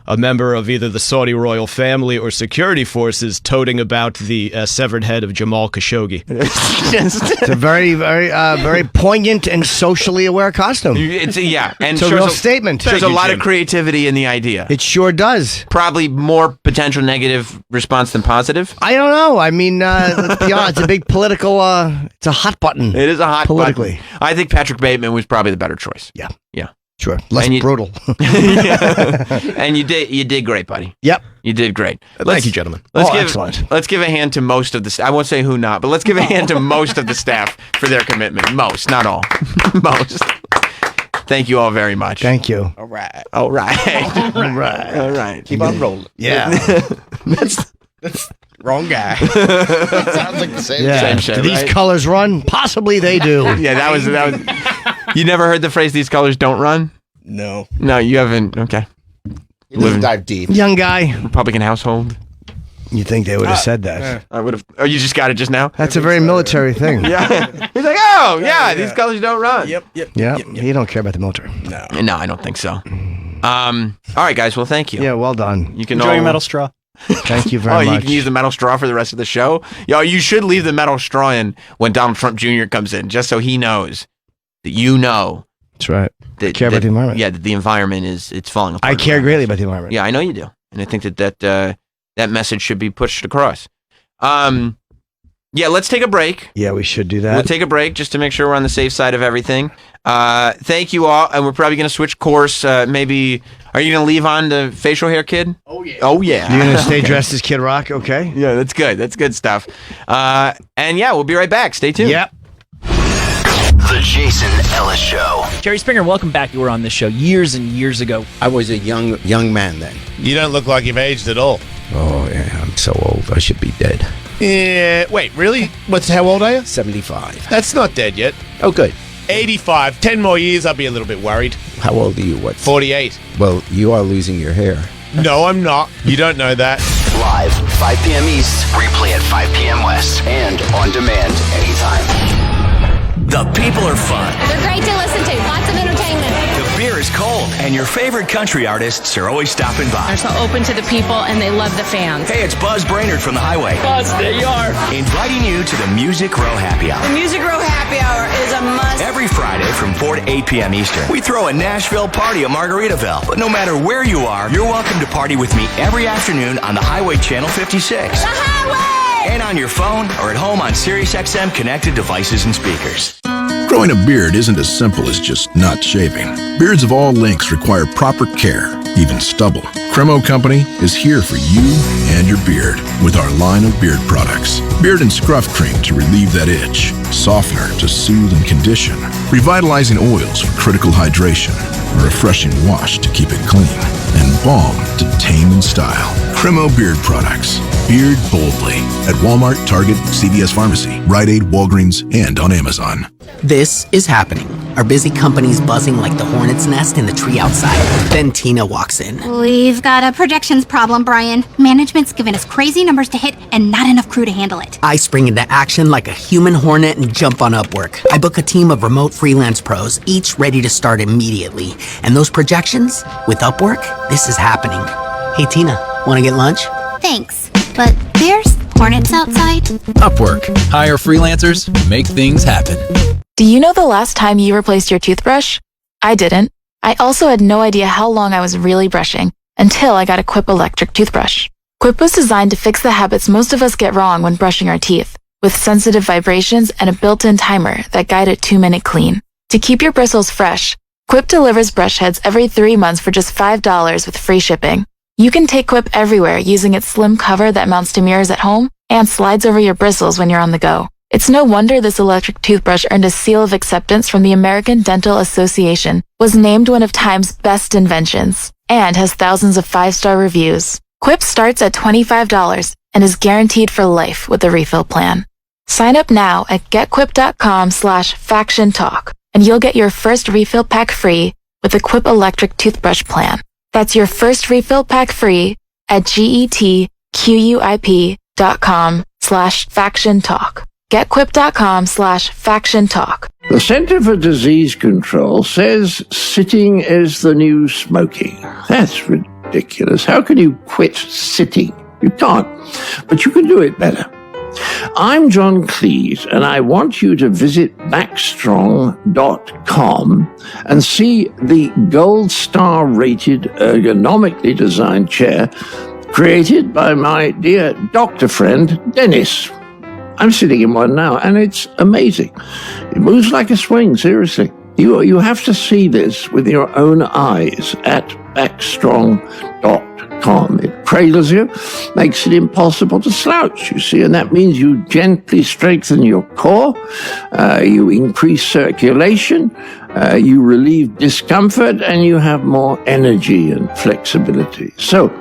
a member of either the Saudi royal family or security forces toting about the severed head of Jamal Khashoggi. It's a very, very, very poignant and socially aware costume. And it's a real statement. There's a lot of creativity in the idea. It sure does. Probably more potential negative response than positive. I don't know. I mean, let's be honest, it's a big political. It's a hot button. It is a hot politically. button. I think Patrick Bateman was probably the better choice. Yeah. Sure. Less brutal. And you did great, buddy. Yep. You did great. Thank you, gentlemen. Excellent. Let's give a hand to most of the I won't say who not, but let's give a hand to most of the staff for their commitment. Most, not all. Most. Thank you all very much. Thank you. All right. All right. Keep on rolling. Yeah. That's wrong guy. Sounds like the same. Yeah. Same shit, Do these right? colors run? Possibly they do. Yeah, that was. You never heard the phrase "these colors don't run"? No. No, you haven't. Okay. He doesn't dive deep. Young guy. Republican household. You think they would have said that? I would have. Oh, you just got it just now? That's a very military thing. Yeah. He's like, oh, yeah, these colors don't run. Yep. Yeah. You don't care about the military. No, I don't think so. All right, guys. Well, thank you. Yeah, well done. You can Enjoy your metal straw. Thank you very much. You can use the metal straw for the rest of the show. Yo, you should leave the metal straw in when Donald Trump Jr. comes in, just so he knows that you know. That's right. That, I care about the environment. Yeah, that the environment it's falling apart. I care greatly about the environment. Yeah, I know you do, and I think that message should be pushed across. Yeah, let's take a break. Yeah, we should do that. We'll take a break just to make sure we're on the safe side of everything. Thank you all, and we're probably going to switch course. Maybe, are you going to leave on the facial hair, Kid? Oh, yeah. Oh, yeah. You're going to stay dressed as Kid Rock, okay? Yeah, that's good. That's good stuff. And yeah, we'll be right back. Stay tuned. Yep. The Jason Ellis Show. Jerry Springer, welcome back. You were on this show years and years ago. I was a young man then. You don't look like you've aged at all. Oh, yeah, I'm so old. I should be dead. Yeah. Wait, really? How old are you? 75. That's not dead yet. Oh, good. 85. 10 more years, I'll be a little bit worried. How old are you? What? 48. Well, you are losing your hair. No, I'm not. You don't know that. Live, 5 p.m. East, replay at 5 p.m. West, and on demand anytime. The people are fun. They're great to listen to. Lots of entertainment. The beer is cold, and your favorite country artists are always stopping by. They're so open to the people, and they love the fans. Hey, it's Buzz Brainerd from The Highway. Buzz, there you are. Inviting you to the Music Row Happy Hour. The Music Row Happy Hour is a must. Every Friday from 4 to 8 p.m. Eastern. We throw a Nashville party at Margaritaville. But no matter where you are, you're welcome to party with me every afternoon on The Highway Channel 56. The Highway! And on your phone or at home on SiriusXM connected devices and speakers. Growing a beard isn't as simple as just not shaving. Beards of all lengths require proper care, even stubble. Cremo Company is here for you and your beard with our line of beard products. Beard and Scruff Cream to relieve that itch, softener to soothe and condition, revitalizing oils for critical hydration, a refreshing wash to keep it clean, and balm to tame in style. Cremo Beard Products. Beard boldly at Walmart, Target, CVS Pharmacy, Rite Aid, Walgreens, and on Amazon. This is happening. Our busy company's buzzing like the hornet's nest in the tree outside. Then Tina walks in. We've got a projections problem, Brian. Management's given us crazy numbers to hit and not enough crew to handle it. I spring into action like a human hornet and jump on Upwork. I book a team of remote freelance pros, each ready to start immediately. And those projections, with Upwork, this is happening. Hey Tina, wanna get lunch? Thanks, but there's hornets outside. Upwork. Hire freelancers, make things happen. Do you know the last time you replaced your toothbrush? I didn't. I also had no idea how long I was really brushing until I got a Quip electric toothbrush. Quip was designed to fix the habits most of us get wrong when brushing our teeth, with sensitive vibrations and a built-in timer that guide a 2-minute clean. To keep your bristles fresh, Quip delivers brush heads every 3 months for just $5 with free shipping. You can take Quip everywhere using its slim cover that mounts to mirrors at home and slides over your bristles when you're on the go. It's no wonder this electric toothbrush earned a seal of acceptance from the American Dental Association, was named one of Time's best inventions, and has thousands of 5-star reviews. Quip starts at $25 and is guaranteed for life with a refill plan. Sign up now at getquip.com/factiontalk and you'll get your first refill pack free with a Quip electric toothbrush plan. That's your first refill pack free at getquip.com/factiontalk. Get quip.com/faction talk. The Center for Disease Control says sitting is the new smoking. That's ridiculous. How can you quit sitting? You can't, but you can do it better. I'm John Cleese, and I want you to visit backstrong.com and see the gold star rated ergonomically designed chair created by my dear doctor friend, Dennis. I'm sitting in one now, and it's amazing. It moves like a swing, seriously. You have to see this with your own eyes at backstrong.com. It cradles you, makes it impossible to slouch, you see, and that means you gently strengthen your core, you increase circulation, you relieve discomfort, and you have more energy and flexibility. So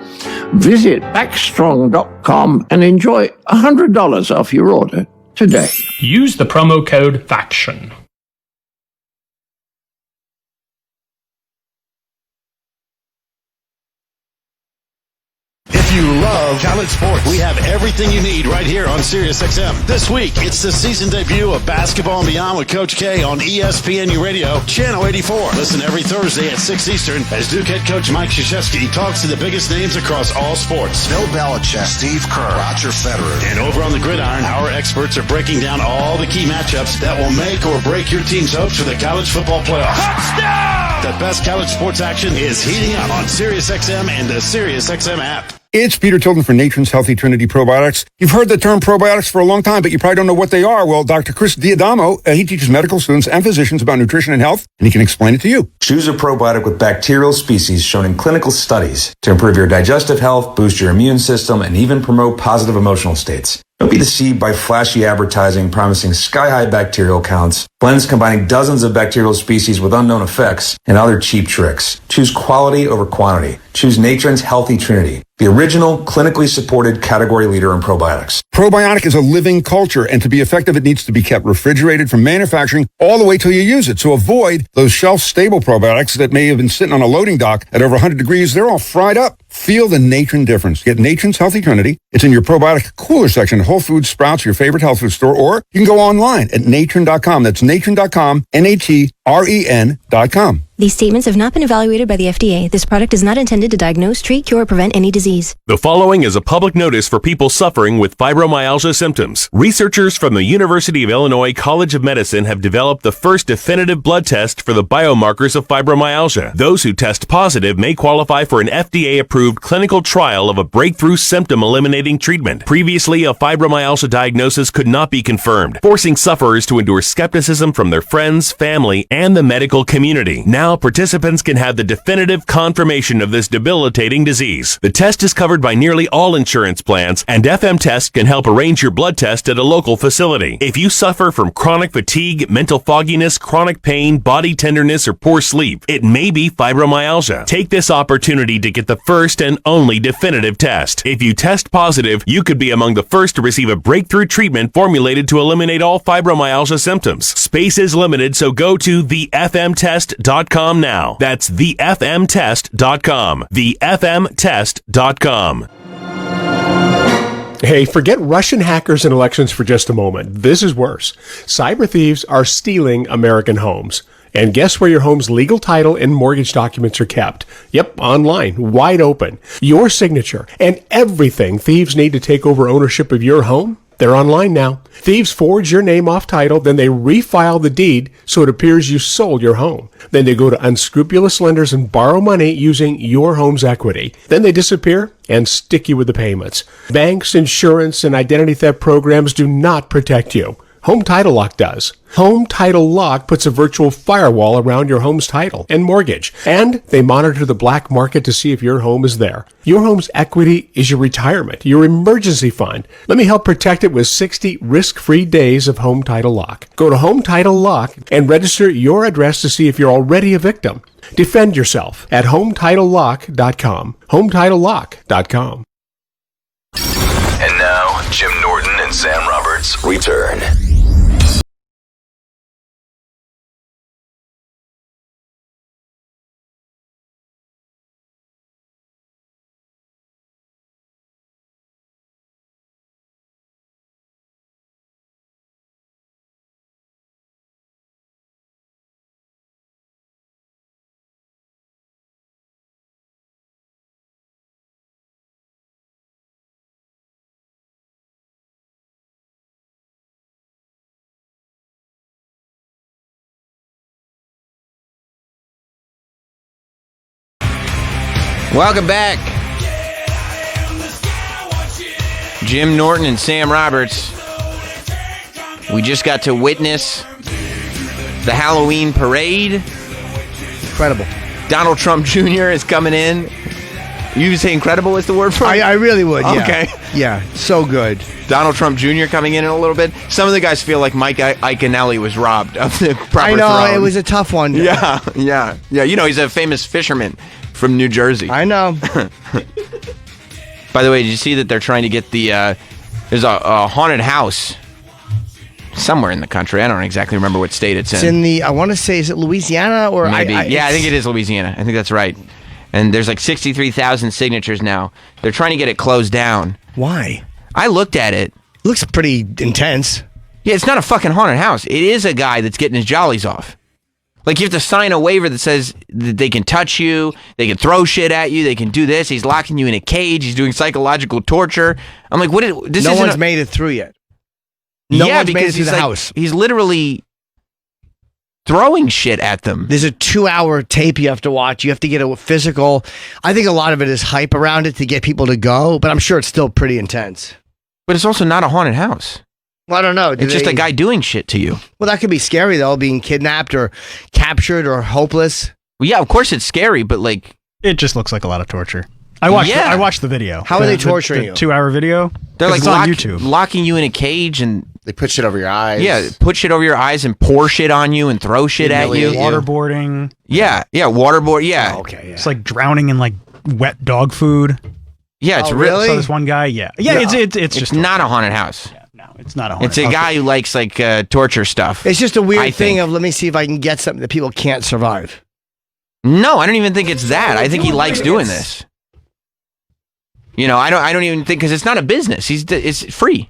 visit backstrong.com and enjoy $100 off your order today. Use the promo code FACTION. If you love college sports, we have everything you need right here on SiriusXM. This week, it's the season debut of Basketball and Beyond with Coach K on ESPNU Radio, Channel 84. Listen every Thursday at 6 Eastern as Duke head coach Mike Krzyzewski talks to the biggest names across all sports. Bill Belichick, Steve Kerr, Roger Federer. And over on the gridiron, our experts are breaking down all the key matchups that will make or break your team's hopes for the college football playoffs. Touchdown! The best college sports action is heating up on SiriusXM and the SiriusXM app. It's Peter Tilden for Natron's Healthy Trinity Probiotics. You've heard the term probiotics for a long time, but you probably don't know what they are. Well, Dr. Chris Diadamo, he teaches medical students and physicians about nutrition and health, and he can explain it to you. Choose a probiotic with bacterial species shown in clinical studies to improve your digestive health, boost your immune system, and even promote positive emotional states. Don't be deceived by flashy advertising promising sky-high bacterial counts, blends combining dozens of bacterial species with unknown effects, and other cheap tricks. Choose quality over quantity. Choose Natron's Healthy Trinity, the original, clinically supported category leader in probiotics. Probiotic is a living culture, and to be effective, it needs to be kept refrigerated from manufacturing all the way till you use it. So avoid those shelf-stable probiotics that may have been sitting on a loading dock at over 100 degrees. They're all fried up. Feel the Natron difference. Get Natron's Healthy Trinity. It's in your probiotic cooler section at Whole Foods, Sprouts, your favorite health food store, or you can go online at natron.com. That's natron.com, natren.com. These statements have not been evaluated by the FDA. This product is not intended to diagnose, treat, cure, or prevent any disease. The following is a public notice for people suffering with fibromyalgia symptoms. Researchers from the University of Illinois College of Medicine have developed the first definitive blood test for the biomarkers of fibromyalgia. Those who test positive may qualify for an FDA-approved clinical trial of a breakthrough symptom-eliminating treatment. Previously, a fibromyalgia diagnosis could not be confirmed, forcing sufferers to endure skepticism from their friends, family, and the medical community. Now, participants can have the definitive confirmation of this debilitating disease. The test is covered by nearly all insurance plans, and FM Test can help arrange your blood test at a local facility. If you suffer from chronic fatigue, mental fogginess, chronic pain, body tenderness, or poor sleep, it may be fibromyalgia. Take this opportunity to get the first and only definitive test. If you test positive, you could be among the first to receive a breakthrough treatment formulated to eliminate all fibromyalgia symptoms. Space is limited, so go to thefmtest.com now. That's thefmtest.com. thefmtest.com. Hey, forget Russian hackers and elections for just a moment. This is worse. Cyber thieves are stealing American homes. And guess where your home's legal title and mortgage documents are kept? Yep, online, wide open. Your signature and everything thieves need to take over ownership of your home, they're online now. Thieves forge your name off title, then they refile the deed so it appears you sold your home. Then they go to unscrupulous lenders and borrow money using your home's equity. Then they disappear and stick you with the payments. Banks, insurance, and identity theft programs do not protect you. Home Title Lock does. Home Title Lock puts a virtual firewall around your home's title and mortgage, and they monitor the black market to see if your home is there. Your home's equity is your retirement, your emergency fund. Let me help protect it with 60 risk-free days of Home Title Lock. Go to Home Title Lock and register your address to see if you're already a victim. Defend yourself at HomeTitleLock.com. HomeTitleLock.com. And now, Jim Norton and Sam Roberts return. Welcome back. Jim Norton and Sam Roberts. We just got to witness the Halloween parade. Incredible. Donald Trump Jr. is coming in. You say incredible is the word for it? I really would, yeah. Okay. Yeah, so good. Donald Trump Jr. coming in a little bit. Some of the guys feel like Mike Iaconelli was robbed of the proper I know, throne. it was a tough one. Yeah. You know, he's a famous fisherman from New Jersey. I know. By the way, did you see that they're trying to get the... there's a haunted house somewhere in the country. I don't exactly remember what state it's in. It's in the, I want to say, is it Louisiana? Or Maybe. I think it is Louisiana. I think that's right. And there's like 63,000 signatures now. They're trying to get it closed down. Why? I looked at it. Looks pretty intense. Yeah, it's not a fucking haunted house. It is a guy that's getting his jollies off. Like, you have to sign a waiver that says that they can touch you, they can throw shit at you, they can do this. He's locking you in a cage. He's doing psychological torture. I'm like, what? No one's made it through yet. No one's made it through the house. He's literally throwing shit at them. There's a 2-hour tape you have to watch. You have to get a physical. I think a lot of it is hype around it to get people to go, but I'm sure it's still pretty intense. But it's also not a haunted house. Well, I don't know. It's just a guy doing shit to you. Well, that could be scary, though, being kidnapped or captured or hopeless. Well, yeah, of course it's scary, but like... It just looks like a lot of torture. I watched the video. How are they torturing you? The 2-hour video? They're like on YouTube. locking you in a cage and... They put shit over your eyes. Yeah, put shit over your eyes and pour shit on you and throw shit at you. Waterboarding. Yeah, waterboard, yeah. Oh, okay, yeah. It's like drowning in like wet dog food. Yeah, it's really? So this one guy, it's just not a haunted house. Yeah, no, it's not a haunted house. It's a guy who likes like torture stuff. It's just a weird thing of, let me see if I can get something that people can't survive. No, I don't even think it's that. I think he likes doing this. You know, I don't even think, because it's not a business. It's free.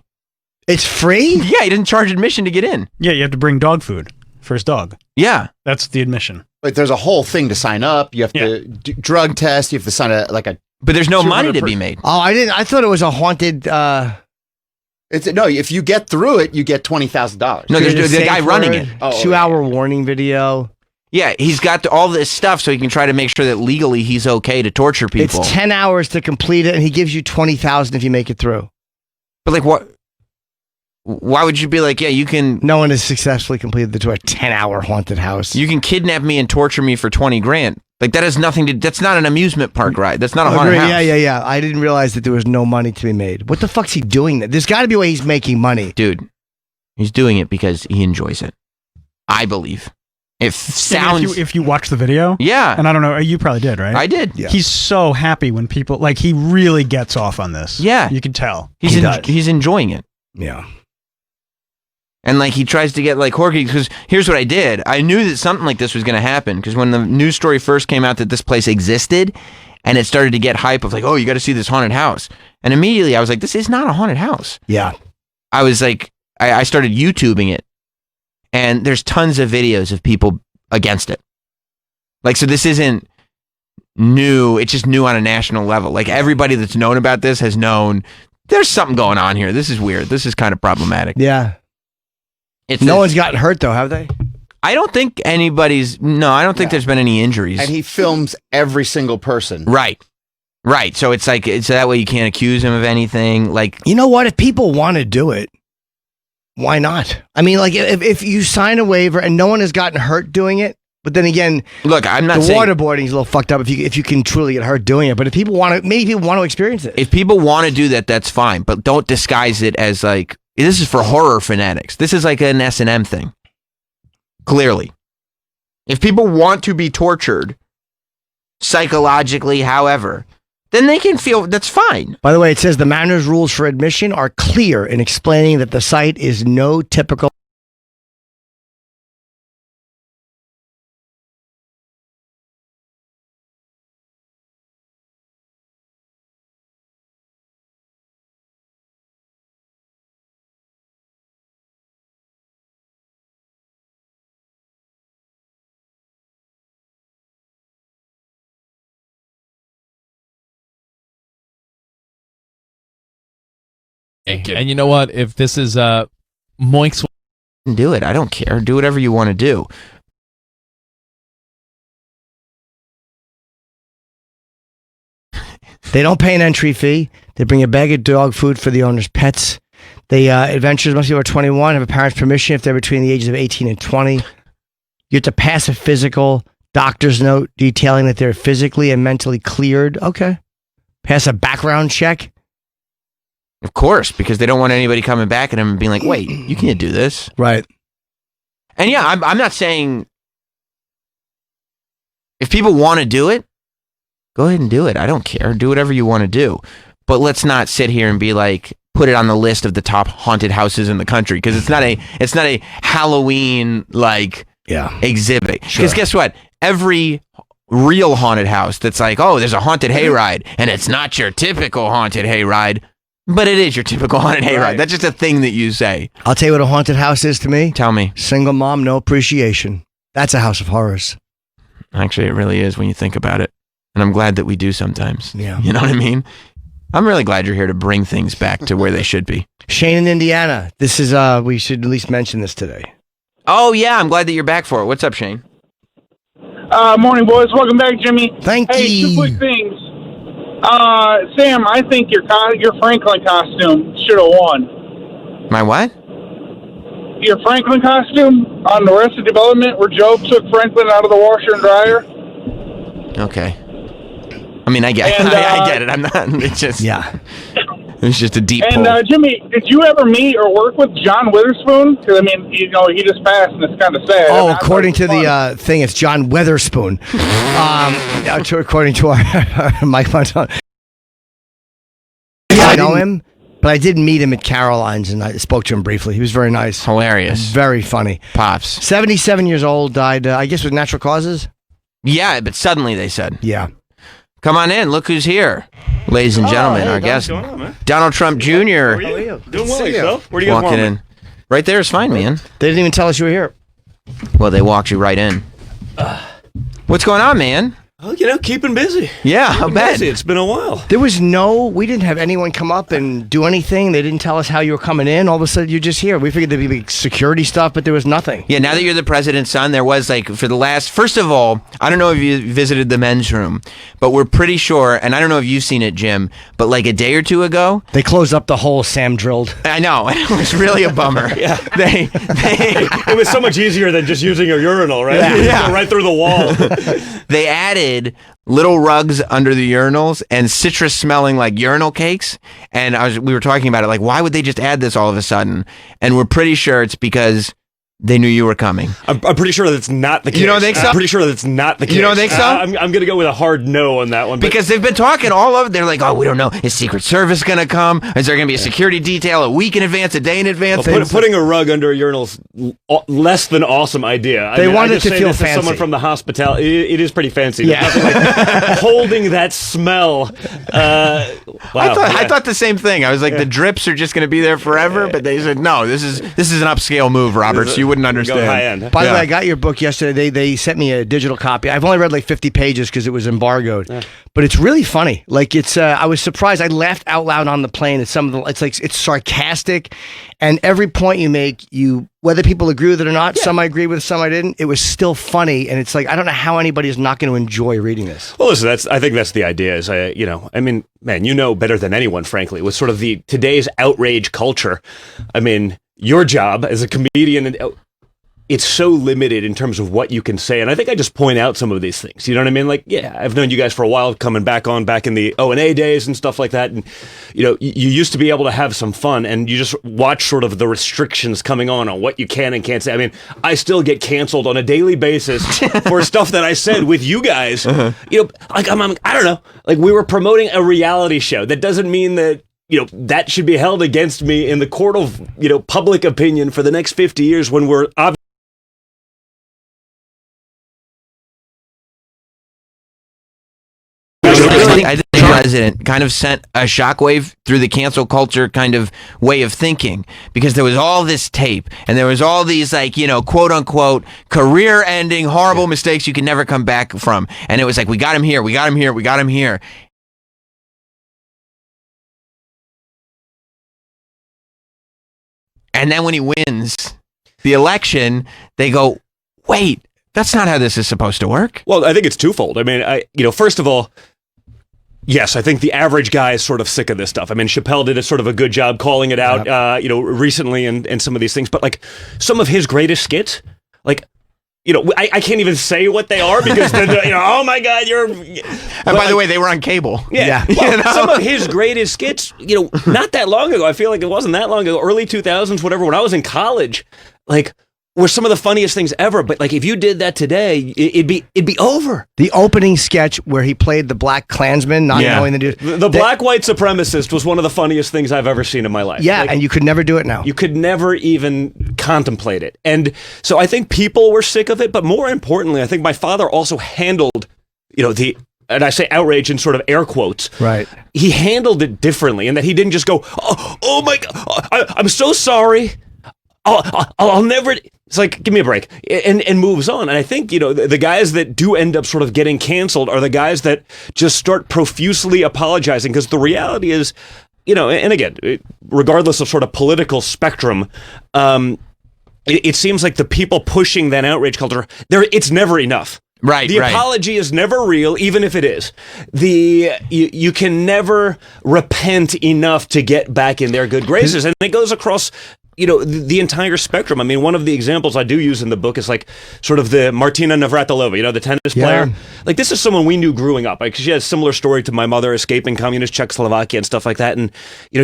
It's free? Yeah, he doesn't charge admission to get in. Yeah, you have to bring dog food for his dog. Yeah. That's the admission. But there's a whole thing to sign up. You have to do drug test. You have to sign a But there's no money to be made. Oh, I thought it was a haunted... if you get through it, you get $20,000. No, there's the guy running it. 2-hour warning video. Yeah, he's got all this stuff so he can try to make sure that legally he's okay to torture people. It's 10 hours to complete it, and he gives you $20,000 if you make it through. But like, what? Why would you be like, yeah, you can... No one has successfully completed the 10-hour haunted house. You can kidnap me and torture me for $20,000. Like, that has nothing to... That's not an amusement park ride. That's not a haunted house. Yeah. I didn't realize that there was no money to be made. What the fuck's he doing? There's got to be a way he's making money. Dude, he's doing it because he enjoys it. I believe. It sounds... If you watch the video... Yeah. And I don't know, you probably did, right? I did. Yeah. He's so happy when people... Like, he really gets off on this. Yeah. You can tell. He's enjoying it. Yeah. And like he tries to get like Jorge, because here's what I did. I knew that something like this was going to happen, because when the news story first came out that this place existed, and it started to get hype of like, oh, you got to see this haunted house. And immediately I was like, this is not a haunted house. Yeah. I was like, I started YouTubing it, and there's tons of videos of people against it. Like, so this isn't new. It's just new on a national level. Like, everybody that's known about this has known there's something going on here. This is weird. This is kind of problematic. Yeah. No one's gotten hurt, though, have they? I don't think anybody's... No, I don't think there's been any injuries. And he films every single person. Right. So it's like, it's that way you can't accuse him of anything. Like, you know what? If people want to do it, why not? I mean, like, if you sign a waiver and no one has gotten hurt doing it, but then again, look, I'm not the saying... waterboarding is a little fucked up if you can truly get hurt doing it. But if people want to, maybe people want to experience it. If people want to do that, that's fine. But don't disguise it as like, this is for horror fanatics. This is like an S&M thing. Clearly. If people want to be tortured psychologically, however, then they can feel that's fine. By the way, it says the manners rules for admission are clear in explaining that the site is no typical... And you know what? If this is Moink's... Do it. I don't care. Do whatever you want to do. They don't pay an entry fee. They bring a bag of dog food for the owner's pets. The adventurers must be over 21, have a parent's permission if they're between the ages of 18 and 20. You have to pass a physical doctor's note detailing that they're physically and mentally cleared. Okay. Pass a background check. Of course, because they don't want anybody coming back at them and being like, wait, you can't do this. Right. And yeah, I'm not saying if people want to do it, go ahead and do it. I don't care. Do whatever you want to do. But let's not sit here and be like, put it on the list of the top haunted houses in the country, because it's not a Halloween exhibit. Because guess what? Every real haunted house that's like, oh, there's a haunted hayride, and it's not your typical haunted hayride, but it is your typical haunted hayride. That's just a thing that you say. I'll tell you what a haunted house is to me. Tell me. Single mom, no appreciation. That's a house of horrors. Actually, it really is when you think about it. And I'm glad that we do sometimes. Yeah. You know what I mean? I'm really glad you're here to bring things back to where they should be. Shane in Indiana. This is, we should at least mention this today. Oh, yeah. I'm glad that you're back for it. What's up, Shane? Morning, boys. Welcome back, Jimmy. Thank you. Hey, 2 quick things. Sam, I think your Franklin costume should have won. My what? Your Franklin costume on Arrested Development, where Joe took Franklin out of the washer and dryer. Okay. I mean, I get, I get it. I'm not. It's just It's just a deep pull. And Jimmy, did you ever meet or work with John Witherspoon? Because I mean, he just passed, and it's kind of sad. Oh, according to the thing, it's John Witherspoon. According to our Mike Montano. I know him, but I did meet him at Caroline's, and I spoke to him briefly. He was very nice. Hilarious. Very funny. Pops. 77 years old, died, I guess, with natural causes? Yeah, but suddenly they said. Yeah. Come on in. Look who's here. Ladies and gentlemen, our guest, Donald Trump Jr. How are you? Doing well yourself? Where do you guys walking want me? in. Right there is fine, man. They didn't even tell us you were here. Well, they walked you right in. What's going on, man? Oh, keeping busy. Yeah, I'll bet. Busy. It's been a while. We didn't have anyone come up and do anything. They didn't tell us how you were coming in. All of a sudden, you're just here. We figured there'd be security stuff, but there was nothing. Yeah, now that you're the president's son, there was first of all, I don't know if you visited the men's room, but we're pretty sure, and I don't know if you've seen it, Jim, but like a day or two ago. They closed up the hole Sam drilled. I know. It was really a bummer. Yeah. It was so much easier than just using a urinal, right? Yeah. Right through the wall. They added little rugs under the urinals and citrus smelling like urinal cakes. And we were talking about it, like, why would they just add this all of a sudden? And we're pretty sure it's because they knew you were coming. I'm pretty sure that's not the case. You don't think so? I'm pretty sure that's not the case. You don't think so? I'm going to go with a hard no on that one. Because they've been talking all over. They're like, oh, we don't know. Is Secret Service going to come? Is there going to be a security detail a week in advance, a day in advance? Well, putting a rug under a urinal is less than awesome idea. They wanted to feel fancy. Someone from the hospitality, it is pretty fancy. Yeah. Like holding that smell. Wow. I thought the same thing. I was like, the drips are just going to be there forever. But they said, no, this is an upscale move, Roberts. You wouldn't understand. High end. By the way, I got your book yesterday. They sent me a digital copy. I've only read like 50 pages because it was embargoed, but it's really funny. Like it's, I was surprised. I laughed out loud on the plane at some of the. It's sarcastic, and every point you make, whether people agree with it or not. Some I agree with, some I didn't. It was still funny, and it's like I don't know how anybody is not going to enjoy reading this. Well, listen, I think that's the idea. Is I mean, man, you know better than anyone, frankly, with sort of today's outrage culture. I mean, your job as a comedian. It's so limited in terms of what you can say. And I think I just point out some of these things. You know what I mean? Like, yeah, I've known you guys for a while, coming back in the O&A days and stuff like that. And, you used to be able to have some fun, and you just watch sort of the restrictions coming on what you can and can't say. I mean, I still get canceled on a daily basis for stuff that I said with you guys. Like, I don't know. Like, we were promoting a reality show. That doesn't mean that, that should be held against me in the court of, public opinion for the next 50 years when we're obviously. I think the president kind of sent a shockwave through the cancel culture kind of way of thinking, because there was all this tape and there was all these like, quote unquote career ending horrible mistakes you can never come back from. And it was like, we got him here, we got him here, we got him here. And then when he wins the election, they go, wait, that's not how this is supposed to work. Well, I think it's twofold. I mean, first of all, Yes, I think the average guy is sort of sick of this stuff. I mean, Chappelle did a sort of a good job calling it out, recently and some of these things. But like some of his greatest skits, like, I can't even say what they are because, oh my God, And by the way, they were on cable. Yeah. Well, some of his greatest skits, not that long ago, I feel like it wasn't that long ago, early 2000s, whatever, when I was in college, like, were some of the funniest things ever. But like, if you did that today, it'd be over. The opening sketch where he played the black Klansman, not knowing the dude. The black white supremacist was one of the funniest things I've ever seen in my life. Yeah, and you could never do it now. You could never even contemplate it. And so I think people were sick of it, but more importantly, I think my father also handled, and I say outrage in sort of air quotes. Right. He handled it differently in that he didn't just go, oh my God, I'm so sorry. I'll never. It's like, give me a break, and moves on. And I think, the guys that do end up sort of getting canceled are the guys that just start profusely apologizing, because the reality is, and again, regardless of sort of political spectrum, it seems like the people pushing that outrage culture, it's never enough. Right. The apology is never real, even if it is. You can never repent enough to get back in their good graces, and it goes across the entire spectrum. I mean, one of the examples I do use in the book is like sort of the Martina Navratilova, the tennis player. Like, this is someone we knew growing up. Like, she had a similar story to my mother, escaping communist Czechoslovakia and stuff like that. And,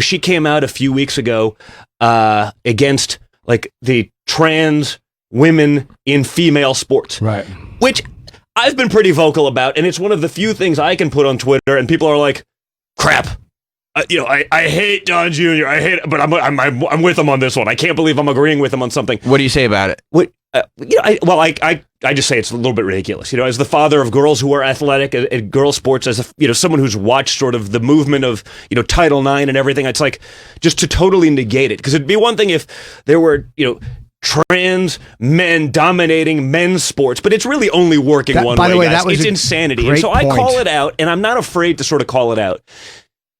she came out a few weeks ago against like the trans women in female sports. Right. Which I've been pretty vocal about, and it's one of the few things I can put on Twitter, and people are like, crap. I hate Don Jr. But I'm with him on this one. I can't believe I'm agreeing with him on something. What do you say about it? I just say it's a little bit ridiculous. As the father of girls who are athletic at girl sports, as someone who's watched sort of the movement of Title IX and everything, it's like just to totally negate it, because it'd be one thing if there were trans men dominating men's sports, but it's really only working one way. By the way, guys. that was it's insanity, and great so I point. call it out, and I'm not afraid to sort of call it out.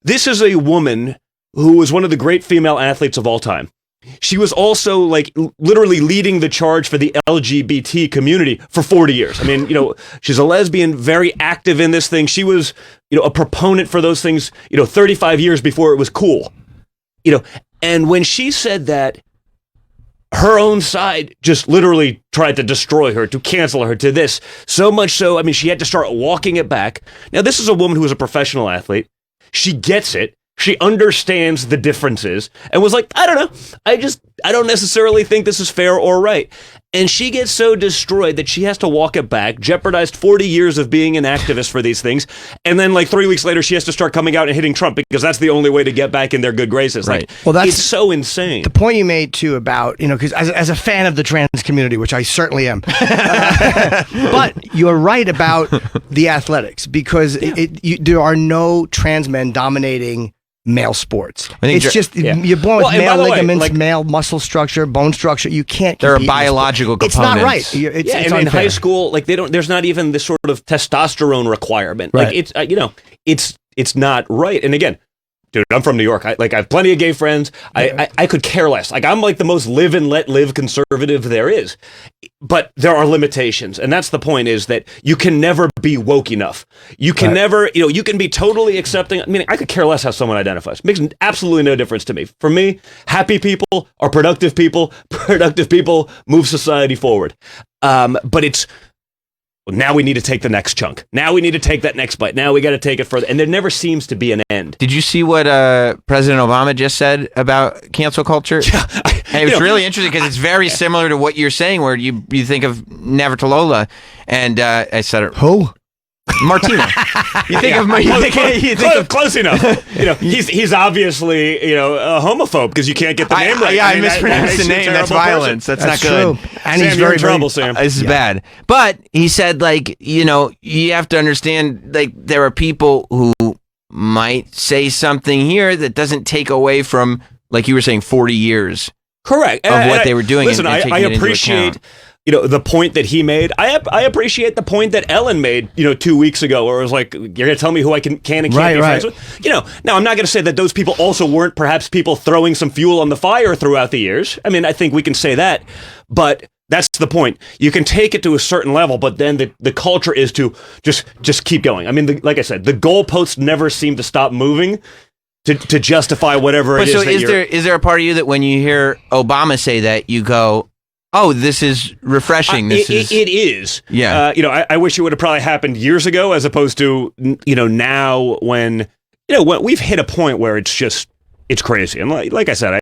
This is a woman who was one of the great female athletes of all time. She was also like literally leading the charge for the LGBT community for 40 years. I mean, she's a lesbian, very active in this thing. She was, a proponent for those things, 35 years before it was cool. And when she said that, her own side just literally tried to destroy her, to cancel her, to this. So much so, I mean, she had to start walking it back. Now, this is a woman who is a professional athlete. She gets it. She understands the differences and was like, I don't know. I don't necessarily think this is fair or right. And she gets so destroyed that she has to walk it back, jeopardized 40 years of being an activist for these things. And then like 3 weeks later, she has to start coming out and hitting Trump because that's the only way to get back in their good graces. Right. Like, it's so insane. The point you made too about, because as a fan of the trans community, which I certainly am, but you're right about the athletics, because there are no trans men dominating male sports. It's just you're born with male ligaments, male muscle structure, bone structure. You can't. There are biological components. It's not right. It's in high school, like there's not even this sort of testosterone requirement. Right. Like it's not right. And again, dude, I'm from New York. I have plenty of gay friends. I could care less. Like, I'm like the most live and let live conservative there is. But there are limitations. And that's the point, is that you can never be woke enough. You can never, you can be totally accepting. I mean, I could care less how someone identifies. It makes absolutely no difference to me. For me, happy people are productive people. Productive people move society forward. But it's, now we need to take the next chunk. Now we need to take that next bite. Now we got to take it further. And there never seems to be an end. Did you see what President Obama just said about cancel culture? And it was really interesting, because it's very similar to what you're saying, where you think of Navratilova, and I said it. Who? Martina. You think of close enough. He's obviously a homophobe because you can't get the name right. I mispronounced the name. That's violence. That's not good. True. And he's very in trouble, Sam. This is bad. But he said, you have to understand, there are people who might say something here that doesn't take away from, like you were saying, 40 years. Correct. Of what they were doing. Listen, I appreciate the point that he made. I appreciate the point that Ellen made 2 weeks ago, where it was like, you're going to tell me who I can and can't be friends with. Now I'm not going to say that those people also weren't perhaps people throwing some fuel on the fire throughout the years. I mean, I think we can say that, but That's the point. You can take it to a certain level, but then the culture is to just keep going. I mean, like I said, the goalposts never seem to stop moving to justify whatever it is. So is there a part of you that when you hear Obama say that, you go, oh, this is refreshing. It is. Yeah. I wish it would have probably happened years ago, as opposed to now when we've hit a point where it's crazy. And like I said,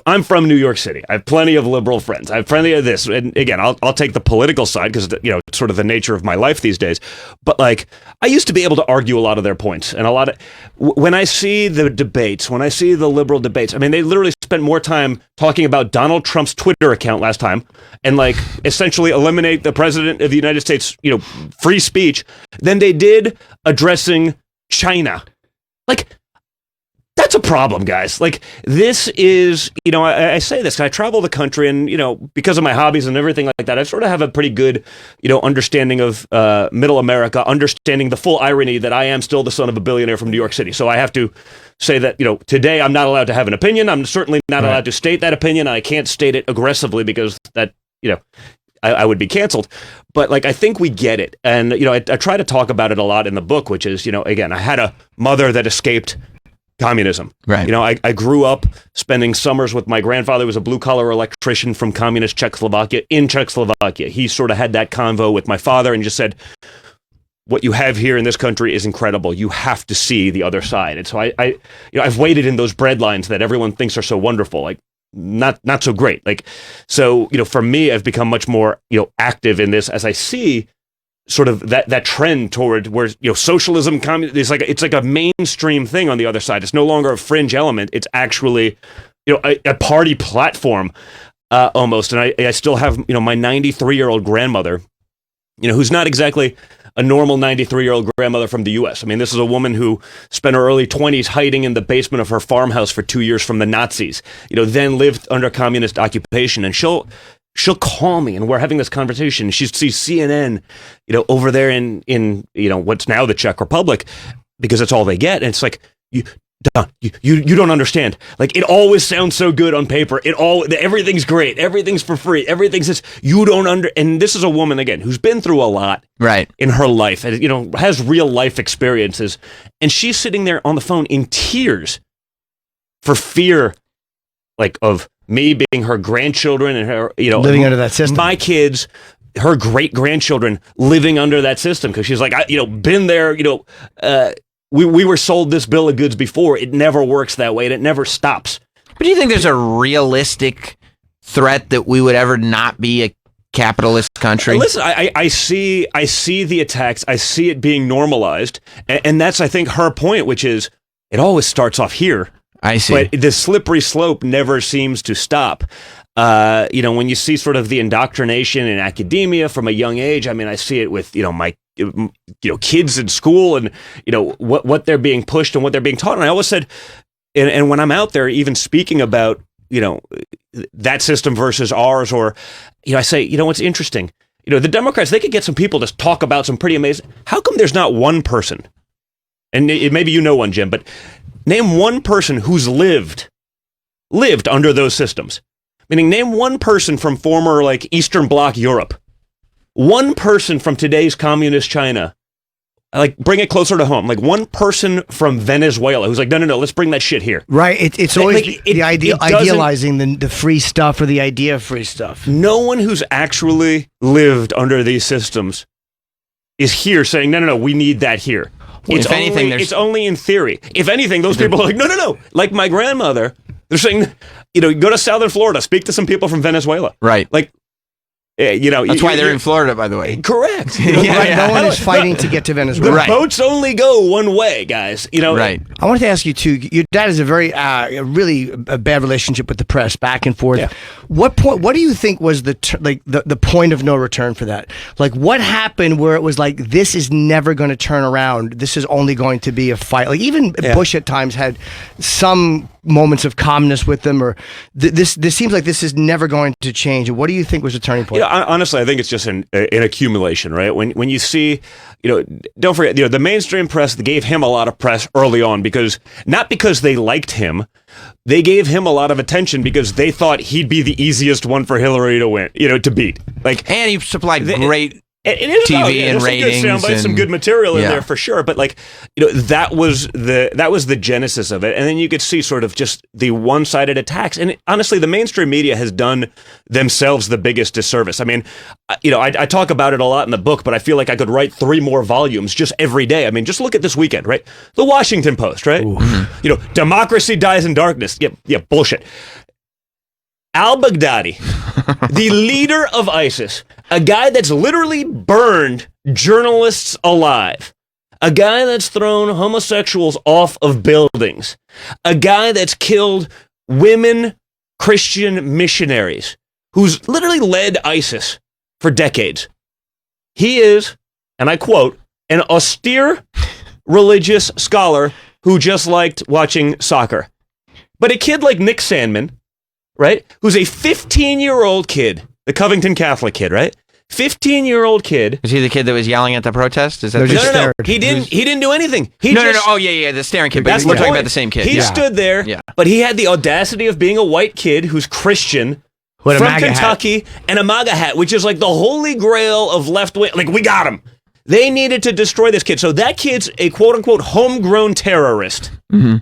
I'm from New York City. I have plenty of liberal friends. I have plenty of this. And again, I'll take the political side because it's sort of the nature of my life these days. But I used to be able to argue a lot of their points, and when I see the debates, when I see the liberal debates, I mean, they literally spent more time talking about Donald Trump's Twitter account last time and essentially eliminate the president of the United States, free speech, than they did addressing China. That's a problem, guys. This is, I say this, I travel the country and, because of my hobbies and everything like that, I sort of have a pretty good, understanding of middle America, understanding the full irony that I am still the son of a billionaire from New York City. So I have to say that, today I'm not allowed to have an opinion. I'm certainly not allowed to state that opinion. I can't state it aggressively because that, I would be canceled. But I think we get it. And, I try to talk about it a lot in the book, which is, again, I had a mother that escaped communism. Right. I grew up spending summers with my grandfather, who was a blue-collar electrician from communist Czechoslovakia, in Czechoslovakia. He sort of had that convo with my father and just said, what you have here in this country is incredible. You have to see the other side. And so I've waited in those bread lines that everyone thinks are so wonderful, not so great. So, for me, I've become much more, active in this as I see sort of that trend toward where socialism, communism, it's like a mainstream thing on the other side. It's no longer a fringe element. It's actually a party platform almost. And I still have my 93-year-old grandmother, who's not exactly a normal 93-year-old grandmother from the U.S. I mean, this is a woman who spent her early 20s hiding in the basement of her farmhouse for 2 years from the Nazis. Then lived under communist occupation, and she'll call me and we're having this conversation. She sees CNN, over there in what's now the Czech Republic, because it's all they get. And it's you don't understand. It always sounds so good on paper. Everything's great. Everything's for free. Everything's this. You don't and this is a woman, again, who's been through a lot in her life and, has real life experiences. And she's sitting there on the phone in tears for fear, of me being her grandchildren and her, living under that system. My kids, her great grandchildren living under that system. Because she's been there, we were sold this bill of goods before. It never works that way and it never stops. But do you think there's a realistic threat that we would ever not be a capitalist country? Listen, I see the attacks. I see it being normalized. And that's, I think, her point, which is it always starts off here. I see. But the slippery slope never seems to stop. When you see sort of the indoctrination in academia from a young age, I mean, I see it with, my, kids in school and, what they're being pushed and what they're being taught. And I always said, and when I'm out there even speaking about, that system versus ours, or, I say, what's interesting, the Democrats, they could get some people to talk about some pretty amazing. How come there's not one person? And maybe one, Jim, but name one person who's lived under those systems. Meaning, name one person from former Eastern Bloc Europe, one person from today's communist China. Bring it closer to home. One person from Venezuela who's no, let's bring that shit here. Right. It's always idealizing the free stuff or the idea of free stuff. No one who's actually lived under these systems is here saying, no, we need that here. Well, it's only in theory. If anything, those people are no. Like my grandmother, they're saying, go to Southern Florida, speak to some people from Venezuela. Right. That's why they're in Florida, by the way. Correct. No one is fighting to get to Venezuela. The boats only go one way, guys. Right. I wanted to ask you too. Your dad has a very, really a bad relationship with the press, back and forth. Yeah. What do you think was the point of no return for that? What happened where it was this is never going to turn around? This is only going to be a fight. Even Bush at times had some moments of calmness with them, or this seems like this is never going to change. What do you think was the turning point? honestly, I think it's just an accumulation, right? When you see, don't forget, the mainstream press gave him a lot of press early on not because they liked him, they gave him a lot of attention because they thought he'd be the easiest one for Hillary to win, to beat. And he supplied great TV and ratings, some good material in there for sure. But that was the genesis of it, and then you could see sort of just the one-sided attacks. And honestly, the mainstream media has done themselves the biggest disservice. I mean, I talk about it a lot in the book, but I feel like I could write 3 more volumes just every day. I mean, just look at this weekend, right? The Washington Post, right? Democracy dies in darkness. Yeah, bullshit. Al-Baghdadi, the leader of ISIS, a guy that's literally burned journalists alive, a guy that's thrown homosexuals off of buildings, a guy that's killed women Christian missionaries, who's literally led ISIS for decades. He is, and I quote, an austere religious scholar who just liked watching soccer. But a kid like Nick Sandmann, right, who's a 15-year-old kid, the Covington Catholic kid, right? 15-year-old kid. Was he the kid that was yelling at the protest? Is that no. He didn't do anything. No. Oh, yeah, the staring kid. But we're talking about the same kid. He stood there, but he had the audacity of being a white kid who's Christian from Kentucky and a MAGA hat, which is like the holy grail of left-wing. Like, we got him. They needed to destroy this kid. So that kid's a quote-unquote homegrown terrorist. Mm-hmm.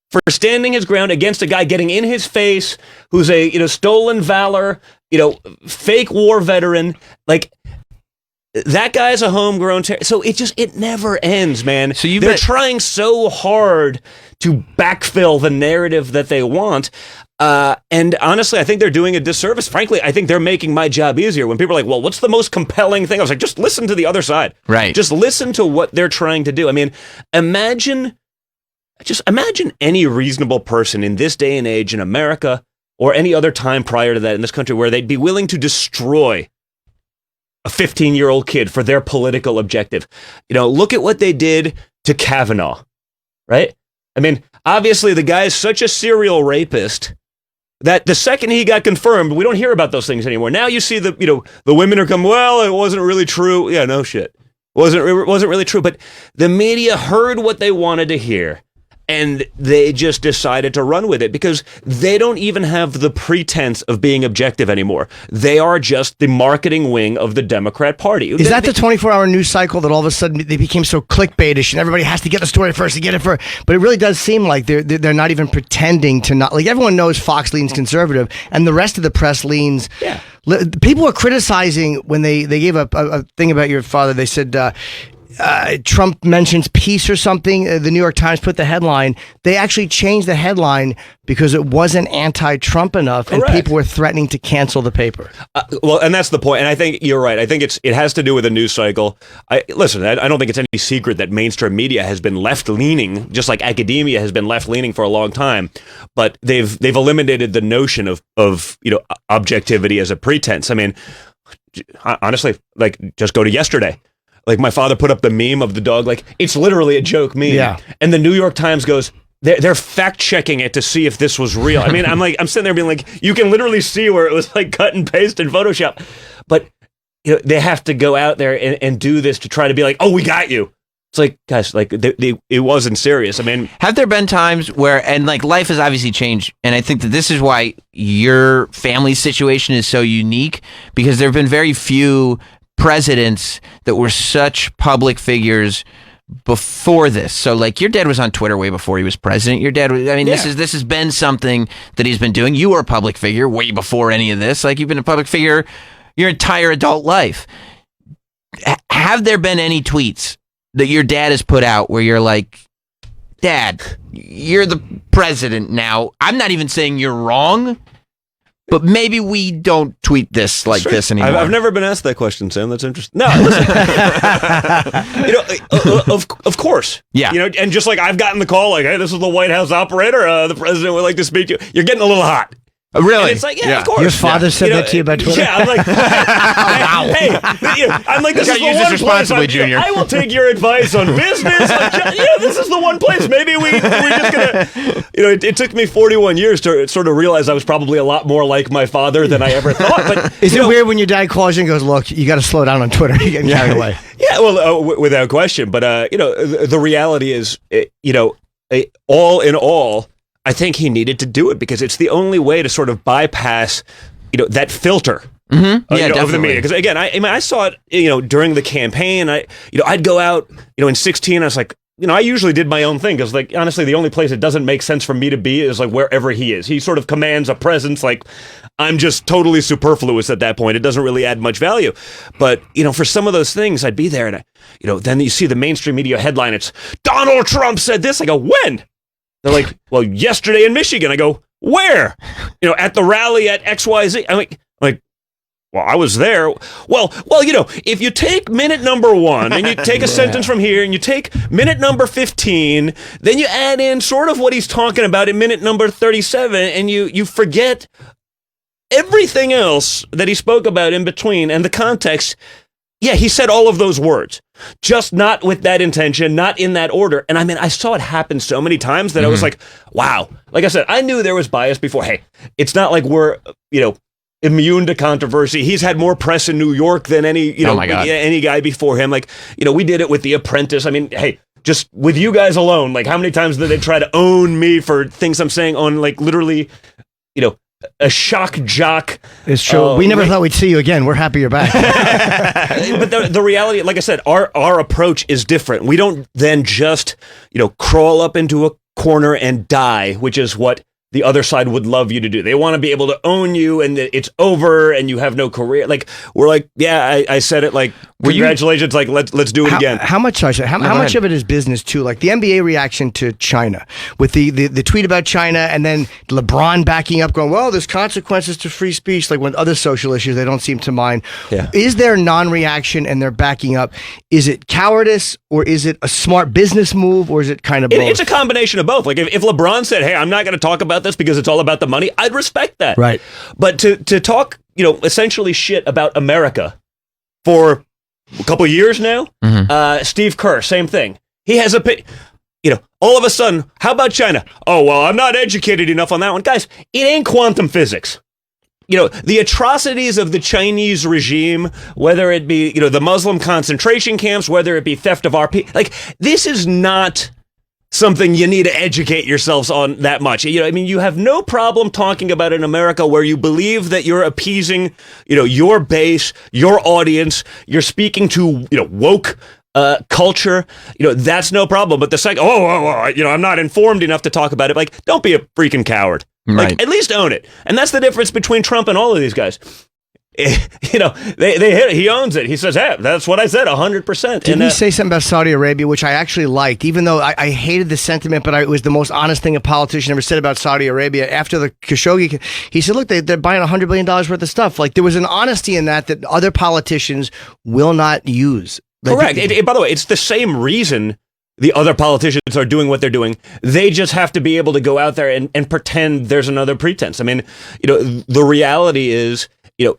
For standing his ground against a guy getting in his face, who's a stolen valor, fake war veteran. Like, that guy's a homegrown terrorist. So it never ends, man. So they're trying so hard to backfill the narrative that they want. And honestly, I think they're doing a disservice. Frankly, I think they're making my job easier. When people are like, well, what's the most compelling thing? I was like, just listen to the other side. Right. Just listen to what they're trying to do. I mean, imagine any reasonable person in this day and age in America or any other time prior to that in this country where they'd be willing to destroy a 15-year-old kid for their political objective. Look at what they did to Kavanaugh, right? I mean, obviously the guy is such a serial rapist that the second he got confirmed, we don't hear about those things anymore. Now you see the women are coming, well, it wasn't really true. Yeah, no shit. It wasn't really true, but the media heard what they wanted to hear. And they just decided to run with it because they don't even have the pretense of being objective anymore. They are just the marketing wing of the Democrat Party. Is that the 24-hour news cycle that all of a sudden they became so clickbaitish and everybody has to get the story first to get it first? But it really does seem like they're not even pretending to not. Like, everyone knows Fox leans conservative and the rest of the press leans. Yeah. People were criticizing when they gave a thing about your father. They said, Trump mentions peace or something. The New York Times put the headline. They actually changed the headline because it wasn't anti-Trump enough, and people were threatening to cancel the paper. Well, and that's the point. And I think you're right. I think it has to do with the news cycle. I don't think it's any secret that mainstream media has been left-leaning, just like academia has been left-leaning for a long time. But they've eliminated the notion of objectivity as a pretense. I mean, honestly, like, just go to yesterday. Like, my father put up the meme of the dog, like, it's literally a joke meme. Yeah. And the New York Times goes, they're fact-checking it to see if this was real. I mean, I'm sitting there being like, you can literally see where it was like cut and paste in Photoshop. But they have to go out there and do this to try to be like, oh, we got you. It's like, guys, like, it wasn't serious. I mean, have there been times where, and like, life has obviously changed, and I think that this is why your family situation is so unique, because there have been very few presidents that were such public figures before this. So, like, your dad was on Twitter way before he was president. Your dad was, I mean, this has been something that he's been doing. You were a public figure way before any of this. Like, you've been a public figure your entire adult life. Have there been any tweets that your dad has put out where you're like, Dad, you're the president now. I'm not even saying you're wrong, but maybe we don't tweet this like this anymore. I've never been asked that question, Sam. That's interesting. No, listen. Of course. Yeah. And just like I've gotten the call, like, hey, this is the White House operator. The president would like to speak to you. You're getting a little hot. Really? And it's like, yeah, of course. Your father said that to you about Twitter? Yeah, I'm like, I'm like, this is the use this one responsibly, place Junior. I will take your advice on business. This is the one place. Maybe we're just gonna, it took me 41 years to sort of realize I was probably a lot more like my father than I ever thought. But is it weird when your dad calls you and goes, "Look, you got to slow down on Twitter. You're getting carried away." Yeah, well, without question. But the reality is, all in all, I think he needed to do it because it's the only way to sort of bypass, that filter. Mm-hmm. Yeah, Of the media. Because again, I saw it, during the campaign. I'd go out, in 2016. I was like, I usually did my own thing because, like, honestly, the only place it doesn't make sense for me to be is like wherever he is. He sort of commands a presence. Like, I'm just totally superfluous at that point. It doesn't really add much value. But for some of those things, I'd be there, and then you see the mainstream media headline. It's Donald Trump said this. I go, when? They're like, well, yesterday in Michigan. I go, where? At the rally at XYZ. I'm like, well, I was there. Well, if you take minute number 1 and you take a sentence from here and you take minute number 15, then you add in sort of what he's talking about in minute number 37, and you forget everything else that he spoke about in between and the context. Yeah, he said all of those words, just not with that intention, not in that order. And I saw it happen so many times that I was like, wow. Like I said, I knew there was bias before. Hey, it's not like we're, immune to controversy. He's had more press in New York than any, any guy before him. Like, we did it with The Apprentice. Hey, just with you guys alone, like how many times did they try to own me for things I'm saying on like literally, a shock jock. It's true. We never thought we'd see you again. We're happy you're back. But the reality, like I said, our approach is different. We don't then just, crawl up into a corner and die, which is what the other side would love you to do. They want to be able to own you and it's over and you have no career. Like, we're like, yeah, I said it, like, congratulations, like, let's do it again. How much of it is business too? Like the NBA reaction to China with the tweet about China and then LeBron backing up going, well, there's consequences to free speech. Like when other social issues, they don't seem to mind. Yeah. Is there non-reaction and they're backing up? Is it cowardice or is it a smart business move or is it kind of both? It's a combination of both. Like if LeBron said, hey, I'm not going to talk about this because it's all about the money, I'd respect that. Right. But to talk, essentially shit about America for a couple of years now, Steve Kerr, same thing. He has all of a sudden, how about China? Oh, well, I'm not educated enough on that one. Guys, it ain't quantum physics. The atrocities of the Chinese regime, whether it be, the Muslim concentration camps, whether it be theft of our people, like, this is not something you need to educate yourselves on that much. You have no problem talking about in America where you believe that you're appeasing, your base, your audience, you're speaking to, woke culture, that's no problem. But the second, I'm not informed enough to talk about it. Like, don't be a freaking coward. Right. Like, at least own it. And that's the difference between Trump and all of these guys. They hit it. He owns it. He says, hey, that's what I said, 100%. Didn't he say something about Saudi Arabia, which I actually liked, even though I hated the sentiment, but it was the most honest thing a politician ever said about Saudi Arabia. After the Khashoggi, he said, look, they're buying $100 billion worth of stuff. Like, there was an honesty in that other politicians will not use. Like, correct. By the way, it's the same reason the other politicians are doing what they're doing. They just have to be able to go out there and pretend there's another pretense. The reality is,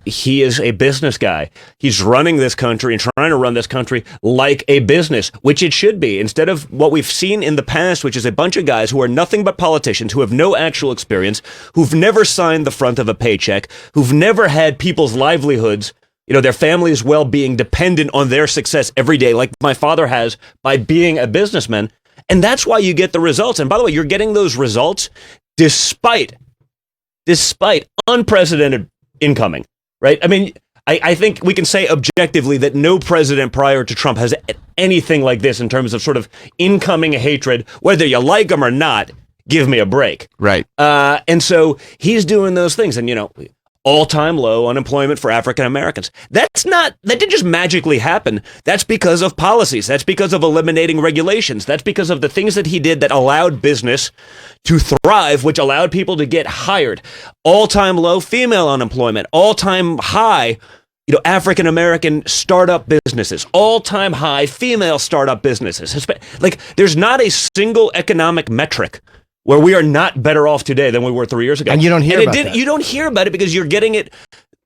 he is a business guy. He's running this country and trying to run this country like a business, which it should be, instead of what we've seen in the past, which is a bunch of guys who are nothing but politicians, who have no actual experience, who've never signed the front of a paycheck, who've never had people's livelihoods, their family's well-being dependent on their success every day, like my father has by being a businessman. And that's why you get the results. And by the way, you're getting those results despite unprecedented incoming. Right? I think we can say objectively that no president prior to Trump has anything like this in terms of sort of incoming hatred, whether you like him or not. Give me a break. Right. And so he's doing those things. And, all-time low unemployment for African Americans. That didn't just magically happen. That's because of policies. That's because of eliminating regulations. That's because of the things that he did that allowed business to thrive, which allowed people to get hired. All-time low female unemployment. All-time high, African American startup businesses. All-time high female startup businesses. Like, there's not a single economic metric where we are not better off today than we were 3 years ago. And you don't hear about that. You don't hear about it because you're getting it.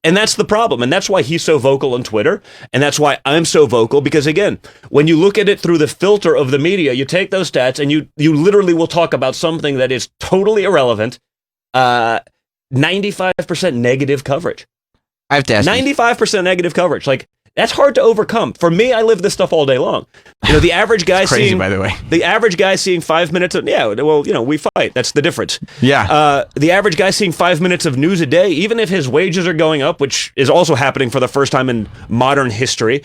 And that's the problem. And that's why he's so vocal on Twitter. And that's why I'm so vocal. Because again, when you look at it through the filter of the media, you take those stats and you literally will talk about something that is totally irrelevant. 95% negative coverage. I have to ask 95% negative coverage. Like, that's hard to overcome. For me, I live this stuff all day long. You know, the average guy crazy, seeing, by the way. The average guy seeing 5 minutes of, we fight. That's the difference. Yeah. The average guy seeing 5 minutes of news a day, even if his wages are going up, which is also happening for the first time in modern history,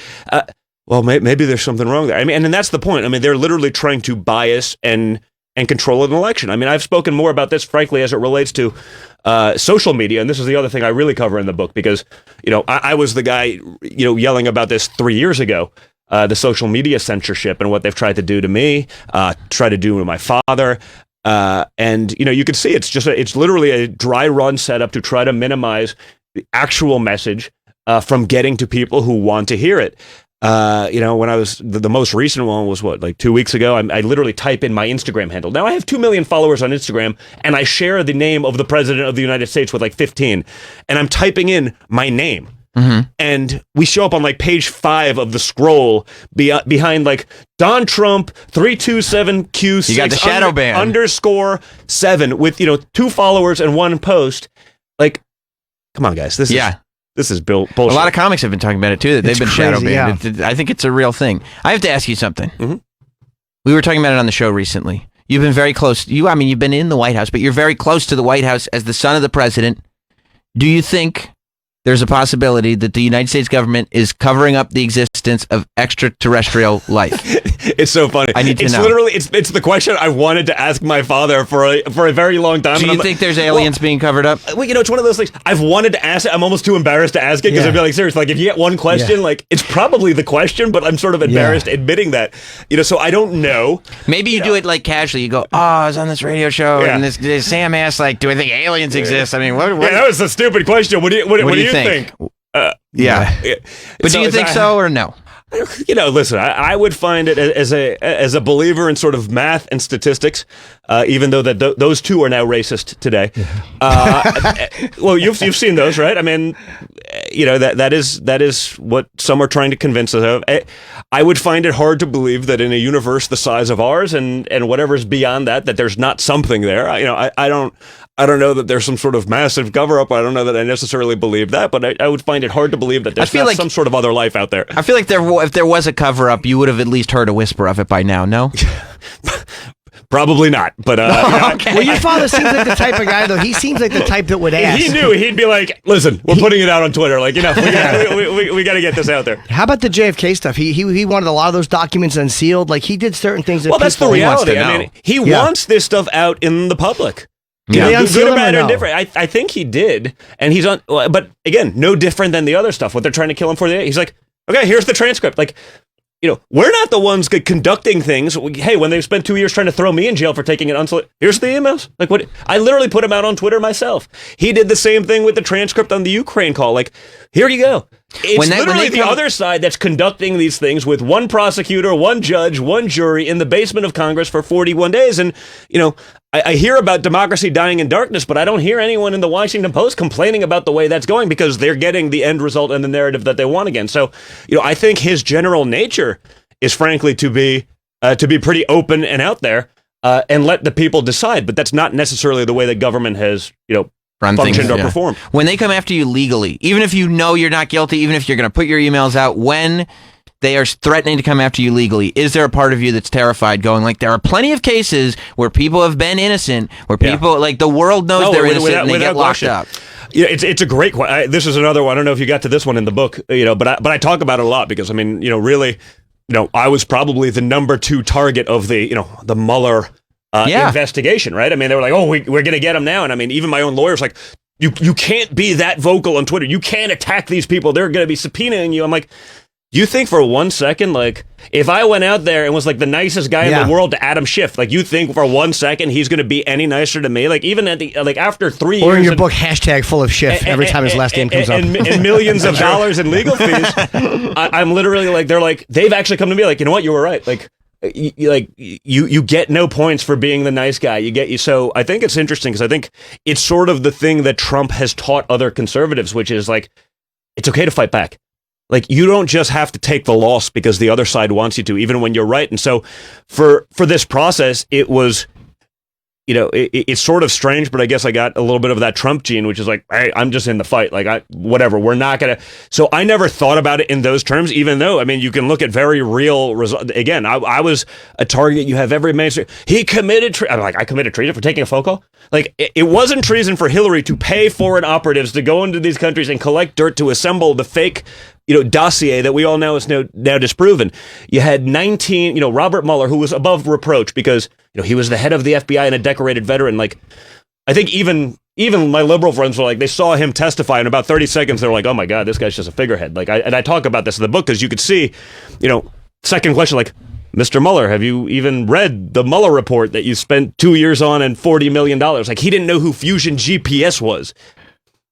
maybe there's something wrong there. I mean, and that's the point. I mean, they're literally trying to bias and control an election. I mean, I've spoken more about this, frankly, as it relates to social media, and this is the other thing I really cover in the book, because, I was the guy, yelling about this 3 years ago, the social media censorship and what they've tried to do to me, try to do to my father, and, you can see it's literally a dry run setup to try to minimize the actual message from getting to people who want to hear it. When I was the most recent one was like 2 weeks ago. I literally type in my Instagram handle. Now I have 2 million followers on Instagram, and I share the name of the president of the United States with like 15, and I'm typing in my name. Mm-hmm. And we show up on like page 5 of the scroll behind like Don Trump 327Q6 you got the shadow ban _7 with 2 followers and 1 post. Like, come on, guys, this is bullshit. A lot of comics have been talking about it too, that they've been shadow banned. Yeah. I think it's a real thing. I have to ask you something. Mm-hmm. We were talking about it on the show recently. You've been very close. You've been in the White House, but you're very close to the White House as the son of the president. Do you think there's a possibility that the United States government is covering up the existence of extraterrestrial life? It's so funny. I need to know. It's literally, it's the question I wanted to ask my father for a very long time. Do you think there's aliens being covered up? Well, it's one of those things. I've wanted to ask it. I'm almost too embarrassed to ask it because I'd be like, seriously, like if you get one question, like it's probably the question, but I'm sort of embarrassed admitting that. So I don't know. Maybe you do it like casually. You go, I was on this radio show and this Sam asked, like, do I think aliens exist? I mean, what? Yeah, that was a stupid question. What do you think? But do you think so or no? Listen, I would find it as a believer in sort of math and statistics, even though those two are now racist today. Well, you've seen those, right? I mean, that is what some are trying to convince us of. I would find it hard to believe that in a universe the size of ours and whatever's beyond that there's not something there. I don't know that there's some sort of massive cover-up. I don't know that I necessarily believe that, but I would find it hard to believe that there's not some sort of other life out there. I feel like if there was a cover-up, you would have at least heard a whisper of it by now, no? Probably not, but okay. Well, your father seems like the type of guy, though. He seems like the type that would ask. He knew. He'd be like, "Listen, we're putting it out on Twitter. Like, we got to get this out there." How about the JFK stuff? He wanted a lot of those documents unsealed. Like, he did certain things. That that's the reality. I mean, he wants this stuff out in the public. Yeah, good or bad or indifferent. I think he did, and he's on. But again, no different than the other stuff. What they're trying to kill him for. He's like, okay, here's the transcript. Like, we're not the ones conducting things. Hey, when they spent 2 years trying to throw me in jail for taking an unsolicited, here's the emails. Like, what? I literally put them out on Twitter myself. He did the same thing with the transcript on the Ukraine call. Like, here you go. It's literally the other side that's conducting these things with one prosecutor, one judge, one jury in the basement of Congress for 41 days. And, I hear about democracy dying in darkness, but I don't hear anyone in the Washington Post complaining about the way that's going because they're getting the end result and the narrative that they want again. So, I think his general nature is frankly to be pretty open and out there and let the people decide. But that's not necessarily the way that government has, functioned or performed. When they come after you legally, even if you know you're not guilty, even if you're going to put your emails out, when they are threatening to come after you legally, is there a part of you that's terrified going like, there are plenty of cases where people have been innocent, where people, like the world knows they're innocent and they get locked up? Yeah, it's a great question. This is another one. I don't know if you got to this one in the book, but I talk about it a lot because, I mean, really, I was probably the number 2 target of the Mueller investigation, right? I mean, they were like, oh, we're going to get him now. And I mean, even my own lawyer's like, you can't be that vocal on Twitter. You can't attack these people. They're going to be subpoenaing you. I'm like, you think for 1 second, like, if I went out there and was like the nicest guy in the world to Adam Schiff, like, you think for 1 second he's going to be any nicer to me? Like, even at the after 3 years, or in your book, hashtag full of Schiff every time his last name comes up, and millions of dollars in legal fees. I'm literally like, they've actually come to me like, you know what, you were right. Like, you get no points for being the nice guy. So I think it's interesting because I think it's sort of the thing that Trump has taught other conservatives, which is like, it's okay to fight back. Like, you don't just have to take the loss because the other side wants you to, even when you're right. And so for this process, it was, it's sort of strange, but I guess I got a little bit of that Trump gene, which is like, hey, I'm just in the fight. Like, whatever, we're not going to. So I never thought about it in those terms, even though, I mean, you can look at very real results. Again, I was a target. You have every mainstream. He committed, I'm like, I committed treason for taking a phone call? Like, it wasn't treason for Hillary to pay foreign operatives to go into these countries and collect dirt to assemble the fake dossier that we all know is now disproven. You had 19, Robert Mueller, who was above reproach because, he was the head of the FBI and a decorated veteran. Like, I think even my liberal friends were like, they saw him testify in about 30 seconds. They're like, oh my God, this guy's just a figurehead. Like, I talk about this in the book because you could see, second question, like, Mr. Mueller, have you even read the Mueller report that you spent 2 years on and $40 million? Like, he didn't know who Fusion GPS was.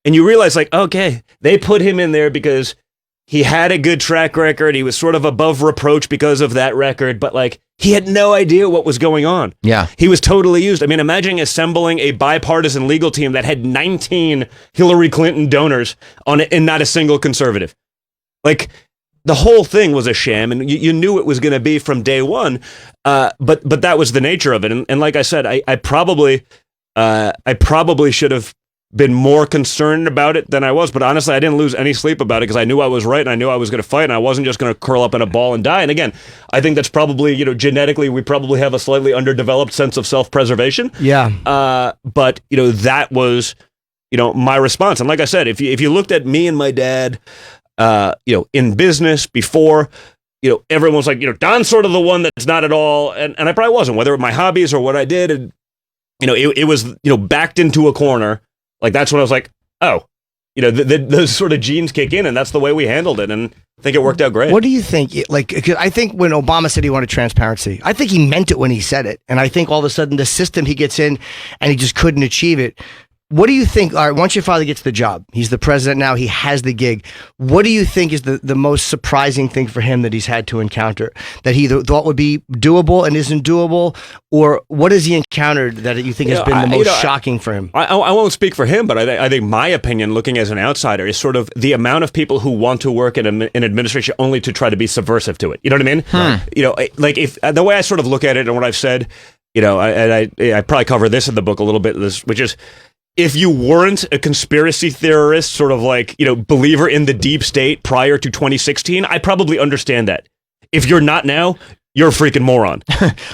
And you realize, like, okay, they put him in there because he had a good track record. He was sort of above reproach because of that record, but like, he had no idea what was going on. Yeah. He was totally used. I mean, imagine assembling a bipartisan legal team that had 19 Hillary Clinton donors on it and not a single conservative. Like, the whole thing was a sham, and you knew it was going to be from day one. But that was the nature of it. And like I said, I probably should have been more concerned about it than I was, but honestly, I didn't lose any sleep about it because I knew I was right and I knew I was going to fight and I wasn't just going to curl up in a ball and die. And again, I think that's probably, genetically, we probably have a slightly underdeveloped sense of self-preservation. Yeah. But, that was, my response. And like I said, if you looked at me and my dad, in business before, everyone was like, Don's sort of the one that's not at all. And I probably wasn't, whether it my hobbies or what I did. And, it was, backed into a corner. Like, that's when I was like, oh, those sort of genes kick in, and that's the way we handled it, and I think it worked out great. What do you think? Like, 'cause I think when Obama said he wanted transparency, I think he meant it when he said it, and I think all of a sudden the system he gets in, and he just couldn't achieve it. What do you think? All right, once your father gets the job, he's the president now, he has the gig. What do you think is the most surprising thing for him that he's had to encounter? That he thought would be doable and isn't doable? Or what has he encountered that you think has been the most shocking for him? I won't speak for him, but I think my opinion, looking as an outsider, is sort of the amount of people who want to work in administration only to try to be subversive to it. You know what I mean? Like, if the way I sort of look at it and what I've said, I probably cover this in the book a little bit, which is, if you weren't a conspiracy theorist, sort of like, believer in the deep state prior to 2016, I probably understand that. If you're not now, you're a freaking moron.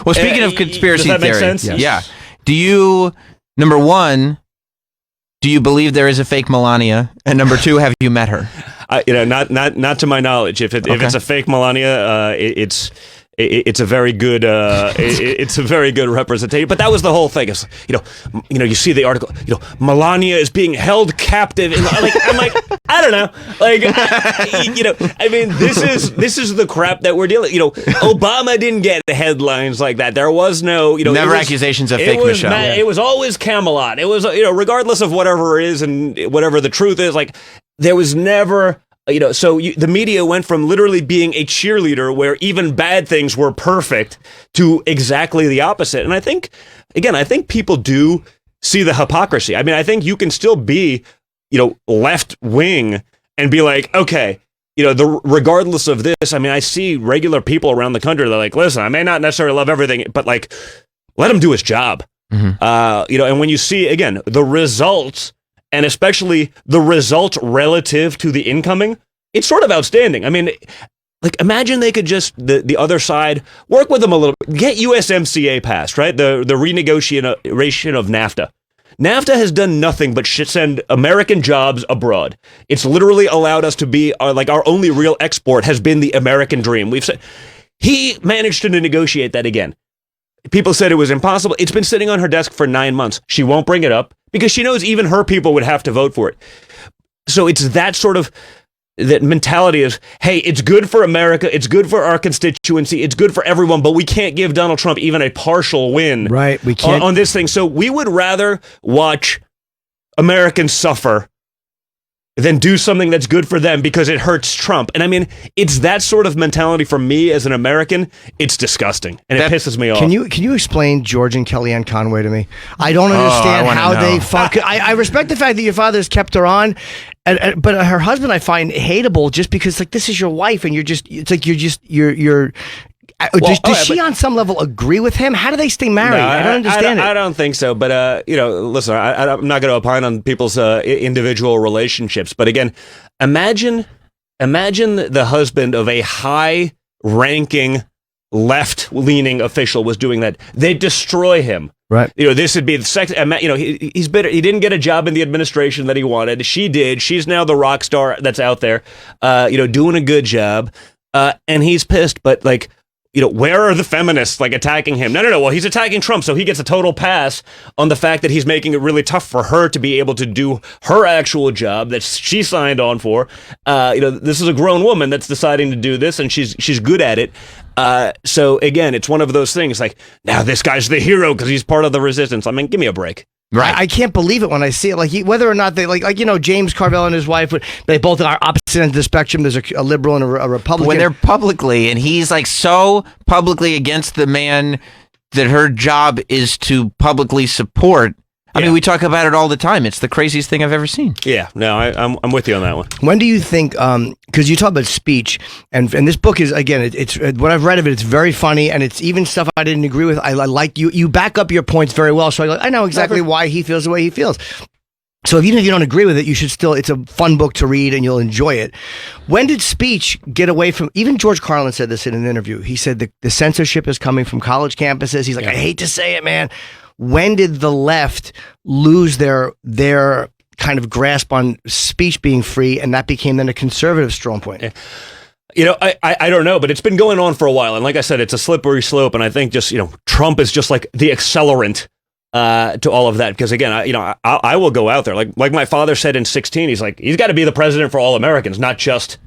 Well, speaking of conspiracy does that theory, make sense? Yeah. Do you, number one, do you believe there is a fake Melania? And number two, have you met her? Not to my knowledge. If it's a fake Melania, it's a very good it's a very good representation. But that was the whole thing. It's, you see the article, Melania is being held captive. And I'm like, I don't know. Like, I mean, this is the crap that we're dealing. Obama didn't get the headlines like that. There was no, never accusations of fake Michelle. It was always Camelot. It was, regardless of whatever it is and whatever the truth is, like, there was never. So the media went from literally being a cheerleader where even bad things were perfect to exactly the opposite. And I think people do see the hypocrisy. I mean, I think you can still be, left wing and be like, okay, regardless of this, I mean, I see regular people around the country. They're like, listen, I may not necessarily love everything, but like, let him do his job. Mm-hmm. And when you see, again, the results, and especially the result relative to the incoming, it's sort of outstanding. I mean, like, imagine they could just, the other side, work with them a little bit, get USMCA passed, right? The renegotiation of NAFTA. NAFTA has done nothing but send American jobs abroad. It's literally allowed us to be, our only real export has been the American dream. He managed to negotiate that again. People said it was impossible. It's been sitting on her desk for 9 months. She won't bring it up because she knows even her people would have to vote for it. So it's that sort of, that mentality is, hey, it's good for America, it's good for our constituency, it's good for everyone, but we can't give Donald Trump even a partial win, right? We can't on this thing. So we would rather watch Americans suffer than do something that's good for them because it hurts Trump. And I mean, it's that sort of mentality for me as an American. It's disgusting, and it pisses me off. Can you explain George and Kellyanne Conway to me? I don't understand how they fuck. I respect the fact that your father's kept her on, but her husband I find hateable just because like this is your wife, and you're does she on some level agree with him? How do they stay married? No, I don't understand it. I don't think so. But listen, I'm not going to opine on people's individual relationships. But again, imagine the husband of a high-ranking left-leaning official was doing that. They'd destroy him. Right. This would be the second. He's bitter. He didn't get a job in the administration that he wanted. She did. She's now the rock star that's out there. Doing a good job. And he's pissed. But like. Where are the feminists attacking him? No. Well, he's attacking Trump, so he gets a total pass on the fact that he's making it really tough for her to be able to do her actual job that she signed on for. This is a grown woman that's deciding to do this, and she's good at it. So again, it's one of those things like, now this guy's the hero because he's part of the resistance. I mean, give me a break. Right. I can't believe it when I see it. Whether or not they James Carville and his wife, they both are opposite ends of the spectrum. There's a liberal and a Republican. When they're publicly, and he's so publicly against the man that her job is to publicly support. I mean, we talk about it all the time. It's the craziest thing I've ever seen. Yeah, no, I'm with you on that one. When do you think, because you talk about speech, and this book is, again, it's what I've read of it, it's very funny, and it's even stuff I didn't agree with. I like you back up your points very well, so I know exactly why he feels the way he feels. So even if you don't agree with it, you should still, it's a fun book to read and you'll enjoy it. When did speech get away from, even George Carlin said this in an interview, he said the censorship is coming from college campuses. He's like, I hate to say it, man. When did the left lose their kind of grasp on speech being free, and that became then a conservative strong point? I don't know, but it's been going on for a while. And like I said, it's a slippery slope. And I think just, Trump is just like the accelerant to all of that. Because again, I will go out there. Like my father said in 2016, he's like, he's got to be the president for all Americans, not just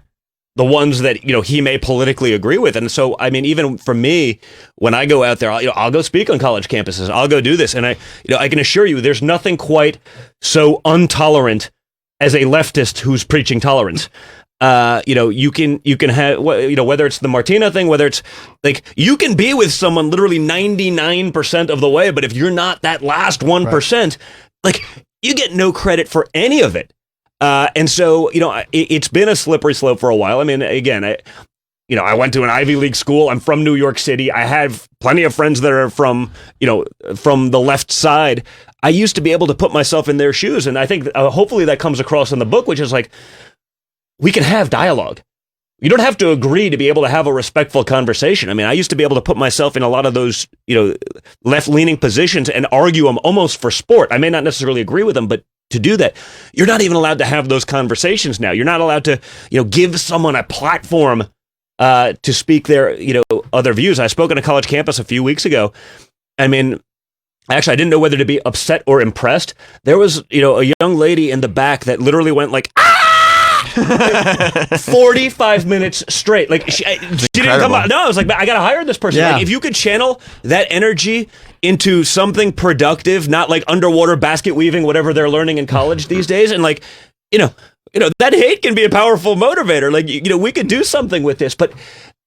the ones that, he may politically agree with. And so, I mean, even for me, when I go out there, I'll go speak on college campuses. I'll go do this. And I can assure you, there's nothing quite so intolerant as a leftist who's preaching tolerance. You can have, whether it's the Martina thing, whether it's you can be with someone literally 99% of the way, but if you're not that last 1%, you get no credit for any of it. And so, it's been a slippery slope for a while. I mean, again, I went to an Ivy League school. I'm from New York City. I have plenty of friends that are from the left side. I used to be able to put myself in their shoes. And I think hopefully that comes across in the book, which is we can have dialogue. You don't have to agree to be able to have a respectful conversation. I mean, I used to be able to put myself in a lot of those, left-leaning positions and argue them almost for sport. I may not necessarily agree with them, but to do that, you're not even allowed to have those conversations now. You're not allowed to, give someone a platform to speak their, other views. I spoke on a college campus a few weeks ago. I mean, actually, I didn't know whether to be upset or impressed. There was, a young lady in the back that literally went 45 minutes straight. She didn't come out. No, I was like, I got to hire this person. Yeah. If you could channel that energy into something productive, not underwater basket weaving, whatever they're learning in college these days. And that hate can be a powerful motivator. We could do something with this, but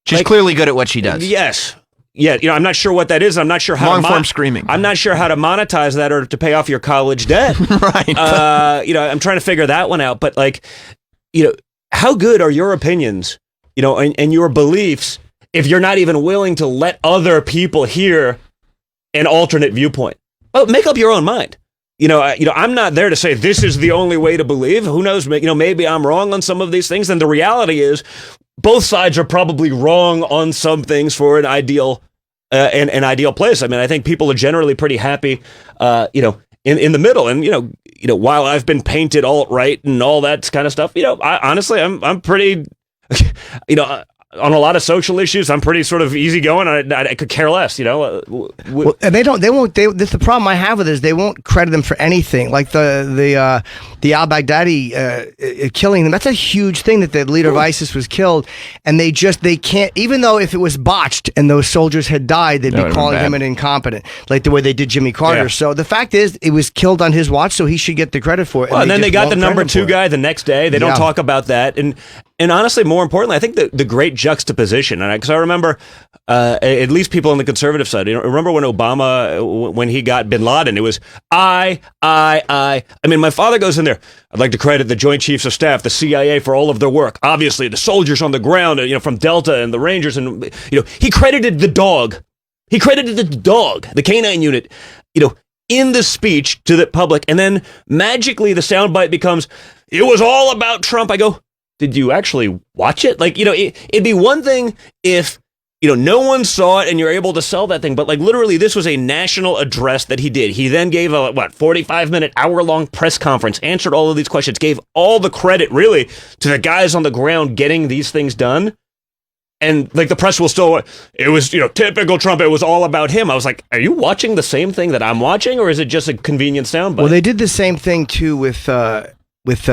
she's clearly good at what she does. Yes. Yeah. I'm not sure what that is. I'm not sure how long-form screaming. I'm not sure how to monetize that or to pay off your college debt. Right. I'm trying to figure that one out, but how good are your opinions, and your beliefs if you're not even willing to let other people hear an alternate viewpoint? Well, make up your own mind. I'm not there to say this is the only way to believe. Who knows? Maybe I'm wrong on some of these things. And the reality is both sides are probably wrong on some things for an ideal place. I mean, I think people are generally pretty happy, in the middle. And, while I've been painted alt-right and all that kind of stuff, I'm pretty, on a lot of social issues, I'm pretty sort of easygoing. I could care less, you know. Well, and that's the problem I have with it is they won't credit them for anything. Like the al-Baghdadi killing them. That's a huge thing that the leader of ISIS was killed, and they can't. Even though if it was botched and those soldiers had died, they'd be calling him an incompetent, like the way they did Jimmy Carter. Yeah. So the fact is, it was killed on his watch, so he should get the credit for it. Well, and then they got the number 2 for guy the next day. They don't talk about that, and honestly, more importantly, I think the great juxtaposition, because I remember, at least people on the conservative side, you know, remember when Obama, when he got Bin Laden, it was I mean, my father goes in there. I'd like to credit the Joint Chiefs of Staff, the CIA, for all of their work. Obviously, the soldiers on the ground, you know, from Delta and the Rangers, and you know, he credited the dog. He credited the dog, the canine unit, you know, in the speech to the public, and then magically the soundbite becomes, "It was all about Trump." I go, did you actually watch it? Like, you know, it'd be one thing if, you know, no one saw it and you're able to sell that thing. But like literally, this was a national address that he did. He then gave a 45-minute, hour-long press conference, answered all of these questions, gave all the credit really to the guys on the ground getting these things done. And like the press will still, it was, you know, typical Trump. It was all about him. I was like, are you watching the same thing that I'm watching, or is it just a convenient soundbite? Well, they did the same thing too with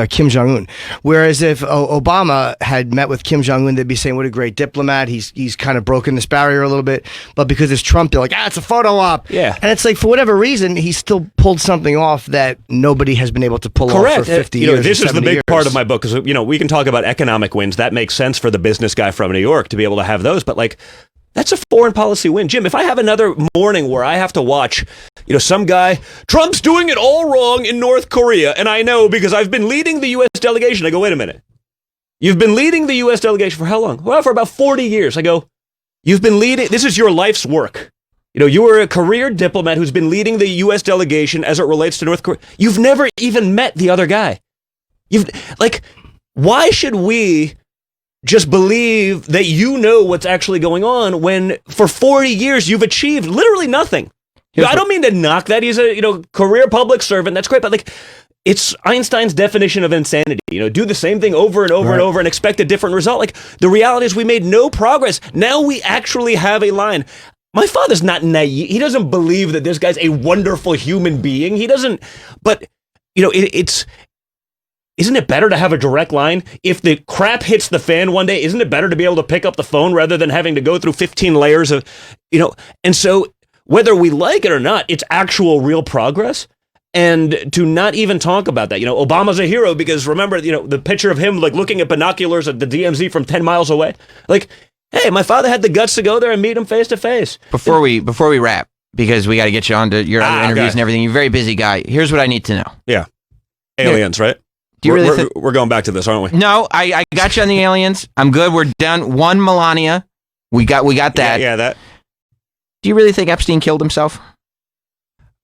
Kim Jong-un. Whereas if Obama had met with Kim Jong-un, they'd be saying, what a great diplomat. He's kind of broken this barrier a little bit. But because it's Trump, they're like, it's a photo op. Yeah. And it's like, for whatever reason, he still pulled something off that nobody has been able to pull off for 50 you years. know, this is the big years. part of my book, because, you know, we can talk about economic wins. That makes sense for the business guy from New York to be able to have those. But like, that's a foreign policy win. Jim, if I have another morning where I have to watch, you know, some guy, Trump's doing it all wrong in North Korea, and I know because I've been leading the U.S. delegation. I go, wait a minute. You've been leading the U.S. delegation for how long? Well, for about 40 years. I go, you've been leading, this is your life's work. You know, you were a career diplomat who's been leading the U.S. delegation as it relates to North Korea. You've never even met the other guy. Why should we just believe that you know what's actually going on when for 40 years you've achieved literally nothing? You know, I don't mean to knock that. He's a, you know, career public servant. That's great. But like, it's Einstein's definition of insanity. You know, do the same thing over and over and over and expect a different result. Like, the reality is we made no progress. Now we actually have a line. My father's not naive. He doesn't believe that this guy's a wonderful human being. He doesn't. But, you know, isn't it better to have a direct line? If the crap hits the fan one day, isn't it better to be able to pick up the phone rather than having to go through 15 layers of, you know? And so whether we like it or not, it's actual real progress. And to not even talk about that, you know, Obama's a hero because remember, you know, the picture of him like looking at binoculars at the DMZ from 10 miles away. Like, hey, my father had the guts to go there and meet him face to face. Before we wrap, because we got to get you on to your other interviews and everything. You're a very busy guy. Here's what I need to know. Yeah. Aliens, right? Do you really we're going back to this, aren't we? No, I got you on the aliens. I'm good. We're done. One Melania. We got that. Yeah, that. Do you really think Epstein killed himself?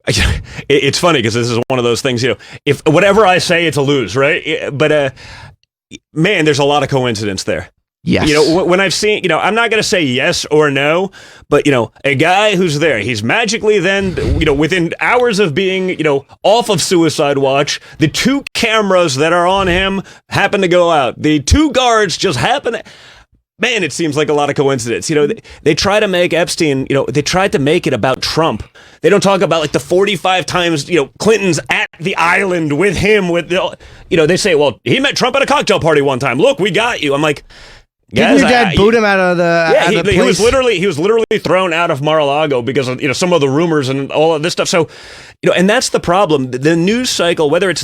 It's funny because this is one of those things, you know, if whatever I say, it's a lose, right? But man, there's a lot of coincidence there. Yes. You know, when I've seen, you know, I'm not going to say yes or no, but, you know, a guy who's there, he's magically then, you know, within hours of being, you know, off of suicide watch, the 2 cameras that are on him happen to go out. The 2 guards just happen to... Man, it seems like a lot of coincidence. You know, they try to make Epstein, you know, they tried to make it about Trump. They don't talk about like the 45 times, you know, Clinton's at the island with him, with, you know, they say, well, he met Trump at a cocktail party one time. Look, we got you. I'm like... Didn't your dad boot him out of the he was literally thrown out of Mar-a-Lago because of, you know, some of the rumors and all of this stuff. So, you know, and that's the problem. The news cycle, whether it's,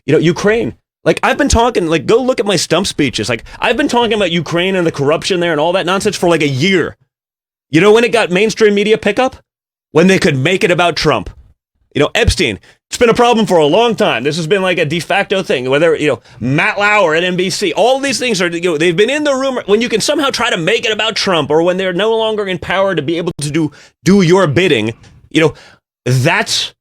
you know, Ukraine. Like, I've been talking, like, go look at my stump speeches. Like, I've been talking about Ukraine and the corruption there and all that nonsense for like a year. You know when it got mainstream media pickup? When they could make it about Trump. You know, Epstein, it's been a problem for a long time. This has been like a de facto thing. Whether, you know, Matt Lauer at NBC, all these things are, you know, they've been in the rumor. When you can somehow try to make it about Trump, or when they're no longer in power to be able to do your bidding, you know, that's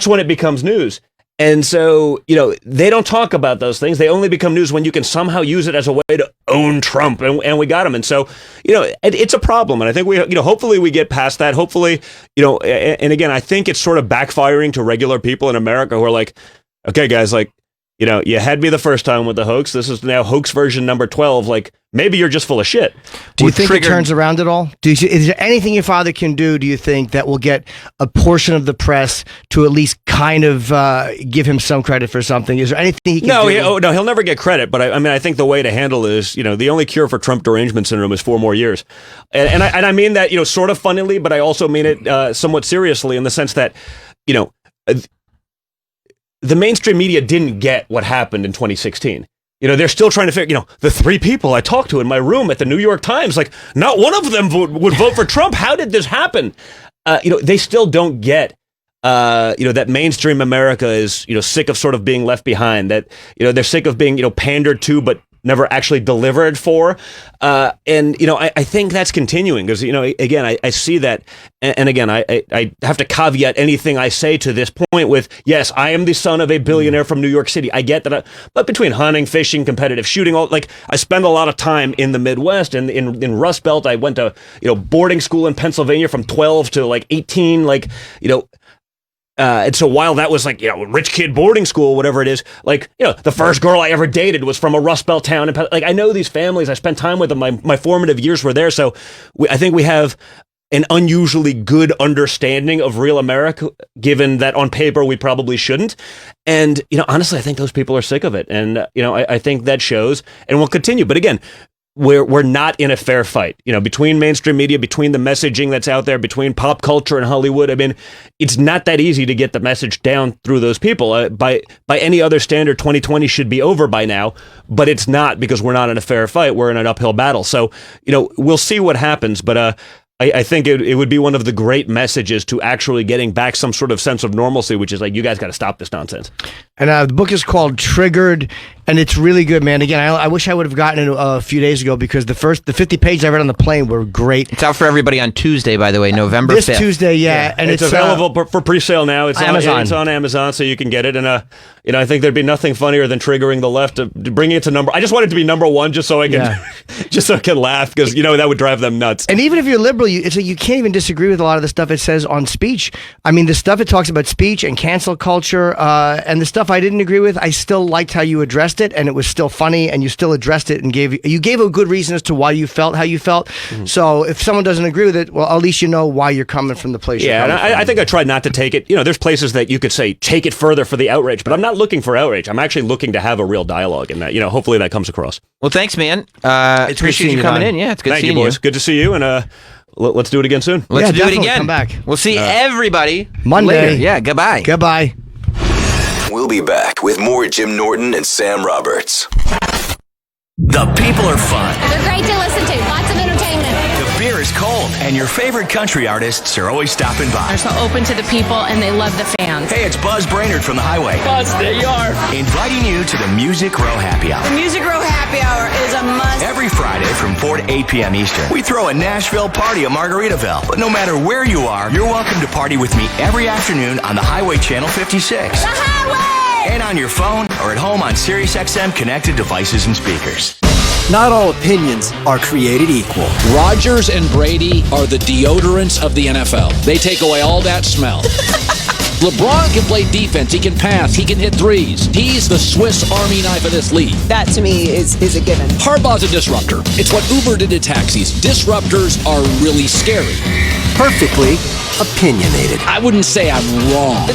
when it becomes news. And so, you know, they don't talk about those things. They only become news when you can somehow use it as a way to own Trump. And we got him. And so, you know, it's a problem. And I think we, you know, hopefully we get past that. Hopefully, you know, and again, I think it's sort of backfiring to regular people in America who are like, okay, guys, like, you know, you had me the first time with the hoax. This is now hoax version number 12. Like, maybe you're just full of shit. Do you think it turns around at all? Is there anything your father can do, do you think, that will get a portion of the press to at least kind of give him some credit for something? Is there anything he can do? No, he'll never get credit. But I mean, I think the way to handle it is, you know, the only cure for Trump derangement syndrome is 4 more years. And I mean that, you know, sort of funnily, but I also mean it somewhat seriously in the sense that, you know, the mainstream media didn't get what happened in 2016. You know, they're still trying to figure, you know, the 3 people I talked to in my room at the New York Times, like, not one of them would vote for Trump. How did this happen? You know, they still don't get, you know, that mainstream America is, you know, sick of sort of being left behind, that, you know, they're sick of being, you know, pandered to, but never actually delivered for. And, you know, I think that's continuing because, you know, again, I see that. And again, I have to caveat anything I say to this point with, yes, I am the son of a billionaire from New York City. I get that. But between hunting, fishing, competitive shooting, I spend a lot of time in the Midwest and in Rust Belt. I went to, you know, boarding school in Pennsylvania from 12 to like 18, like, you know, and so while that was like, you know, rich kid boarding school, whatever it is, like, you know, the first girl I ever dated was from a Rust Belt town. And like, I know these families, I spent time with them. My formative years were there. So I think we have an unusually good understanding of real America, given that on paper we probably shouldn't. And, you know, honestly, I think those people are sick of it. And, you know, I think that shows and will continue. But again, we're not in a fair fight, you know, between mainstream media, between the messaging that's out there, between pop culture and Hollywood. I mean, it's not that easy to get the message down through those people. By any other standard, 2020 should be over by now, but it's not because we're not in a fair fight. We're in an uphill battle. So, you know, we'll see what happens. But I think it would be one of the great messages to actually getting back some sort of sense of normalcy, which is like, you guys got to stop this nonsense. And the book is called Triggered, and it's really good, man. Again, I wish I would have gotten it a few days ago because the 50 pages I read on the plane were great. It's out for everybody on Tuesday, by the way, November 5th. This Tuesday, yeah. And it's available for pre-sale now. It's Amazon. It's on Amazon, so you can get it. And you know, I think there'd be nothing funnier than triggering the left to bringing it to number. I just want it to be number 1, just so I can, just so I can laugh, because you know that would drive them nuts. And even if you're liberal, you can't even disagree with a lot of the stuff it says on speech. I mean, the stuff it talks about speech and cancel culture, and the stuff I didn't agree with, I still liked how you addressed it, and it was still funny, and you still addressed it and gave a good reason as to why you felt how you felt. Mm-hmm. So if someone doesn't agree with it, well, at least you know why you're coming from the place. Yeah, you're coming and I think I tried not to take it. You know, there's places that you could say take it further for the outrage, but I'm not looking for outrage. I'm actually looking to have a real dialogue, and that, you know, hopefully that comes across. Well, thanks, man. Appreciate you coming in. Yeah, it's good Thank seeing you, boys. Good to see you, and let's do it again soon. Let's do it again. Come back. We'll see everybody Monday. later. Yeah, goodbye. Goodbye. We'll be back with more Jim Norton and Sam Roberts. The people are fun. They're great to listen to. Lots of entertainment. The beer is cold, and your favorite country artists are always stopping by. They're so open to the people, and they love the fans. Hey, it's Buzz Brainerd from the Highway. Buzz, there you are. Inviting you to the Music Row Happy Hour. The Music Row Happy Hour is a must. Every Friday from 4 to 8 p.m. Eastern, we throw a Nashville party at Margaritaville. But no matter where you are, you're welcome to party with me every afternoon on the Highway Channel 56. The Highway! And on your phone or at home on SiriusXM connected devices and speakers. Not all opinions are created equal. Rodgers and Brady are the deodorants of the NFL. They take away all that smell. LeBron can play defense. He can pass. He can hit threes. He's the Swiss Army knife of this league. That, to me, is a given. Harbaugh's a disruptor. It's what Uber did to taxis. Disruptors are really scary. Perfectly opinionated. I wouldn't say I'm wrong.